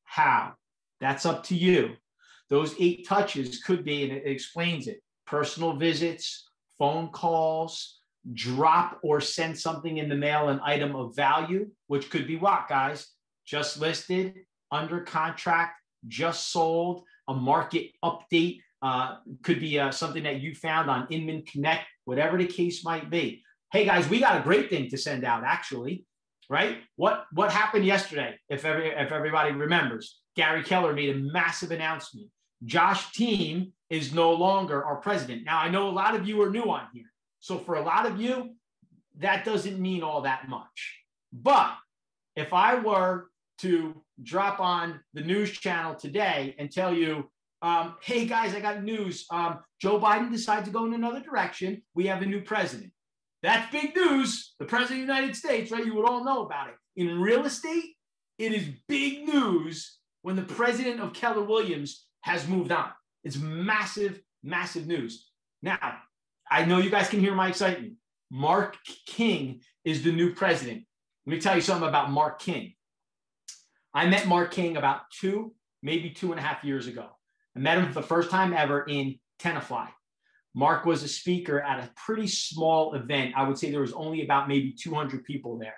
How? That's up to you. Those 8 touches could be, and it explains it, personal visits, phone calls, drop or send something in the mail, an item of value, which could be what, guys? Just listed, under contract, just sold, a market update, could be something that you found on Inman Connect, whatever the case might be. Hey, guys, we got a great thing to send out, actually, right? What happened yesterday, if everybody remembers? Gary Keller made a massive announcement. Josh Team is no longer our president. Now, I know a lot of you are new on here. So for a lot of you, that doesn't mean all that much. But if I were to drop on the news channel today and tell you, hey, guys, I got news. Joe Biden decided to go in another direction. We have a new president. That's big news. The president of the United States, right? You would all know about it. In real estate, it is big news when the president of Keller Williams has moved on. It's massive, massive news. Now, I know you guys can hear my excitement. Mark King is the new president. Let me tell you something about Mark King. I met Mark King about 2, maybe 2.5 years ago. I met him for the first time ever in Tenafly. Mark was a speaker at a pretty small event. I would say there was only about maybe 200 people there.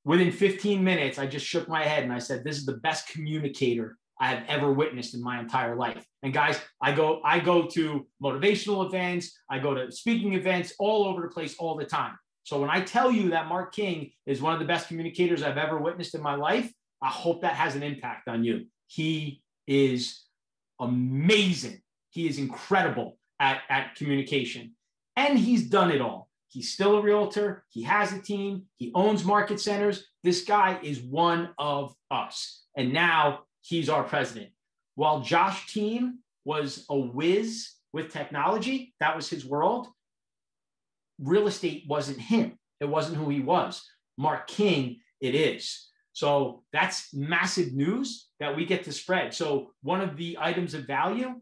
Within 15 minutes, I just shook my head and I said, this is the best communicator I have ever witnessed in my entire life. And guys, I go to motivational events, I go to speaking events all over the place all the time. So when I tell you that Mark King is one of the best communicators I've ever witnessed in my life, I hope that has an impact on you. He is amazing. He is incredible at communication. And he's done it all. He's still a realtor. He has a team. He owns market centers. This guy is one of us. And now he's our president. While Josh Team was a whiz with technology, that was his world, real estate wasn't him. It wasn't who he was. Mark King, it is. So that's massive news that we get to spread. So one of the items of value,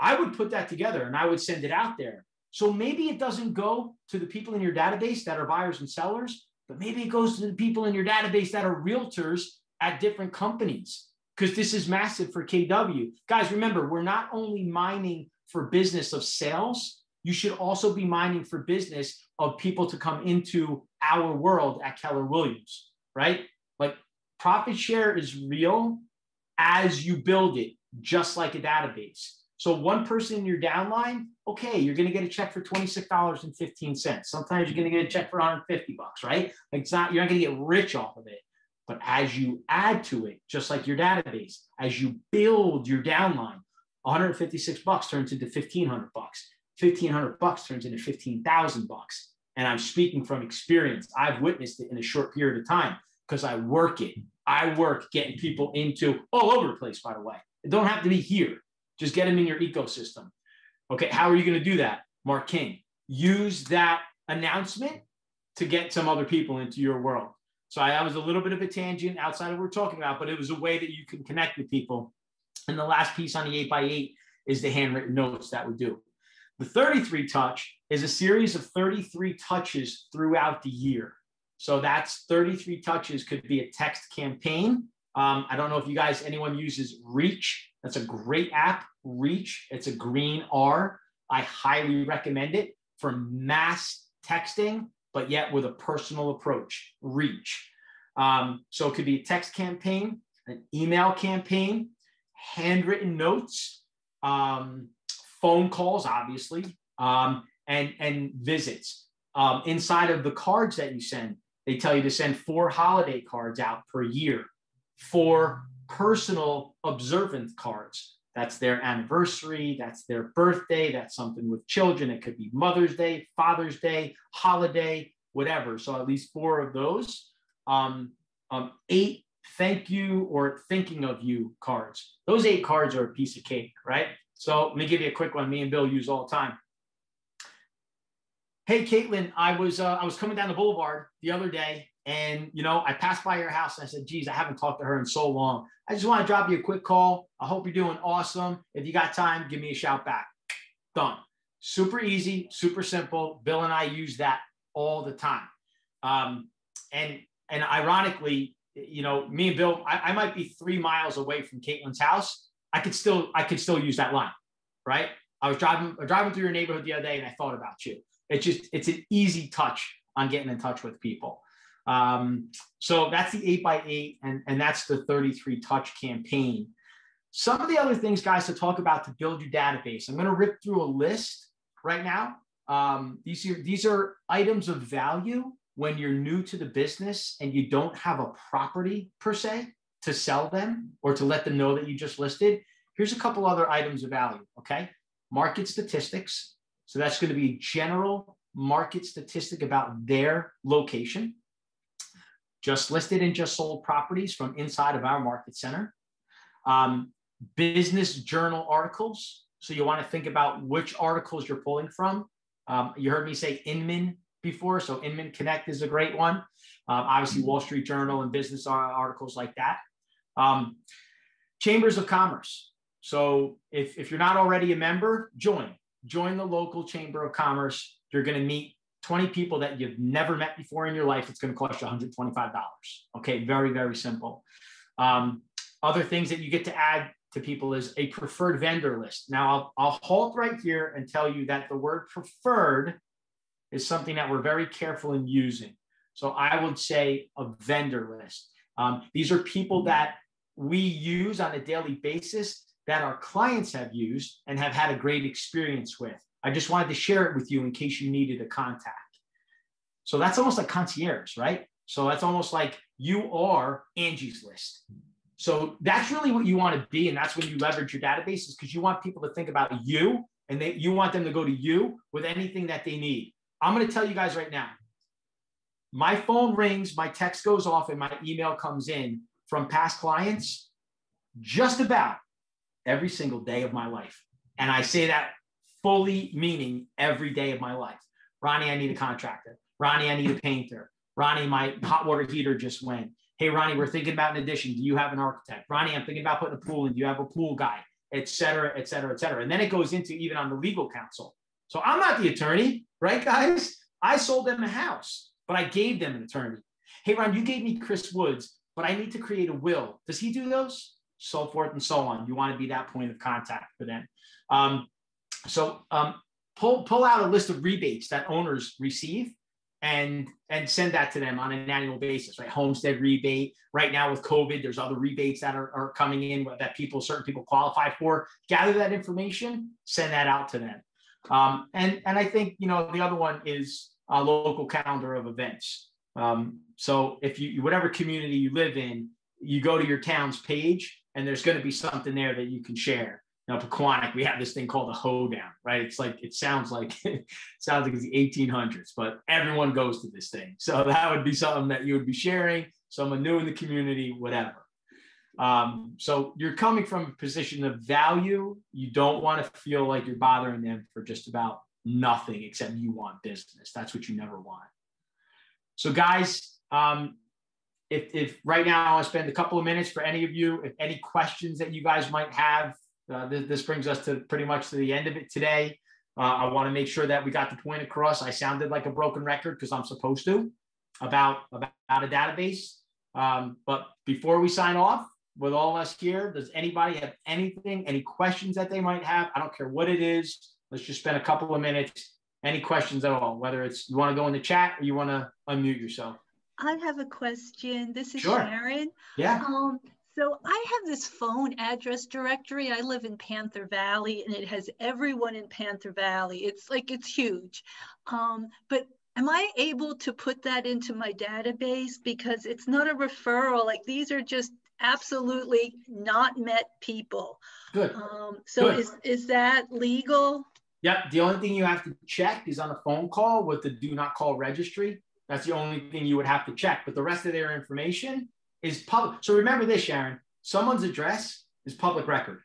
I would put that together and I would send it out there. So maybe it doesn't go to the people in your database that are buyers and sellers, but maybe it goes to the people in your database that are realtors at different companies, because this is massive for KW. Guys, remember, we're not only mining for business of sales, you should also be mining for business of people to come into our world at Keller Williams, right? Like profit share is real as you build it, just like a database. So one person in your downline, okay, you're going to get a check for $26.15. Sometimes you're going to get a check for $150, right? Like it's not, you're not going to get rich off of it. But as you add to it, just like your database, as you build your downline, $156 turns into $1,500. $1,500 turns into $15,000. And I'm speaking from experience. I've witnessed it in a short period of time because I work it. I work getting people into all over the place, by the way. It don't have to be here. Just get them in your ecosystem. Okay, how are you going to do that? Mark King, use that announcement to get some other people into your world. So I was a little bit of a tangent outside of what we're talking about, but it was a way that you can connect with people. And the last piece on the 8x8 is the handwritten notes that we do. The 33 touch is a series of 33 touches throughout the year. So that's 33 touches, could be a text campaign. I don't know if you guys, anyone uses Reach. That's a great app, Reach. It's a green R. I highly recommend it for mass texting, but yet with a personal approach, Reach. So it could be a text campaign, an email campaign, handwritten notes, phone calls, obviously, and visits. Inside of the cards that you send, they tell you to send 4 holiday cards out per year, 4 personal observant cards. That's their anniversary, that's their birthday, that's something with children. It could be Mother's Day, Father's Day, holiday, whatever. So at least 4 of those. 8 thank you or thinking of you cards. Those 8 cards are a piece of cake, right? So let me give you a quick one me and Bill use all the time. Hey, Caitlin, I was coming down the boulevard the other day and, I passed by your house and I said, geez, I haven't talked to her in so long. I just want to drop you a quick call. I hope you're doing awesome. If you got time, give me a shout back. Done. Super easy, super simple. Bill and I use that all the time. And ironically, me and Bill, I might be 3 miles away from Caitlin's house. I could still use that line, right? I was driving through your neighborhood the other day and I thought about you. It's an easy touch on getting in touch with people. So that's the 8x8 and that's the 33 touch campaign. Some of the other things, guys, to talk about to build your database. I'm going to rip through a list right now. These are items of value when you're new to the business and you don't have a property per se to sell them or to let them know that you just listed. Here's a couple other items of value, okay? Market statistics. So that's going to be general market statistic about their location. Just listed and just sold properties from inside of our market center. Business journal articles. So you want to think about which articles you're pulling from. You heard me say Inman before, so Inman Connect is a great one. Obviously, Wall Street Journal and business articles like that. Chambers of Commerce. So if you're not already a member, join the local Chamber of Commerce. You're going to meet 20 people that you've never met before in your life. It's going to cost you $125. Okay, very, very simple. Other things that you get to add to people is a preferred vendor list. Now, I'll halt right here and tell you that the word preferred is something that we're very careful in using. So I would say a vendor list. These are people that we use on a daily basis that our clients have used and have had a great experience with. I just wanted to share it with you in case you needed a contact. So that's almost like concierge, right? So that's almost like you are Angie's List. So that's really what you want to be. And that's when you leverage your databases, because you want people to think about you and you want them to go to you with anything that they need. I'm going to tell you guys right now, my phone rings, my text goes off, and my email comes in from past clients just about every single day of my life. And I say that fully meaning every day of my life. Ronnie, I need a contractor. Ronnie, I need a painter. Ronnie, my hot water heater just went. Hey, Ronnie, we're thinking about an addition. Do you have an architect? Ronnie, I'm thinking about putting a pool in. Do you have a pool guy? Et cetera, et cetera, et cetera. And then it goes into even on the legal counsel. So I'm not the attorney, right, guys? I sold them a house, but I gave them an attorney. Hey, Ron, you gave me Chris Woods, but I need to create a will. Does he do those? So forth and so on. You want to be that point of contact for them. Pull out a list of rebates that owners receive and send that to them on an annual basis, right? Homestead rebate. Right now with COVID, there's other rebates that are coming in that certain people qualify for. Gather that information, send that out to them. And I think, the other one is a local calendar of events. So if whatever community you live in, you go to your town's page and there's going to be something there that you can share. Pequannock, we have this thing called a hoedown, right? It's like, it sounds like it's the 1800s, but everyone goes to this thing. So that would be something that you would be sharing, someone new in the community, whatever. So you're coming from a position of value. You don't want to feel like you're bothering them for just about nothing except you want business. That's what you never want. So guys, if right now I want to spend a couple of minutes for any of you, if any questions that you guys might have, this brings us to pretty much to the end of it today. I want to make sure that we got the point across. I sounded like a broken record because I'm supposed to about a database. But before we sign off with all of us here, does anybody have anything, any questions that they might have? I don't care what it is. Let's just spend a couple of minutes. Any questions at all, whether it's you want to go in the chat or you want to unmute yourself. I have a question. This is Sure. Sharon. Yeah. So I have this phone address directory. I live in Panther Valley and it has everyone in Panther Valley. It's huge. But am I able to put that into my database? Because it's not a referral. Like these are just absolutely not met people. Good. So Good. is that legal? Yep. The only thing you have to check is on a phone call with the do not call registry. That's the only thing you would have to check. But the rest of their information is public. So remember this, Sharon, someone's address is public record.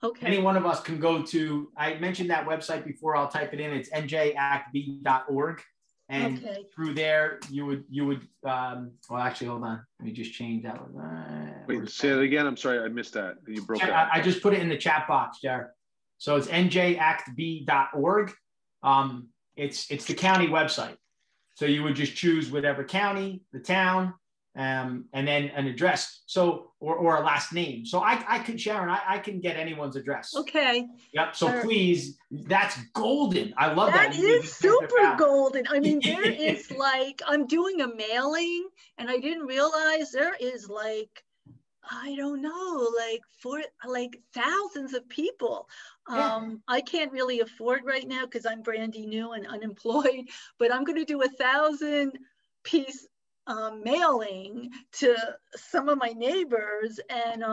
Okay. Any one of us can go to, I mentioned that website before, I'll type it in. It's njactb.org. And through there, you would, well, actually, hold on. Let me just change that one. Wait, say it again. I'm sorry, I missed that. You broke out. I just put it in the chat box, Jared. So it's njactb.org. It's the county website. So you would just choose whatever county, the town, and then an address. So, or a last name. So I could, Sharon, I can get anyone's address. Okay. Yep. So please, that's golden. I love that. That is super golden. I mean, there is like, I'm doing a mailing and I didn't realize there is like, I don't know, like thousands of people. I can't really afford right now because I'm brandy new and unemployed, but I'm going to do 1,000 piece mailing to some of my neighbors, and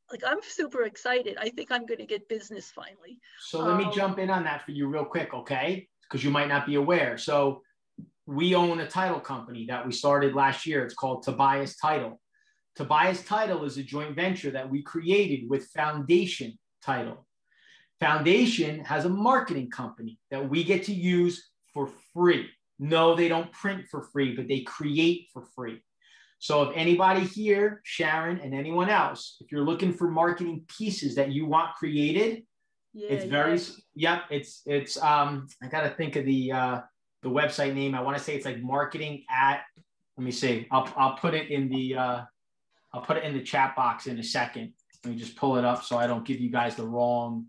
like I'm super excited. I think I'm going to get business finally. So let me jump in on that for you real quick, okay? Because you might not be aware. So we own a title company that we started last year. It's called Tobias Title. Tobias Title is a joint venture that we created with Foundation Title. Foundation has a marketing company that we get to use for free. No, they don't print for free, but they create for free. So if anybody here, Sharon and anyone else, if you're looking for marketing pieces that you want created, it's very, it's I got to think of the website name. I want to say it's like marketing at, let me see, I'll put it in the, I'll put it in the chat box in a second. Let me just pull it up so I don't give you guys the wrong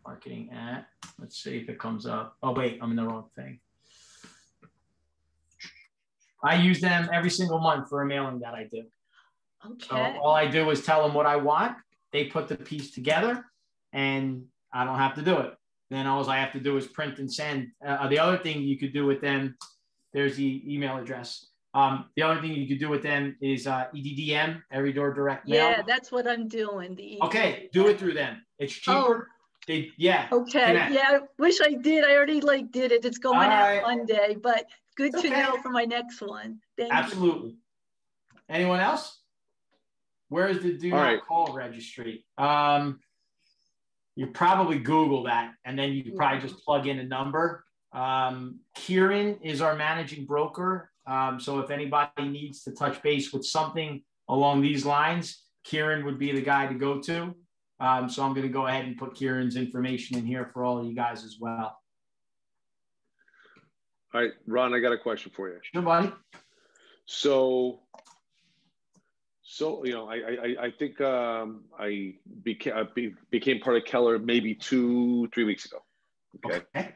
marketing at. Let's see if it comes up. Oh, wait, I'm in the wrong thing. I use them every single month for a mailing that I do. Okay. So all I do is tell them what I want. They put the piece together and I don't have to do it. Then all I have to do is print and send. The other thing you could do with them, there's the email address. The other thing you could do with them is EDDM, Every Door Direct Mail. Yeah, that's what I'm doing. Okay, do it through them. It's cheaper. Okay. Connect. Yeah, I wish I did. I already did it. It's going out Monday, but good to know for my next one. Thank you. Anyone else? Where is the do not call registry? You probably Google that, and then you can probably just plug in a number. Kieran is our managing broker. So if anybody needs to touch base with something along these lines, Kieran would be the guy to go to. So I'm going to go ahead and put Kieran's information in here for all of you guys as well. All right, Ron, I got a question for you. Sure, buddy. So you know, I think I became part of Keller maybe 2-3 weeks ago. Okay.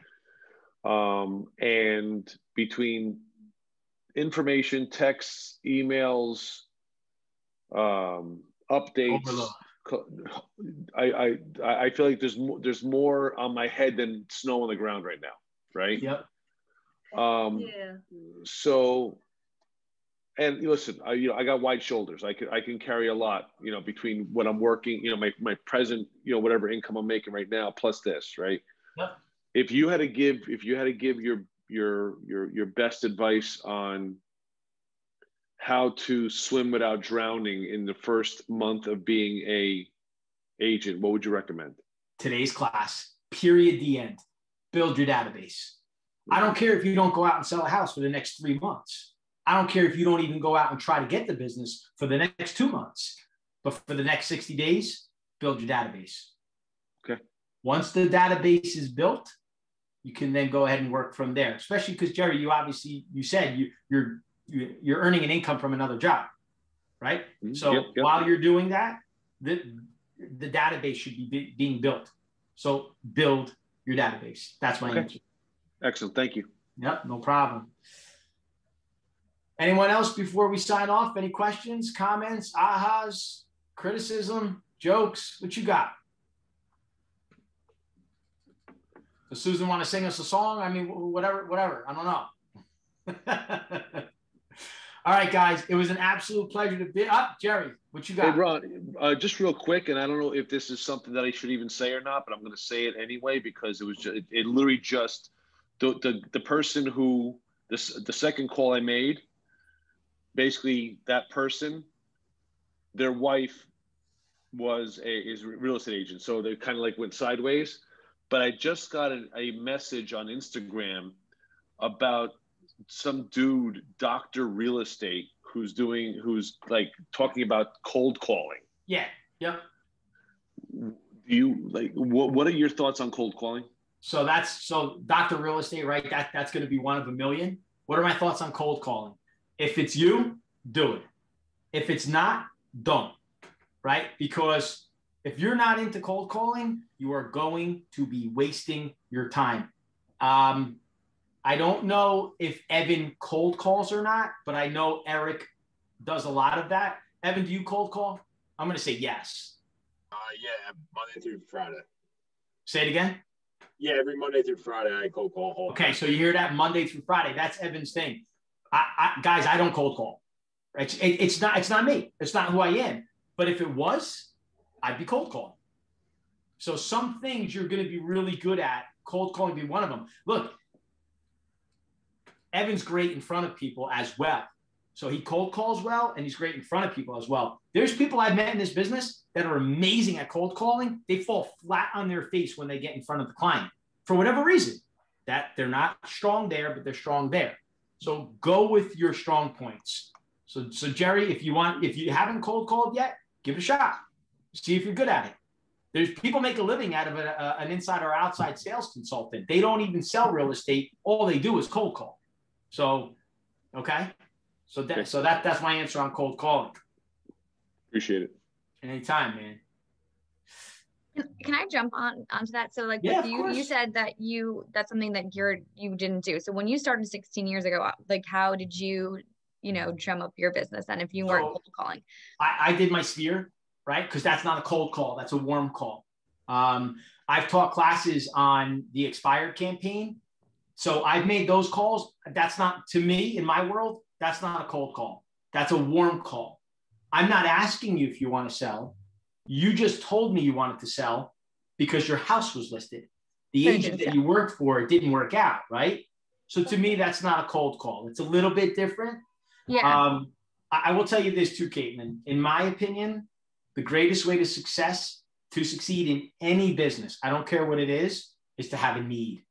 And between information, texts, emails, updates, I feel like there's more on my head than snow on the ground right now, right? Yep. So And listen, I got wide shoulders. I can carry a lot, between what I'm working, my present, whatever income I'm making right now, plus this, right? Yep. If you had to give your best advice on how to swim without drowning in the first month of being a agent, what would you recommend? Today's class, period, the end. Build your database. I don't care if you don't go out and sell a house for the next 3 months. I don't care if you don't even go out and try to get the business for the next 2 months, but for the next 60 days, build your database. Okay. Once the database is built, you can then go ahead and work from there, especially because Jerry, you said you're earning an income from another job, right? Mm-hmm. So yep. While you're doing that, the database should be being built. So build your database. That's my answer. Excellent. Thank you. Yep. No problem. Anyone else before we sign off? Any questions, comments, ahas, criticism, jokes? What you got? Does Susan want to sing us a song? I mean, whatever. I don't know. All right, guys. It was an absolute pleasure to be up. Jerry, what you got? Hey, Ron, just real quick, and I don't know if this is something that I should even say or not, but I'm going to say it anyway because it literally just the person who the second call I made. Basically, that person, their wife is a real estate agent. So they kind of like went sideways. But I just got a message on Instagram about some dude, Dr. Real Estate, who's like talking about cold calling. Yeah. Yep. Do you what are your thoughts on cold calling? So Dr. Real Estate, right? That's going to be one of a million. What are my thoughts on cold calling? If it's you, do it. If it's not, don't, right? Because if you're not into cold calling, you are going to be wasting your time. I don't know if Evan cold calls or not, but I know Eric does a lot of that. Evan, do you cold call? I'm going to say yes. Yeah, Monday through Friday. Say it again. Yeah, every Monday through Friday, I cold call. Okay, so you hear that? Monday through Friday. That's Evan's thing. Guys, I don't cold call. It's not me. It's not who I am. But if it was, I'd be cold calling. So some things you're going to be really good at. Cold calling be one of them. Look, Evan's great in front of people as well. So he cold calls well, and he's great in front of people as well. There's people I've met in this business that are amazing at cold calling. They fall flat on their face when they get in front of the client for whatever reason. That they're not strong there, but they're strong there. So go with your strong points. So Jerry, if you haven't cold called yet, give it a shot. See if you're good at it. There's people make a living out of an inside or outside sales consultant. They don't even sell real estate. All they do is cold call. So, okay. So that's my answer on cold calling. Appreciate it. Anytime, man. Can I jump onto that? So like you said that that's something that you didn't do. So when you started 16 years ago, like how did you drum up your business? And if you weren't cold calling, I did my sphere, right? Because that's not a cold call. That's a warm call. I've taught classes on the expired campaign. So I've made those calls. That's not, to me, in my world, that's not a cold call. That's a warm call. I'm not asking you if you want to sell. You just told me you wanted to sell because your house was listed. The agent that you worked for, it didn't work out, right? So to me, that's not a cold call. It's a little bit different. Yeah. I will tell you this too, Caitlin. In my opinion, the greatest way to succeed in any business, I don't care what it is to have a need.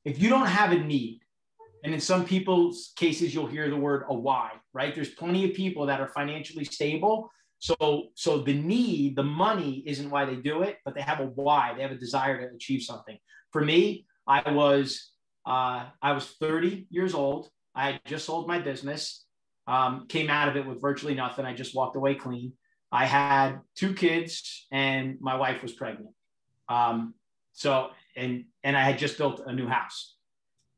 If you don't have a need, and in some people's cases, you'll hear the word a why, right? There's plenty of people that are financially stable. So the need, the money isn't why they do it, but they have a why. They have a desire to achieve something. For me, I was 30 years old. I had just sold my business, came out of it with virtually nothing. I just walked away clean. I had 2 kids and my wife was pregnant. And I had just built a new house.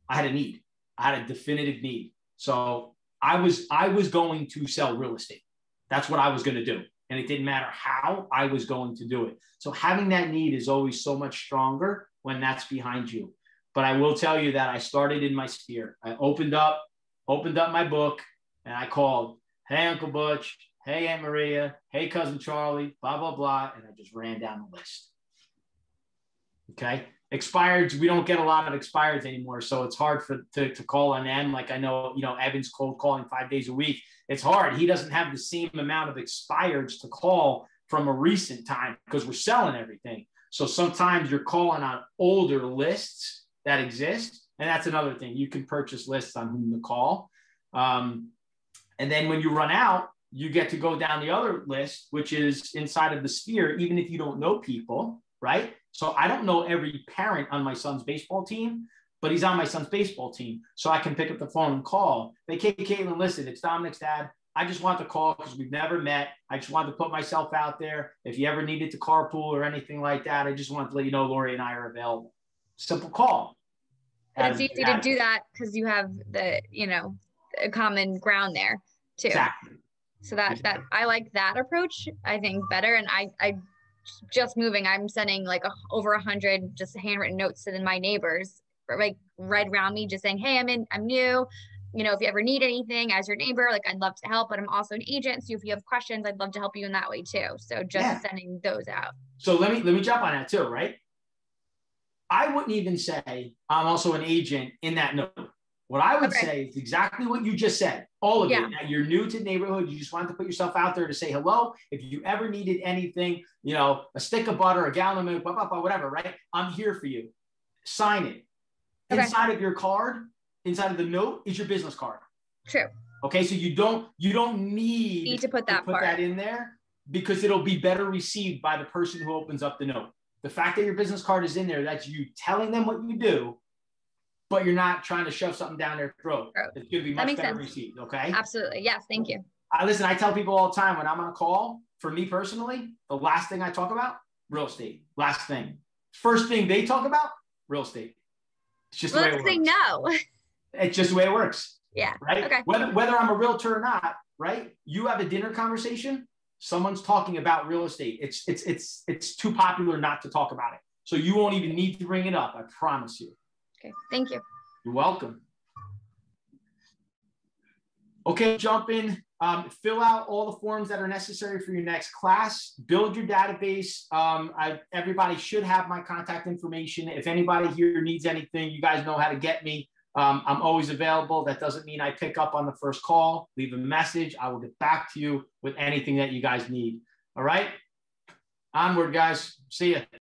I had a need. I had a definitive need. So I was going to sell real estate. That's what I was going to do. And it didn't matter how, I was going to do it. So having that need is always so much stronger when that's behind you. But I will tell you that I started in my sphere. I opened up my book and I called, hey, Uncle Butch, hey, Aunt Maria, hey, Cousin Charlie, blah, blah, blah. And I just ran down the list. Okay. Expireds, we don't get a lot of expireds anymore. So it's hard to call on them. Like I know, Evan's cold calling 5 days a week. It's hard. He doesn't have the same amount of expireds to call from a recent time because we're selling everything. So sometimes you're calling on older lists that exist. And that's another thing. You can purchase lists on whom to call. And then when you run out, you get to go down the other list, which is inside of the sphere, even if you don't know people, right? So I don't know every parent on my son's baseball team, but he's on my son's baseball team. So I can pick up the phone and call. Hey, Caitlin, listen, it's Dominic's dad. I just want to call because we've never met. I just wanted to put myself out there. If you ever needed to carpool or anything like that, I just wanted to let you know Lori and I are available. Simple call. But it's easy to do that because you have the, a common ground there too. Exactly. So that I like that approach, I think, better. And I just moving, I'm sending like over 100 just handwritten notes to my neighbors, like right around me, just saying, hey, I'm new. If you ever need anything as your neighbor, like I'd love to help, but I'm also an agent. So if you have questions, I'd love to help you in that way too. So just sending those out. So let me jump on that too, right? I wouldn't even say I'm also an agent in that note. What I would say is exactly what you just said. All of it. That you're new to the neighborhood. You just wanted to put yourself out there to say hello. If you ever needed anything, a stick of butter, a gallon of milk, blah, blah, blah, whatever, right? I'm here for you. Sign it. Okay. Inside of your card, inside of the note is your business card. True. Okay. So you don't need to put that in there because it'll be better received by the person who opens up the note. The fact that your business card is in there, that's you telling them what you do, but you're not trying to shove something down their throat. It's going to be much better received. Okay. Absolutely. Yes. Thank you. Listen, I tell people all the time when I'm on a call, for me personally, the last thing I talk about, real estate. Last thing. First thing they talk about, real estate. It's just the way it works. They know. It's just the way it works. Yeah. Right. Okay. Whether I'm a realtor or not, right? You have a dinner conversation, someone's talking about real estate. It's too popular not to talk about it. So you won't even need to bring it up. I promise you. Okay. Thank you. You're welcome. Okay, jump in. Fill out all the forms that are necessary for your next class. Build your database. Everybody should have my contact information. If anybody here needs anything, you guys know how to get me. I'm always available. That doesn't mean I pick up on the first call. Leave a message. I will get back to you with anything that you guys need. All right? Onward, guys. See ya.